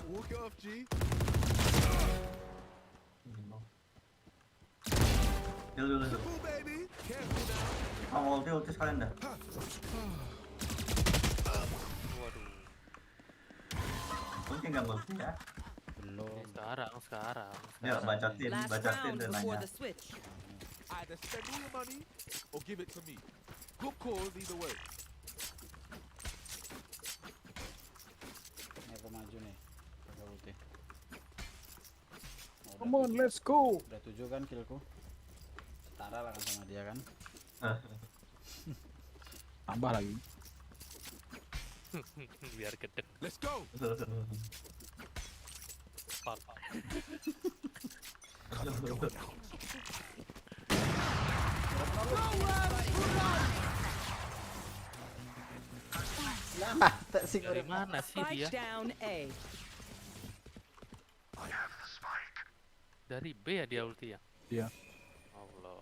Walk it off, G. Dulu. Cool, baby. Careful now. Mau ulti sekalian dah. Waduh. Mungkin nggak ulti ya. Belum. Sekarang. Ya, bacatin dan nanya. Either spend all your money or give it to me. Good calls either way. Ini aku maju nih. Pakai ulti. Come on, let's go. Udah 7 kan killku. Setara lah kan sama dia kan. Tambah lagi. Biar gede. Let's go. Papa. Dari mana sih dia? Dari B ya dia ulti ya? Iya. Allah.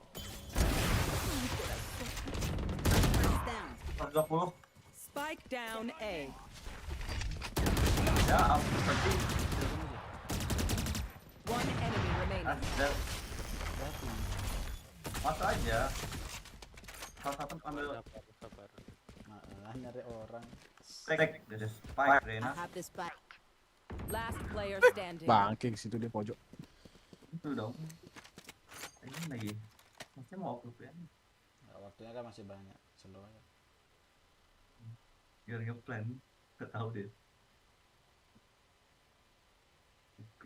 120. Spike down A. Ya, penting. One enemy remaining. Masuk aja. Satu ambil. Sabar. Malah nyari orang. Spike, spike, Rena. I have this spike. Last player standing. Bangking situ dia pojok. Itu dong. Ini lagi. Masih mau klub ya? Nggak, waktunya kan masih banyak. Slow aja. Biar ngeplan. Nggak tahu deh.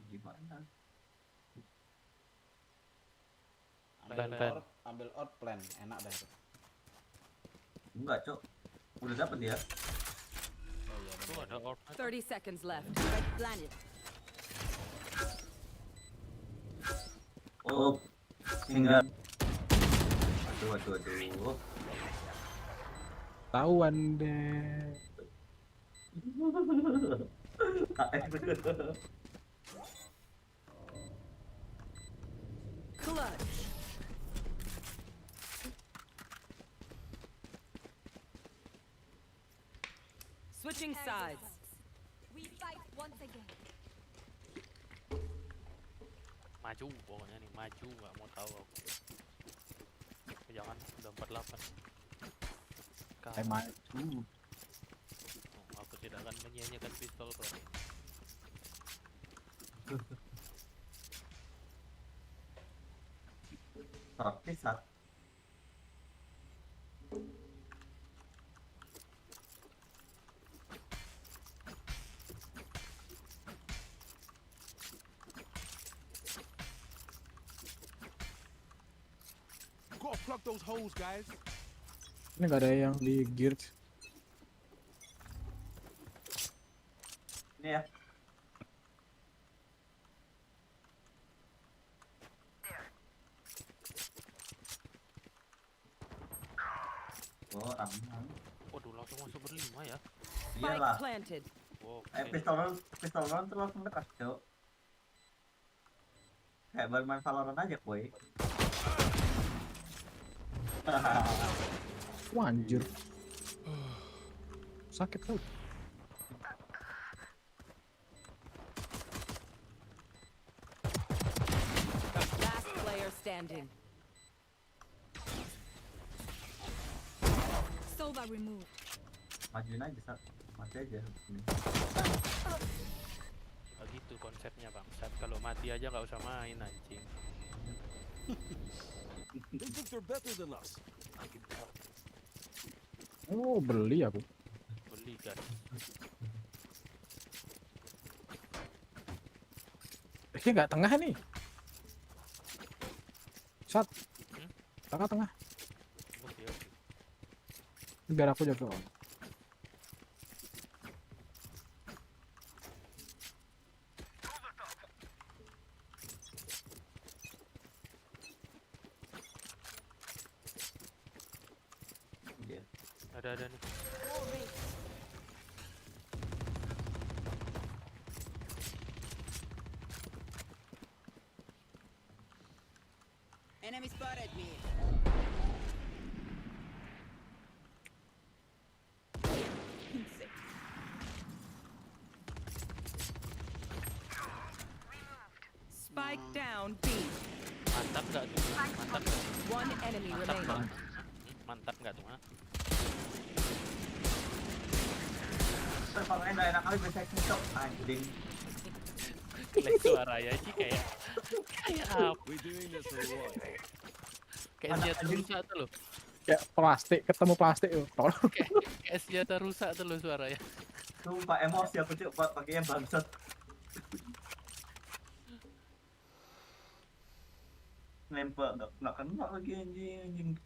Gimana? Ambil out plan, enak dah itu. Enggak, Cok. Udah dapet dia. Oh iya, Tuh ada out. 30 seconds left. Red planet. Oh, tinggal. Aduh. Tawan deh. Clutch. Switching sides. We fight once again. Maju pokoknya nih, maju, nggak mau tahu aku. Jangan udah 48. Saya maju. Aku tidak akan menyia-nyiakan pistol kok. Pisah. Gotta plug those holes, guys. Ini nggak ada yang di gear. Ini ya. Oh, aman. Waduh, langsung masuk berlima ya. Iyalah. Planted. Wow, Pistol round tuh langsung dekat, Cok. Kayak bermain Valorant aja, boy. Wah, anjir. Sakit tuh. Last player standing. Sova removed. Majuin aja, Sat. Mati aja. Begitu konsepnya bangsat. Kalau mati aja nggak usah main anjing. They think they're better than us. I can tell. Oh, beli aku. Beli kan. Nggak tengah nih. Sat. Tengah-tengah. Oke. Biar aku jaga. Ada nih. Enemy spotted me. Spike down B. Mantap nggak tuh? Mantap nggak? One enemy Mantap remaining. Mantap nggak tuh? Terpakainya nggak enak kali bisa cocok anjing. Kelek suara ya sih kayak apa? Kayak senjata rusak tuh loh. Kayak plastik ketemu plastik tuh. Kayak senjata rusak tuh loh suaranya. Sumpah emosi aku cuk pakainya bangsat. Nempel nggak kena lagi anjing.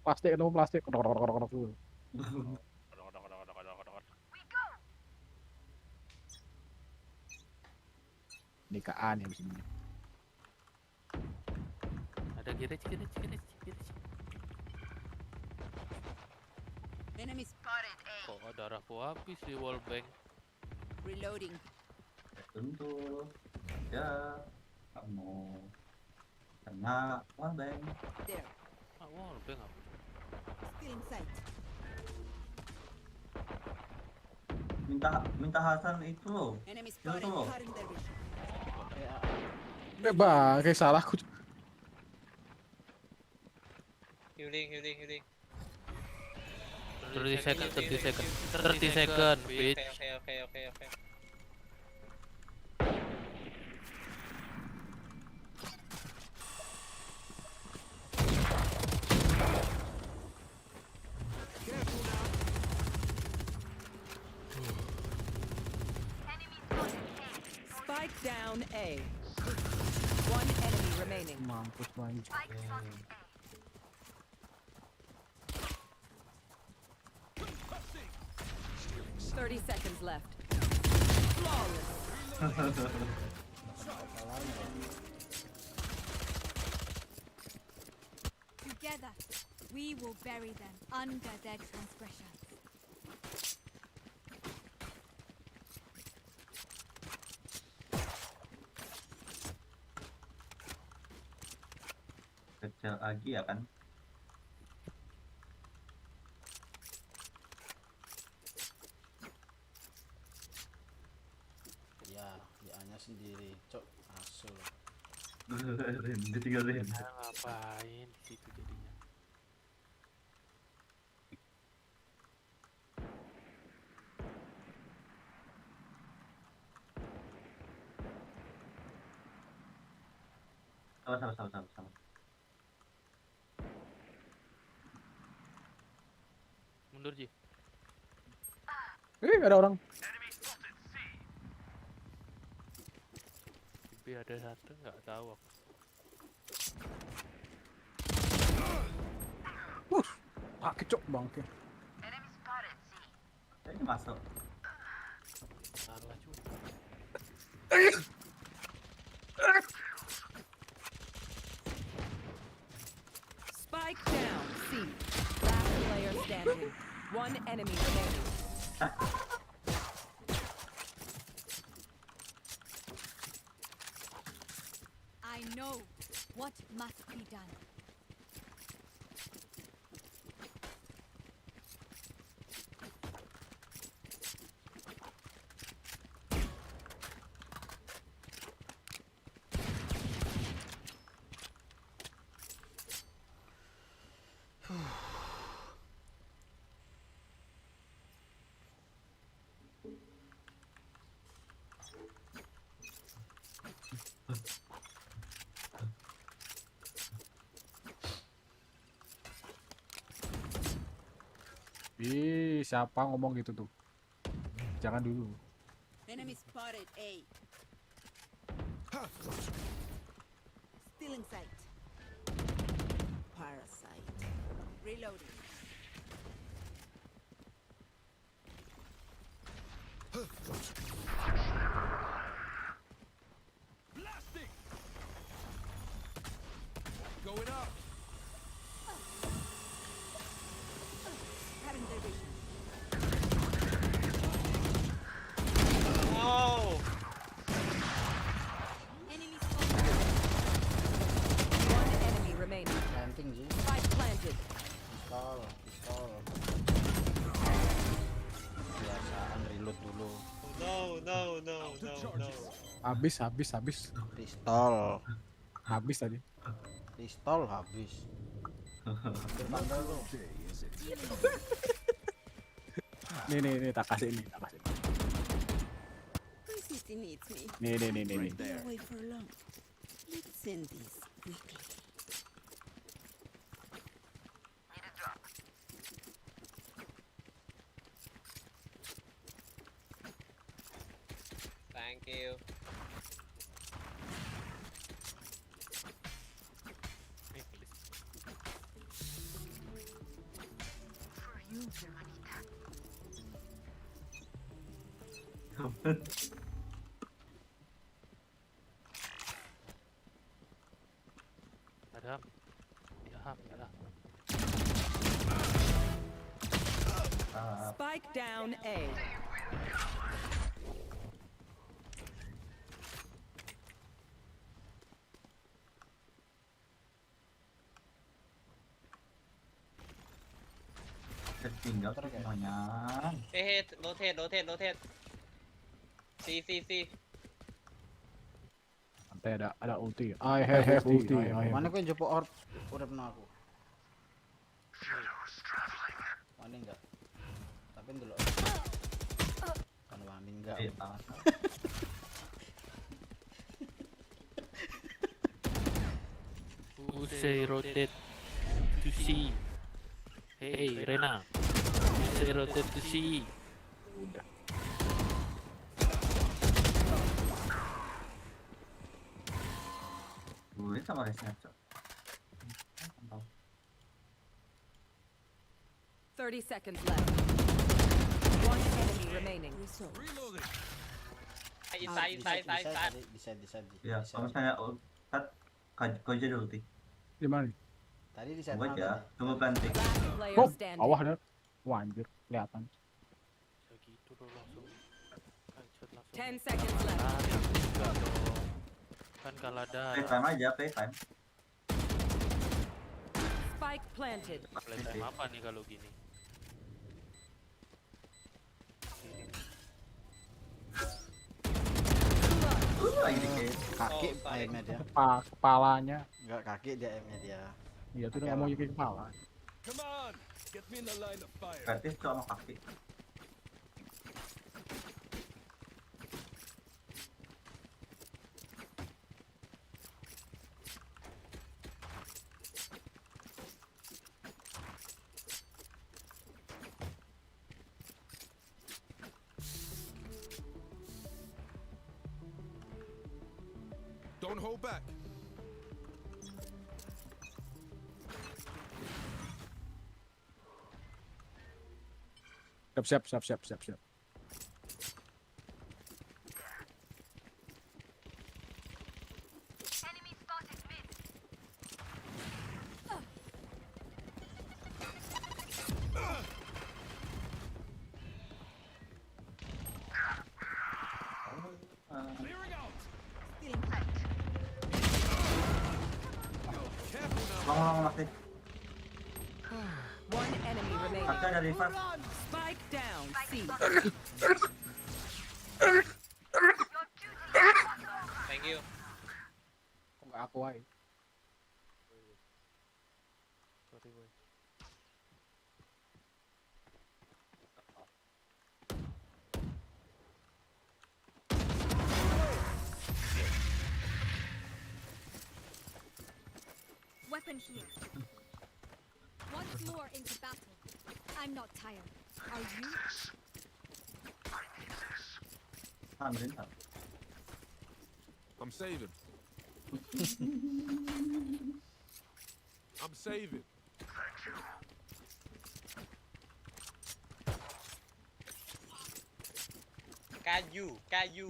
Plastik ketemu plastik. Nikahan ya disini. Ada giris. Enemy spotted A. Kok darahku habis di wallbang. Reloading. Tentu. Ya, kamu kena wallbang. There. Wallbang apa? Still in sight. Minta Hasan itu loh. Enemy Itu spotted. loh. Cutting their vision. Bang, kayak salahku. Healing. 30 second, bitch. Okay. 30 seconds left. Flawless. Together, we will bury them under their transgressions. Kecil lagi ya kan? Ya, dia sendiri, cok, asul. Ditinggalin. Ngapain di situ jadinya? Sama. Mundur Ji. Ada orang. Tapi ada satu nggak tahu aku. Kecok bangke. Ini masuk. Salah juga. Spike down, C. Last player standing. One enemy remaining. I know what must be done. Ih, siapa ngomong gitu tuh? Jangan dulu. Enemy spotted A. Still in sight. Parasite. Reloading. Blasting. Going up. Having their vision. Oh! Enemy spotted. One enemy remaining. Planting sih. Spike planted. Pistol. Biasaan reload dulu. No. Habis. Pistol. Habis tadi. Pistol habis. Bangga lu. Nih, tak kasih ini. My city needs me. Nih. Be away for long. Let's send this quickly. Thank you. Ada. Spike down A. Tertinggal semuanya. Rotate. C. Santai, ada ulti. I have ulti. Mana kau jepuk orb? Udah pernah aku. Mana enggak? Tapi dulu. Kan wani enggak. Who say rotate to C? Hey, Rena. Who say rotate to C? Udah. Gue sama resnya. 30 seconds left. One enemy remaining. Reloading. Inside. Bisa. Ya, kalau saya ultat, kau aja dulu ulti. Di mana? Tadi di set Tunggu mana? aja, tunggu planting. Player Oh, standing. bawah ada. Wah, anjir, kelihatan. Segitu dong langsung. Headshot langsung. 10 seconds left. Enggak dong. Kan kalau ada Playtime aja, playtime. Spike planted. playtime apa nih kalau gini? Lagi dikit. Kaki aimnya dia. Kepalanya. Enggak kaki dia aimnya dia. Iya tuh nggak mau jadi kepala. Come on. Get me in the line of fire. Gratis cuma kaki. Don't hold back. Siap. Clearing out. Still in sight. Careful now. Lama masih. One enemy remaining. Kakak ada revive. Spike down C. Thank you. Kok nggak aku aja? Sorry, boy. Weapon here. Once more into battle. I'm I'm not tired. Are you? I'm saving. I'm saving. Kayu. Kayu.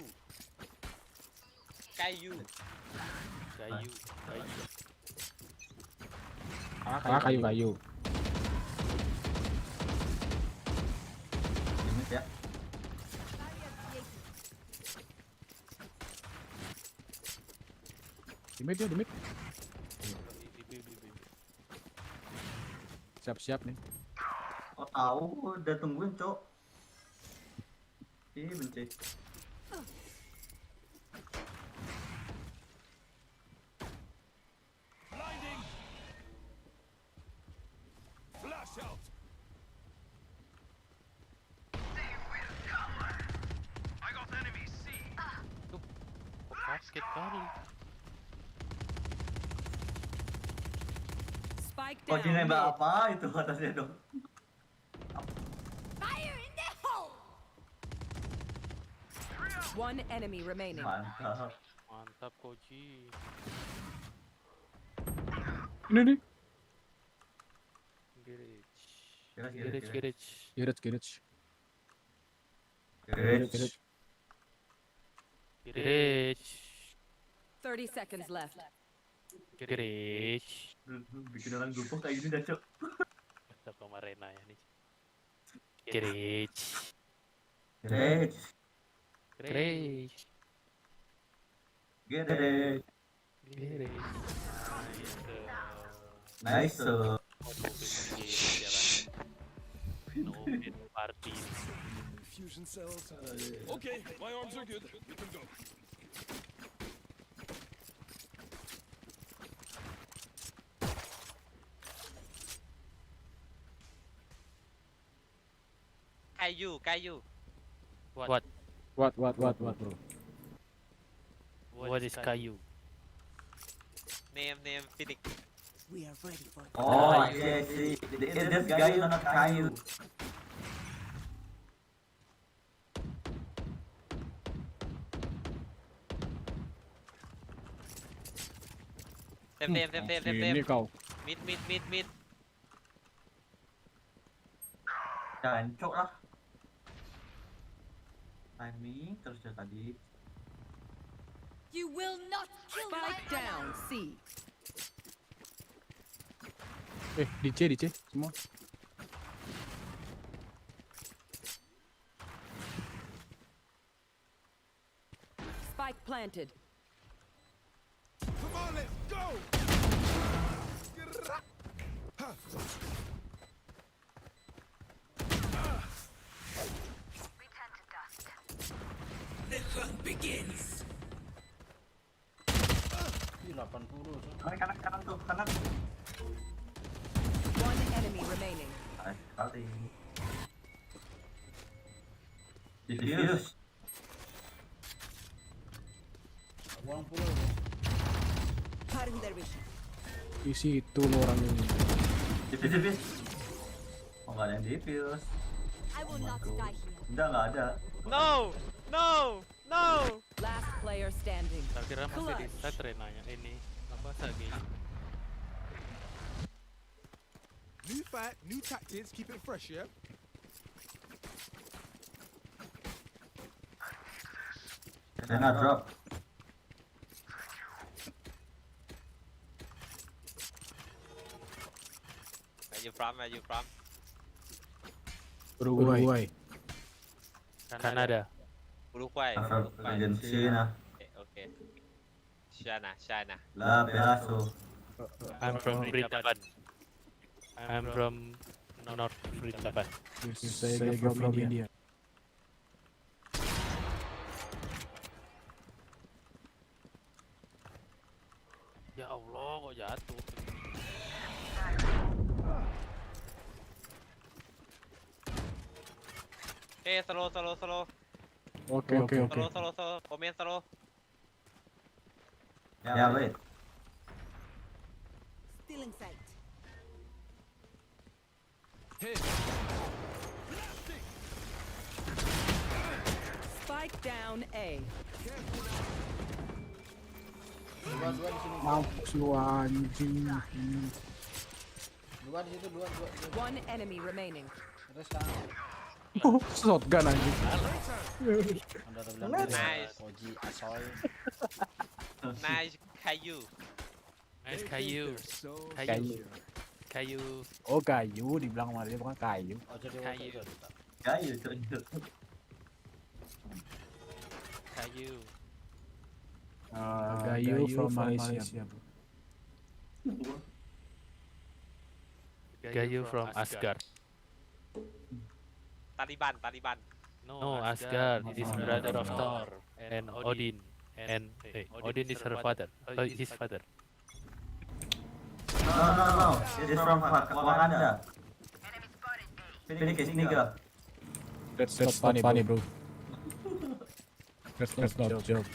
Limit ya. Di mid. Siap-siap nih. Oh tahu, udah tungguin cok. Ih benci. Blinding. Flash out. I got enemy C. Basket kali. Spike Oh down. dia nembak apa itu atasnya dong? Fire in the hole! One enemy remaining. Mantap Koji. Ini nih. Garage. 30 seconds left. Garage. Bikin orang gupuk kayak gini dah cok. Mantap sama Rena ya nih. Garage. Nice. Party. Fusion cells. Okay, my arms are good. You can go. Kayu. What? What, bro? What is Kayu? Name Phoenix. We are ready for Oh, I see. This guy is not Kayu. Tem. Ini kau. Mid. Jancok lah. Timing terus ya tadi. You will not kill my Spike down. C. DC semua. Spike planted. Come on, let's go. The hunt begins. 80. Kanan tuh, kanan. One enemy remaining. Kali. Diffuse. Cutting their vision. Di situ lo orang ini. Diffuse. Oh nggak ada yang diffuse. I will not die here. Nggak ada. No. Last player standing. Tak kira masih di set Renanya ini apa Sagi. New fight, new tactics, keep it fresh, yeah? Rena drop. Where you from? Uruguay. Kanada. Uruguay. Argentina. Okay. China. La pedazo. I'm from Brindaban. I'm from North Brindaban. Saya from India. Ya Allah, kok jatuh. Slow. Oke. Slow. Komen slow. Ya wait. Still in sight. Hit. down A. Dua di sini. Mampus lu anjing. Dua di situ, dua. One enemy remaining. Terus sekarang. Shotgun anjing. Udah bilang Nice. Koji Asoy. Nice kayu. Nice kayu. Kayu. Oh kayu, dibilang sama dia bukan kayu. Oh jadi Kayu. Kayu cocok. Kayu. Gayu from Malaysia. Gayu from Asgard. Taliban. No, Asgard is brother of Thor and Odin. And Odin is her father. His father. No. It's from Wakanda. Finish nigga. That's not funny, bro. That's not a joke.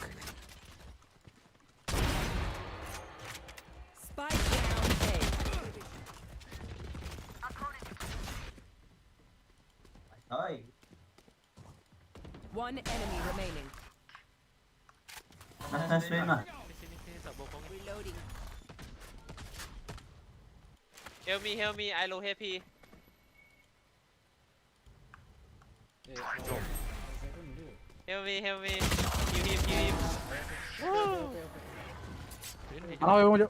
Spike down A. Oi. One enemy remaining. Nice win lah. Reloading. Help me, I low happy. Help me. Heal him. Ano yung mo?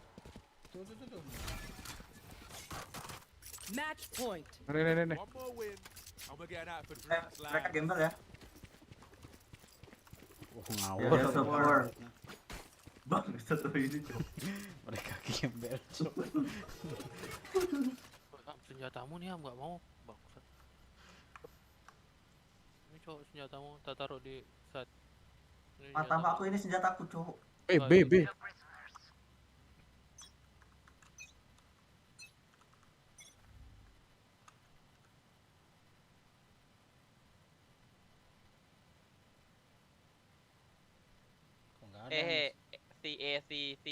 Match point. Nih. One more win, and we're getting out for drinks. Mereka gembel ya. Ngawur. Support. Bang, satu ini. Mereka gembel. Senjatamu nih nggak mau, bangsat. Ini cowok senjatamu, tak taruh di set. Tambah aku ini senjataku cowok. B. C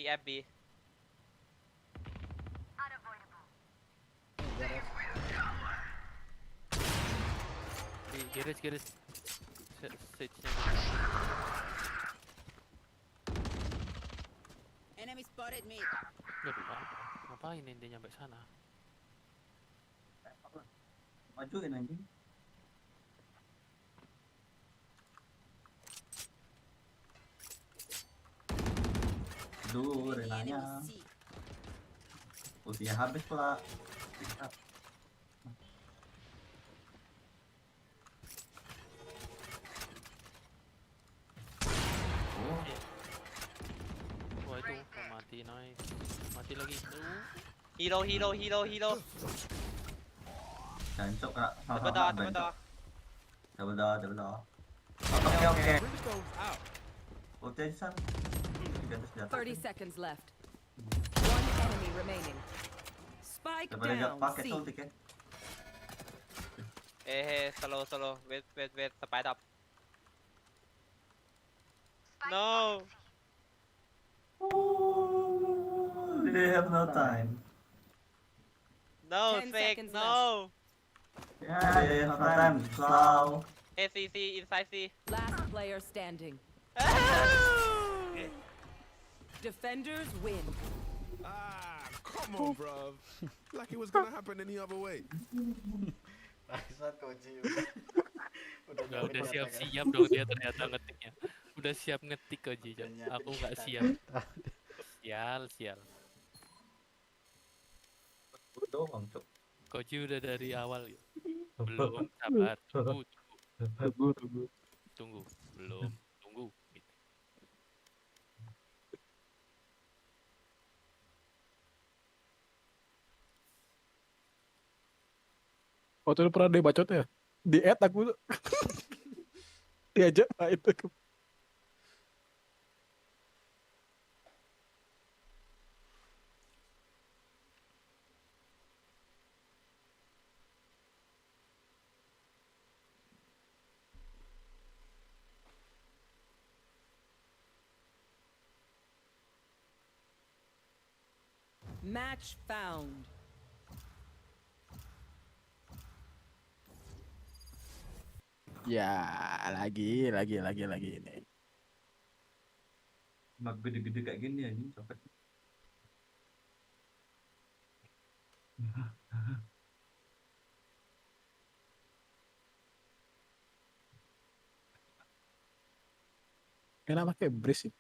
and B. Garis. Enemy spotted me. Ngapain dia nyampe sana? Majuin anjing. Aduh, Renanya. Ultinya habis pula. Wah itu mati naik. Mati lagi. Hero. Jancok kena. Double door. Oke. Ultinya san. 30 seconds left. One enemy remaining. Spike down C. Slow. Wait. Spide up. No. They have no time. No, 10 fake. seconds No. Yeah, no time. Slow. C, inside C. Last player standing. Defenders win. Come on, bro. Like it was gonna happen any other way. Udah siap-siap dong dia ternyata ngetiknya. Udah siap ngetik aja. Aku nggak siap. Sial. Koji udah dari awal ya. Belum, sabar. Tunggu. Belum. Tunggu. Oh tuh pernah dia bacot ya? Di add aku tuh. Diajak main tuh. Match found. Ya, lagi ini. Map gede-gede kayak gini anjing capek. Enak pakai brace sih.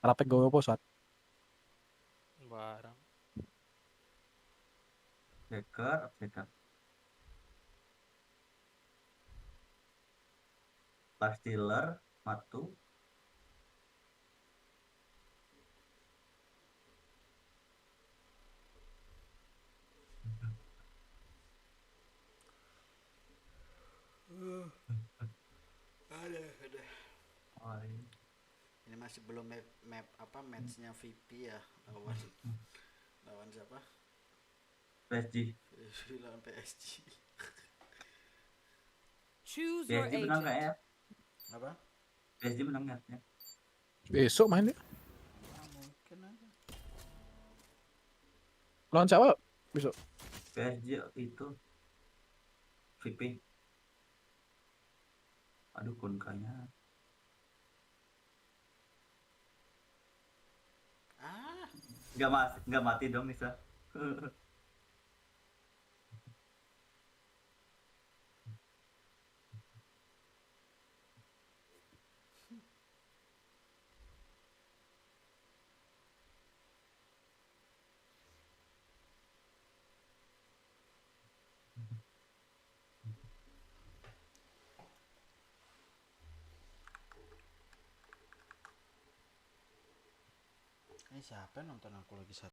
Rapek gue apa saat? Barang. Ceker. Life stealer, matu. Ada. Ini masih belum map apa matchnya VP ya lawan siapa? PSG. Lawan PSG. Choose your PSG menang nggak ya? Apa? PSG menang nggak ya? Besok main ya? Mungkin aja. Lawan siapa besok? PSG itu VP. Aduh konkanya. Nggak mati dong Nisa. Ini siapa yang nonton aku lagi